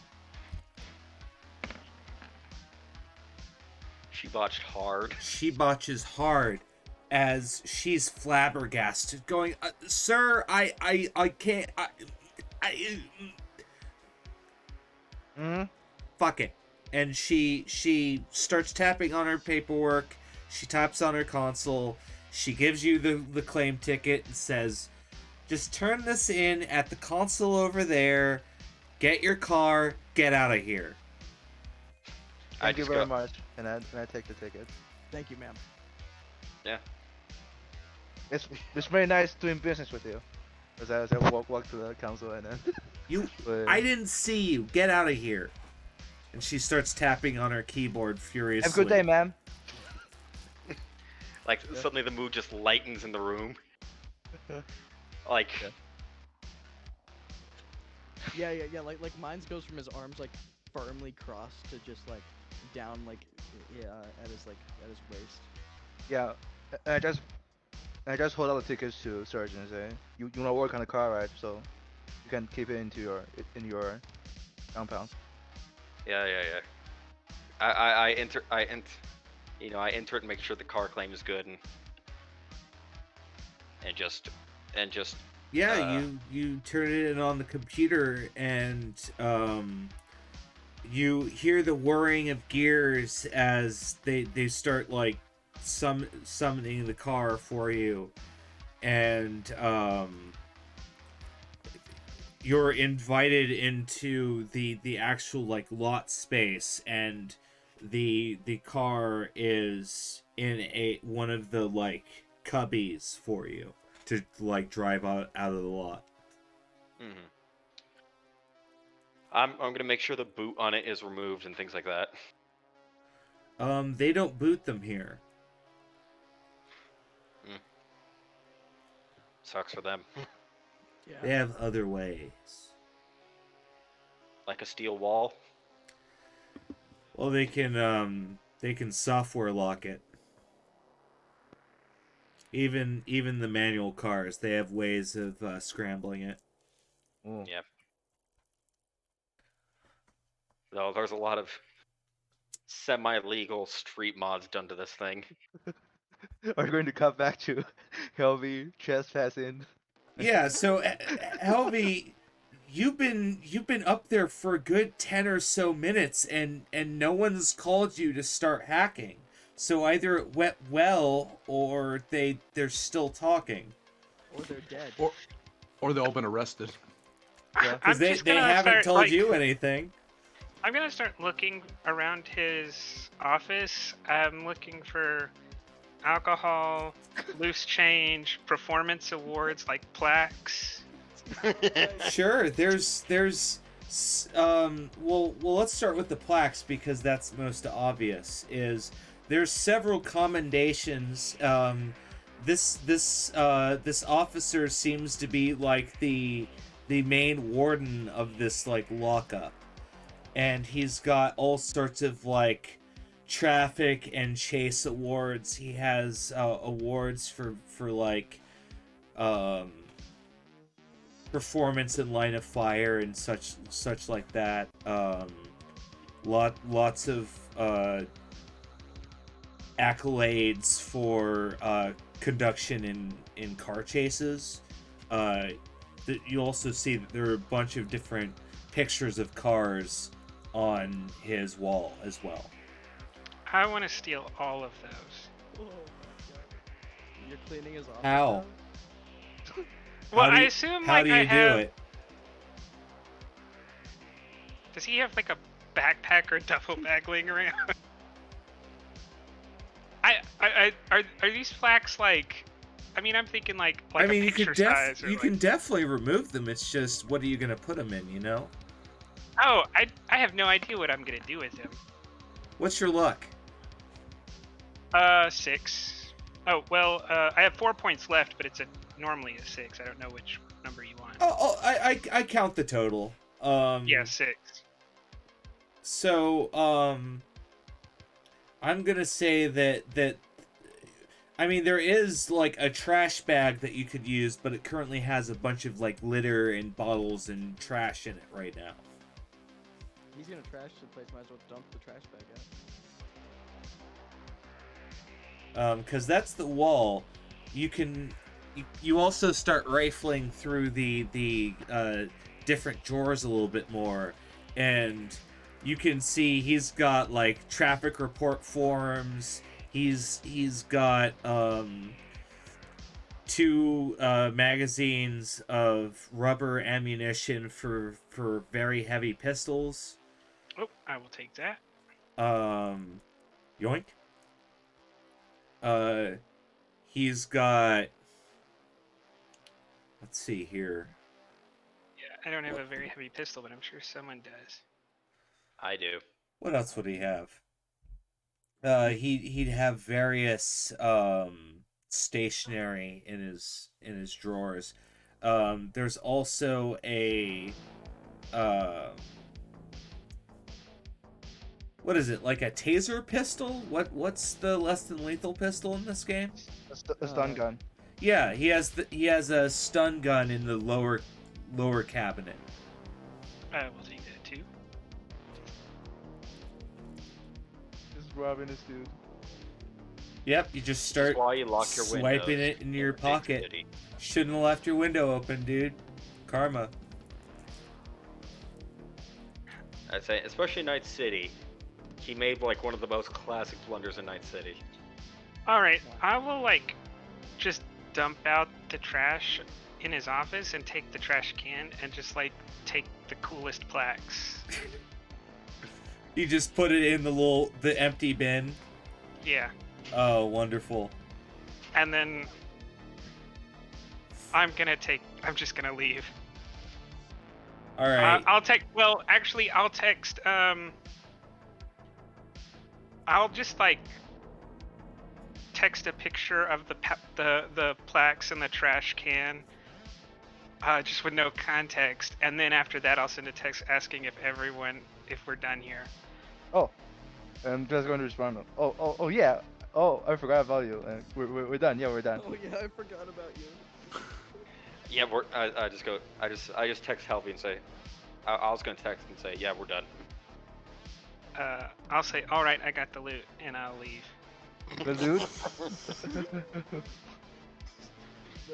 She botched hard. She botches hard as she's flabbergasted, going, "Sir, I can't. Hmm. Fuck it." And she starts tapping on her paperwork. She taps on her console. She gives you the claim ticket and says, "Just turn this in at the console over there. Get your car. Get out of here." Thank you just very go- much. And I take the ticket. Thank you, ma'am. Yeah. It's very nice doing business with you. As I walk to the council and then. You, But- I didn't see you. Get out of here. And she starts tapping on her keyboard furiously. Have a good day, ma'am. Like suddenly the mood just lightens in the room. Like Yeah. Yeah. Like mine's goes from his arms like firmly crossed to just like down like at his waist. Yeah. And I just hold out the tickets to Serge and say, you wanna work on the car, right? So you can keep it in your compound. yeah. I enter it and make sure the car claim is good and just Yeah, you turn it in on the computer, and you hear the whirring of gears as they start like summoning the car for you, and you're invited into the actual like lot space, and the car is in one of the like cubbies for you to like drive out of the lot. Mhm. I'm gonna make sure the boot on it is removed and things like that. They don't boot them here. Sucks for them. Yeah. They have other ways. Like a steel wall. Well, they can software lock it. Even the manual cars, they have ways of scrambling it. Ooh. Yeah. No, there's a lot of semi-legal street mods done to this thing. Are you going to cut back to Helvy trespassing? Yeah, so Helvy, you've been up there for a good 10 or so minutes, and no one's called you to start hacking. So either it went well, or they're still talking. Or they're dead. Or they've all been arrested. Yeah. I'm Because they just gonna haven't start, told like, you anything. I'm gonna start looking around his office. I'm looking for alcohol, loose change, performance awards like plaques. Sure, there's well let's start with the plaques because that's most obvious. There's several commendations. This officer seems to be like the main warden of this like lockup, and he's got all sorts of like traffic and chase awards. He has awards for like performance in line of fire and such like that. Lots of accolades for conduction in car chases. You also see that there are a bunch of different pictures of cars on his wall as well. I want to steal all of those. Oh my god. You're cleaning his office. How? now? Well, How do I you- assume How like do you I have. do it? Does he have like a backpack or duffel bag laying around? Are these plaques like? I mean, I'm thinking like I mean, a you picture can size. Or you like... can definitely remove them. It's just, what are you gonna put them in? You know? Oh, I have no idea what I'm gonna do with him. What's your luck? 6. Oh well, I have 4 points left, but it's normally a 6. I don't know which number you want. I count the total. Yeah, 6. So I'm gonna say that I mean there is like a trash bag that you could use, but it currently has a bunch of like litter and bottles and trash in it right now. He's gonna trash the place. Might as well dump the trash bag out. Because that's the wall. You also start rifling through the different drawers a little bit more, and you can see he's got like traffic report forms. He's got 2 magazines of rubber ammunition for very heavy pistols. Oh, I will take that. Yoink. He's got. Let's see here. Yeah, I don't have a very heavy pistol, but I'm sure someone does. I do. What else would he have? He'd have various stationery in his drawers. There's also a what is it, like a taser pistol? What's the less than lethal pistol in this game? A stun gun. Yeah, he has a stun gun in the lower cabinet. I will take that too. Just robbing this dude. Yep, you just That's start why you lock your windows. swiping it in your Big pocket. City. Shouldn't have left your window open, dude. Karma. I'd say, especially Night City, he made like one of the most classic blunders in Night City. Alright, I will like just dump out the trash in his office and take the trash can and just like take the coolest plaques. You just put it in the empty bin. Yeah. Oh, wonderful. And then I'm just gonna leave. All right. I'll text I'll just like text a picture of the plaques in the trash can, just with no context, and then after that I'll send a text asking if we're done here. Oh, I'm just going to respond. Oh yeah. Oh, I forgot about you. We're done. Yeah, we're done. Oh yeah, I forgot about you. Yeah, I just text Helvey and say, I was gonna text and say, yeah, we're done. I'll say, all right, I got the loot, and I'll leave. The dude. The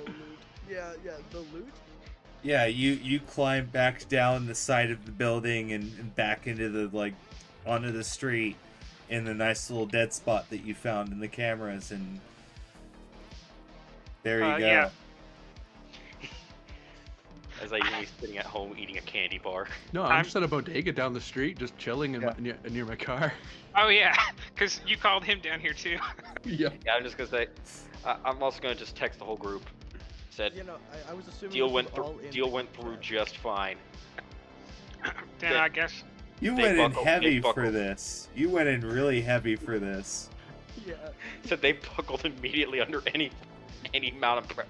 loot. Yeah, the loot. Yeah, you climb back down the side of the building and back into onto the street in the nice little dead spot that you found in the cameras, and there you go. Yeah. As I usually sitting at home eating a candy bar. No, I'm just at a bodega down the street, just chilling near my car. Oh yeah, because you called him down here too. Yeah. Yeah, I'm just gonna say, I'm also gonna just text the whole group. Said, You know, I was assuming deal this went was all in deal the went through trash. just fine. Then I guess. You They went in buckled, heavy they for buckled. this. You went in really heavy for this. Yeah. Said they buckled immediately under any amount of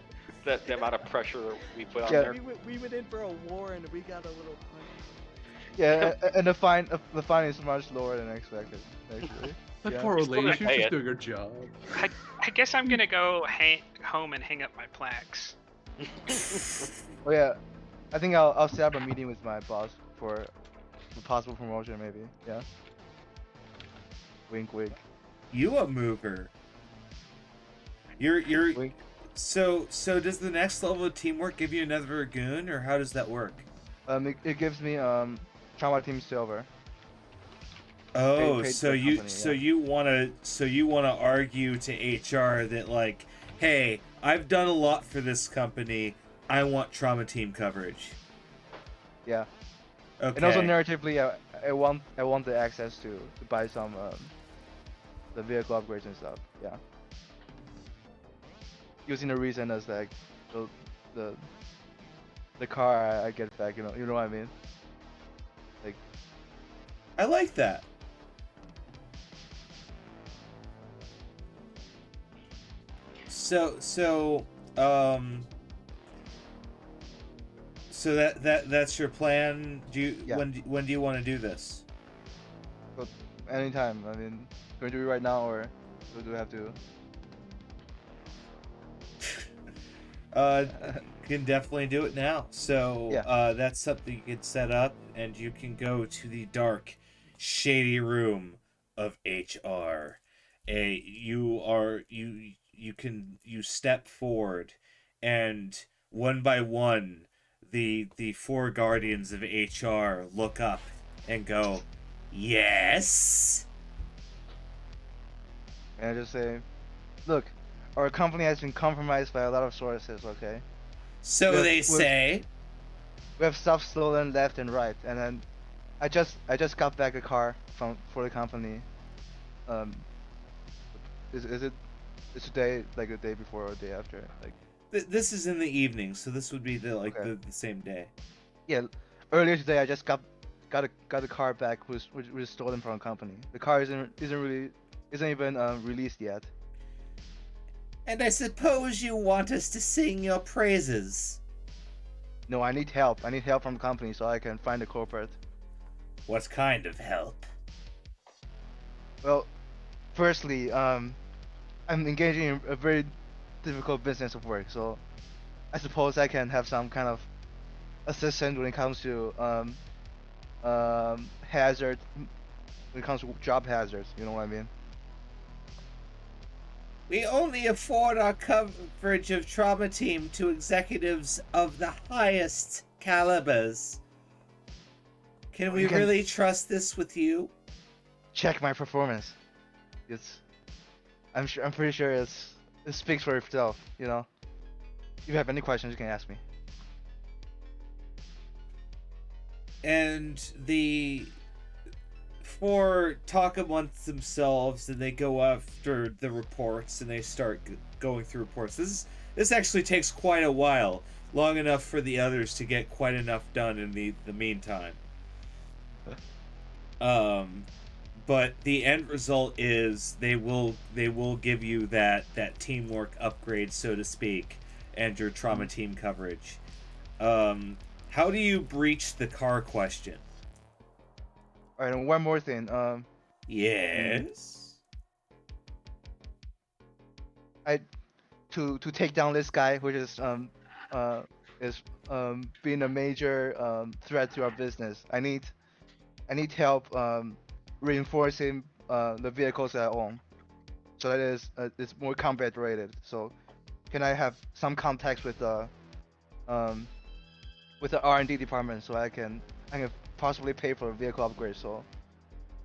the amount of pressure that we put on Yeah. there. We went in for a war and we got a little punch. Yeah, and the fine is much lower than expected. Actually. That Yeah. poor old lady, she was Pay just it. doing her job. I guess I'm gonna go home and hang up my plaques. Oh yeah, I think I'll set up a meeting with my boss for a possible promotion maybe. Yeah. Wink, wink. You a mover. You're Wink. so does the next level of teamwork give you another goon, or how does that work? It gives me Trauma Team Silver. Oh, paid so by you company, so you wanna argue to HR that like, hey, I've done a lot for this company. I want trauma team coverage. Yeah. Okay. And also narratively, I want the access to buy some the vehicle upgrades and stuff. Yeah. Using the reason as like the car I get back. You know what I mean? Like I like that. So um so that's your plan. Yeah. When do you want to do this? But anytime. I mean, going to do it right now, or do we have to? Can definitely do it now. So Yeah. that's something you can set up, and you can go to the dark, shady room of HR. You step forward, and one by one, the four guardians of HR look up and go, "Yes." And I just say, look, our company has been compromised by a lot of sources. Okay. So We have, they we have, say. we have stuff stolen left and right, and then I just got back a car for the company. Um, is it is today like the day before or the day after? Like, This is in the evening, so this would be okay. the same day. Yeah, earlier today I just got a car back which was stolen from a company. The car isn't even released yet. And I suppose you want us to sing your praises. No, I need help. I need help from the company so I can find the culprit. What kind of help? Well, firstly, I'm engaging in a very difficult business of work, so I suppose I can have some kind of assistance when it comes to hazard when it comes to job hazards. You know what I mean? We only afford our coverage of Trauma Team to executives of the highest calibers. Can we You can really trust this with you? check my performance. It's I'm pretty sure it speaks for itself. You know. If you have any questions, you can ask me. And the four talk amongst themselves, and they go after the reports, and they start going through reports. This actually takes quite a while, long enough for the others to get quite enough done in the meantime. But the end result is they will give you that teamwork upgrade, so to speak, and your trauma team coverage. How do you breach the car question? All right, and one more thing. Yes. I to take down this guy, which is being a major threat to our business. I need help reinforcing the vehicles that I own, so that it's more combat rated. So can I have some contacts um with the R&D department so I can possibly pay for a vehicle upgrade so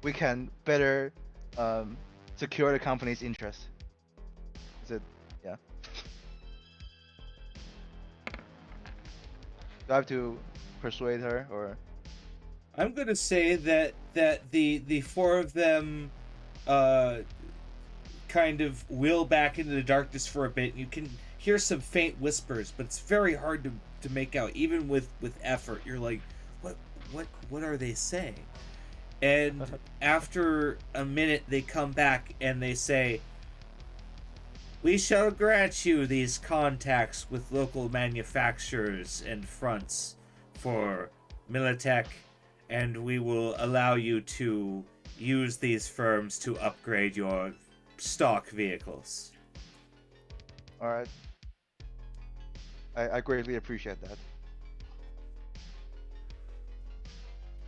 we can better um secure the company's interest. Is it? Yeah. Do I have to persuade her or? I'm gonna say that the four of them uh kind of wheel back into the darkness for a bit. You can hear some faint whispers, but it's very hard to make out, even with effort. You're like, what are they saying? And after a minute, they come back and they say, "We shall grant you these contacts with local manufacturers and fronts for Militech, and we will allow you to use these firms to upgrade your stock vehicles." All right. I greatly appreciate that.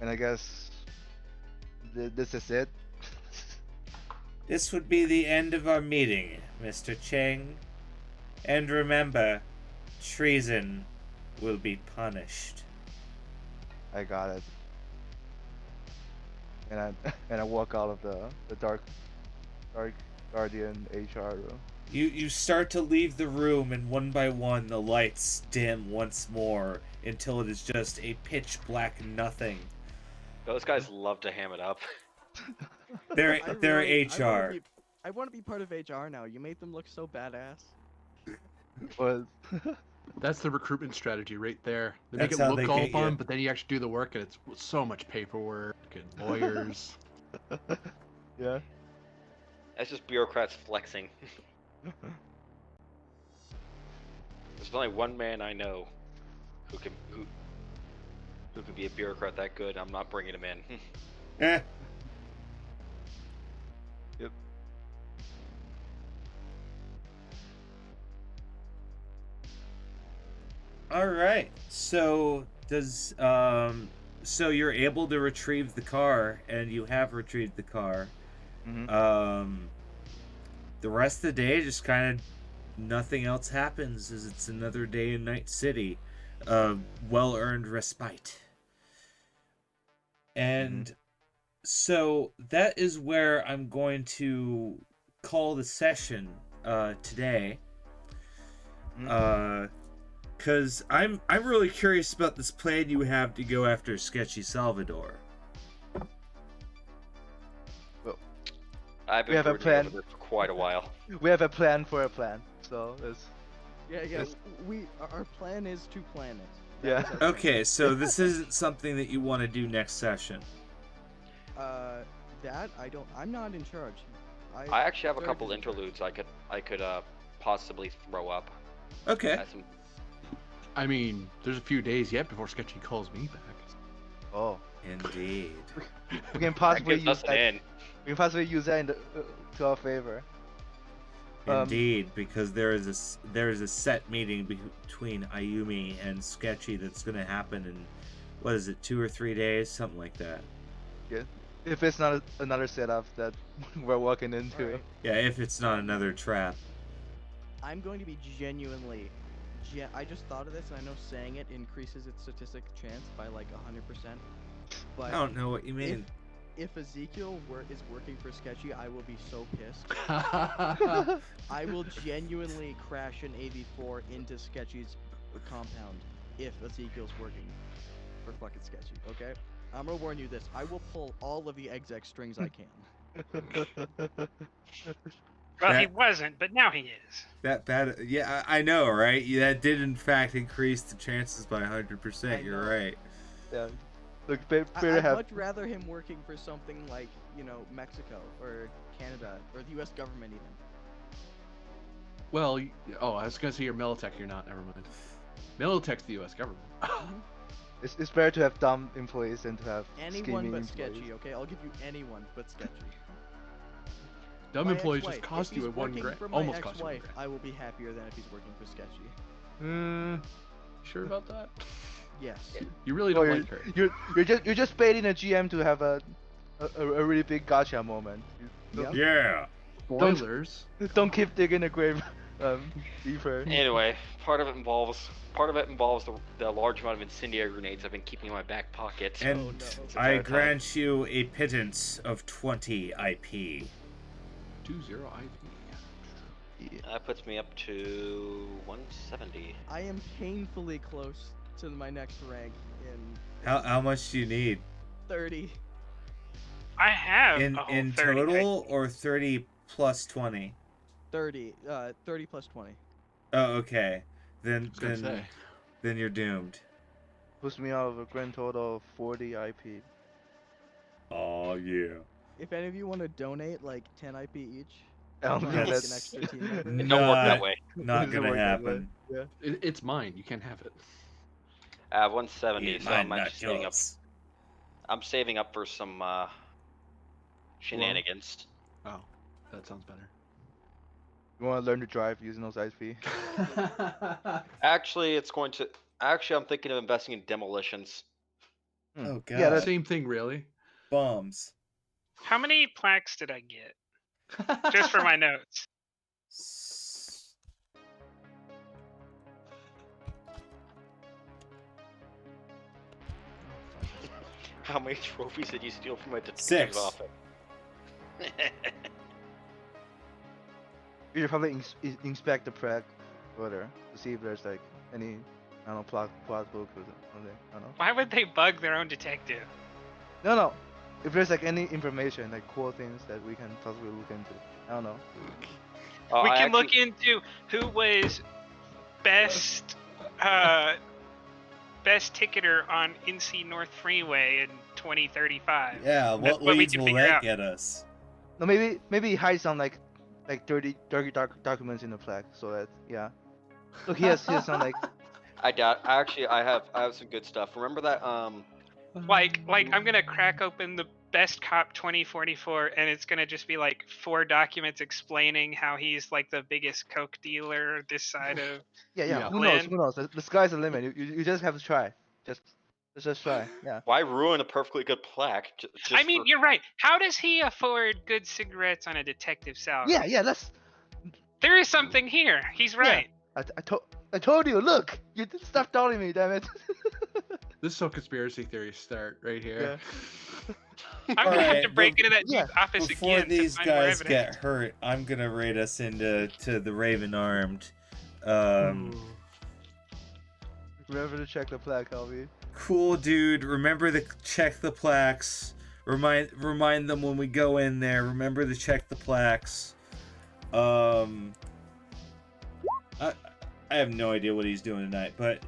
And I guess this is it. This would be the end of our meeting, Mr. Cheng. And remember, treason will be punished. I got it. And I and I walk out of the dark guardian HR room. You start to leave the room, and one by one the lights dim once more until it is just a pitch black nothing. Those guys love to ham it up. They're I HR. want to be part of HR now. You made them look so badass. Was That's the recruitment strategy right there. They make That's it how look they all get fun, you. but then you actually do the work, and it's so much paperwork and lawyers. yeah. That's just bureaucrats flexing. There's only one man I know who can be a bureaucrat that good. I'm not bringing him in. Eh. Yep. All right. So so you're able to retrieve the car, and you have retrieved the car. Mm-hmm. The rest of the day, just kind of nothing else happens, as it's another day in Night City. Well-earned respite. And so that is where I'm going to call the session today. Because I'm really curious about this plan you have to go after Sketchy Salvador. I've We been have a brooding plan. over this for quite a while. We have a plan for a plan, so it's Yeah, Yes. Our plan is to plan it. Yeah. That is our plan. Okay, so this isn't something that you want to do next session. That I'm not in charge. I actually have a Derek couple is in charge. interludes I could possibly throw up. Okay. As some, I mean, there's a few days yet before Sketchy calls me back. oh, Indeed. we can that possibly gives use us an that. in. We can possibly use that in to our favor. Indeed, because there is a set meeting between Ayumi and Sketchy that's going to happen in, what is it, 2 or 3 days, something like that. Yeah. If it's not another setup that we're walking into. Alright. Yeah, if it's not another trap. I'm going to be genuinely. I just thought of this, and I know saying it increases its statistic chance by like 100%. But I don't know what you mean. if Ezekiel is working for Sketchy, I will be so pissed. That's I will genuinely crash an AV4 into Sketchy's compound if Ezekiel's working for fucking Sketchy. Okay, I'm gonna warn you this: I will pull all of the exec strings I can. Well, he That- wasn't, but now he is. That yeah, I know, right? Yeah, that did in fact increase the chances by 100%. I You're know. right. Yeah. Look, better I'd have. much rather him working for something like, Mexico or Canada or the U.S. government even. well, I was gonna say you're Militech. You're not. Never mind. Militech's the U.S. government. It's better to have dumb employees than to have Anyone scheming but employees. Sketchy, okay? I'll give you anyone but Sketchy. Dumb My employees ex-wife, just cost if you he's a 1 working grand. for my Almost cost you 1 ex-wife, grand. I will be happier than if he's working for Sketchy. Sure about that? Yes. You really Oh, don't like her. you're just baiting a GM to have a really big gotcha moment. Yep. Yeah. Spoilers. Don't keep digging the grave deeper. Anyway, part of it involves the large amount of incendiary grenades I've been keeping in my back pocket. And no. I entire time. grant you a pittance of 20 IP. 20 IP. That puts me up to 170. I am painfully close to my next rank in How much do you need 30. I have in a whole in 30 total, or 30 plus 20? 30 plus 20. Oh, okay. Then I was gonna say. then you're doomed. Puts me out of a grand total of 40 IP. Oh yeah. If any of you want to donate like 10 IP each, I don't I'll think make an that's extra team member. It don't work that Not- way. Not Doesn't gonna work that way. happen. Yeah. It's mine. You can't have it. I have 170, Eat so my I'm actually saving up. knuckles. I'm saving up for some shenanigans. Oh, that sounds better. You want to learn to drive using those IP? Actually, I'm thinking of investing in demolitions. Oh god. Yeah, that's Same thing, really. Bombs. How many plaques did I get? Just for my notes. How many trophies did you steal from my detective's 6. office? you should probably inspect the preg further to see if there's like any, I don't know, plot book or something. I don't know. Why would they bug their own detective? No. If there's like any information, like cool things that we can possibly look into. I don't know. We I can look actually- into who was best best ticketer on NC North Freeway in 2035. Yeah, That's what what we leads can will figure that out. get us? No, maybe hide some like dirty documents in the flag so that Look, he has some like. I doubt. I have some good stuff. Remember that Like I'm gonna crack open the Best Cop 2044, and it's gonna just be like 4 documents explaining how he's like the biggest coke dealer this side of. Yeah, yeah. Yeah. Who knows? Lynn. Who knows? The sky's the limit. You just have to try. Just try. Yeah. why ruin a perfectly good plaque just I mean, for... you're right. How does he afford good cigarettes on a detective salary? Yeah, yeah. That's. There is something here. He's Yeah. right. I told you. Look, you stop doubting me, damn it. This is so conspiracy theory start right here. I'm gonna have Alright, to break into that yeah, deep office Before again these to find more guys evidence. get hurt, I'm gonna raid us into the Raven Armed. Remember to check the plaque, Helby. Cool, dude. Remember to check the plaques. Remind them when we go in there. Remember to check the plaques. I have no idea what he's doing tonight, but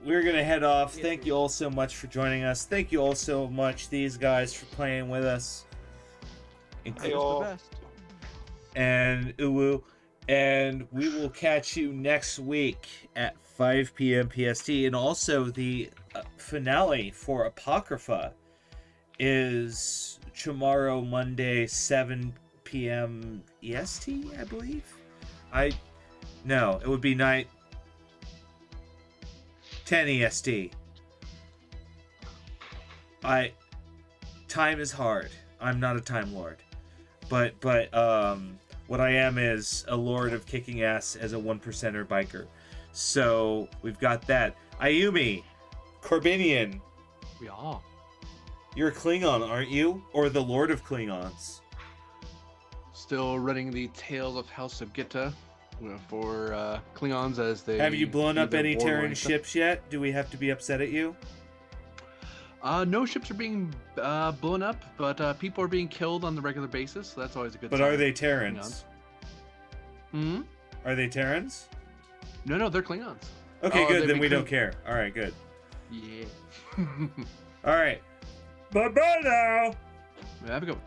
we're gonna head off. Thank you all so much for joining us. Thank you all so much, these guys, for playing with us. Hey, all. The best. And Uwu, and we will catch you next week at 5 p.m. PST. And also the finale for Apocrypha is tomorrow, Monday, 7 p.m. EST, I believe. No, it would be 10 EST. Time is hard. I'm not a time lord. But what I am is a lord of kicking ass as a 1%er biker. So we've got that. Ayumi, Corbinian, Yeah. you're a Klingon, aren't you? Or the Lord of Klingons? Still running the Tales of House of Gitta for Klingons as they. Have you blown do up their any war Terran running stuff. ships yet? Do we have to be upset at you? No ships are being blown up, but people are being killed on the regular basis. So that's always a good. But sign are they for Terrans? Hmm. Are they Terrans? No, they're Klingons. Okay, Oh, good. they'd Then be we don't Kling- care. All right, good. Yeah. All right. Bye-bye now. Have a good one.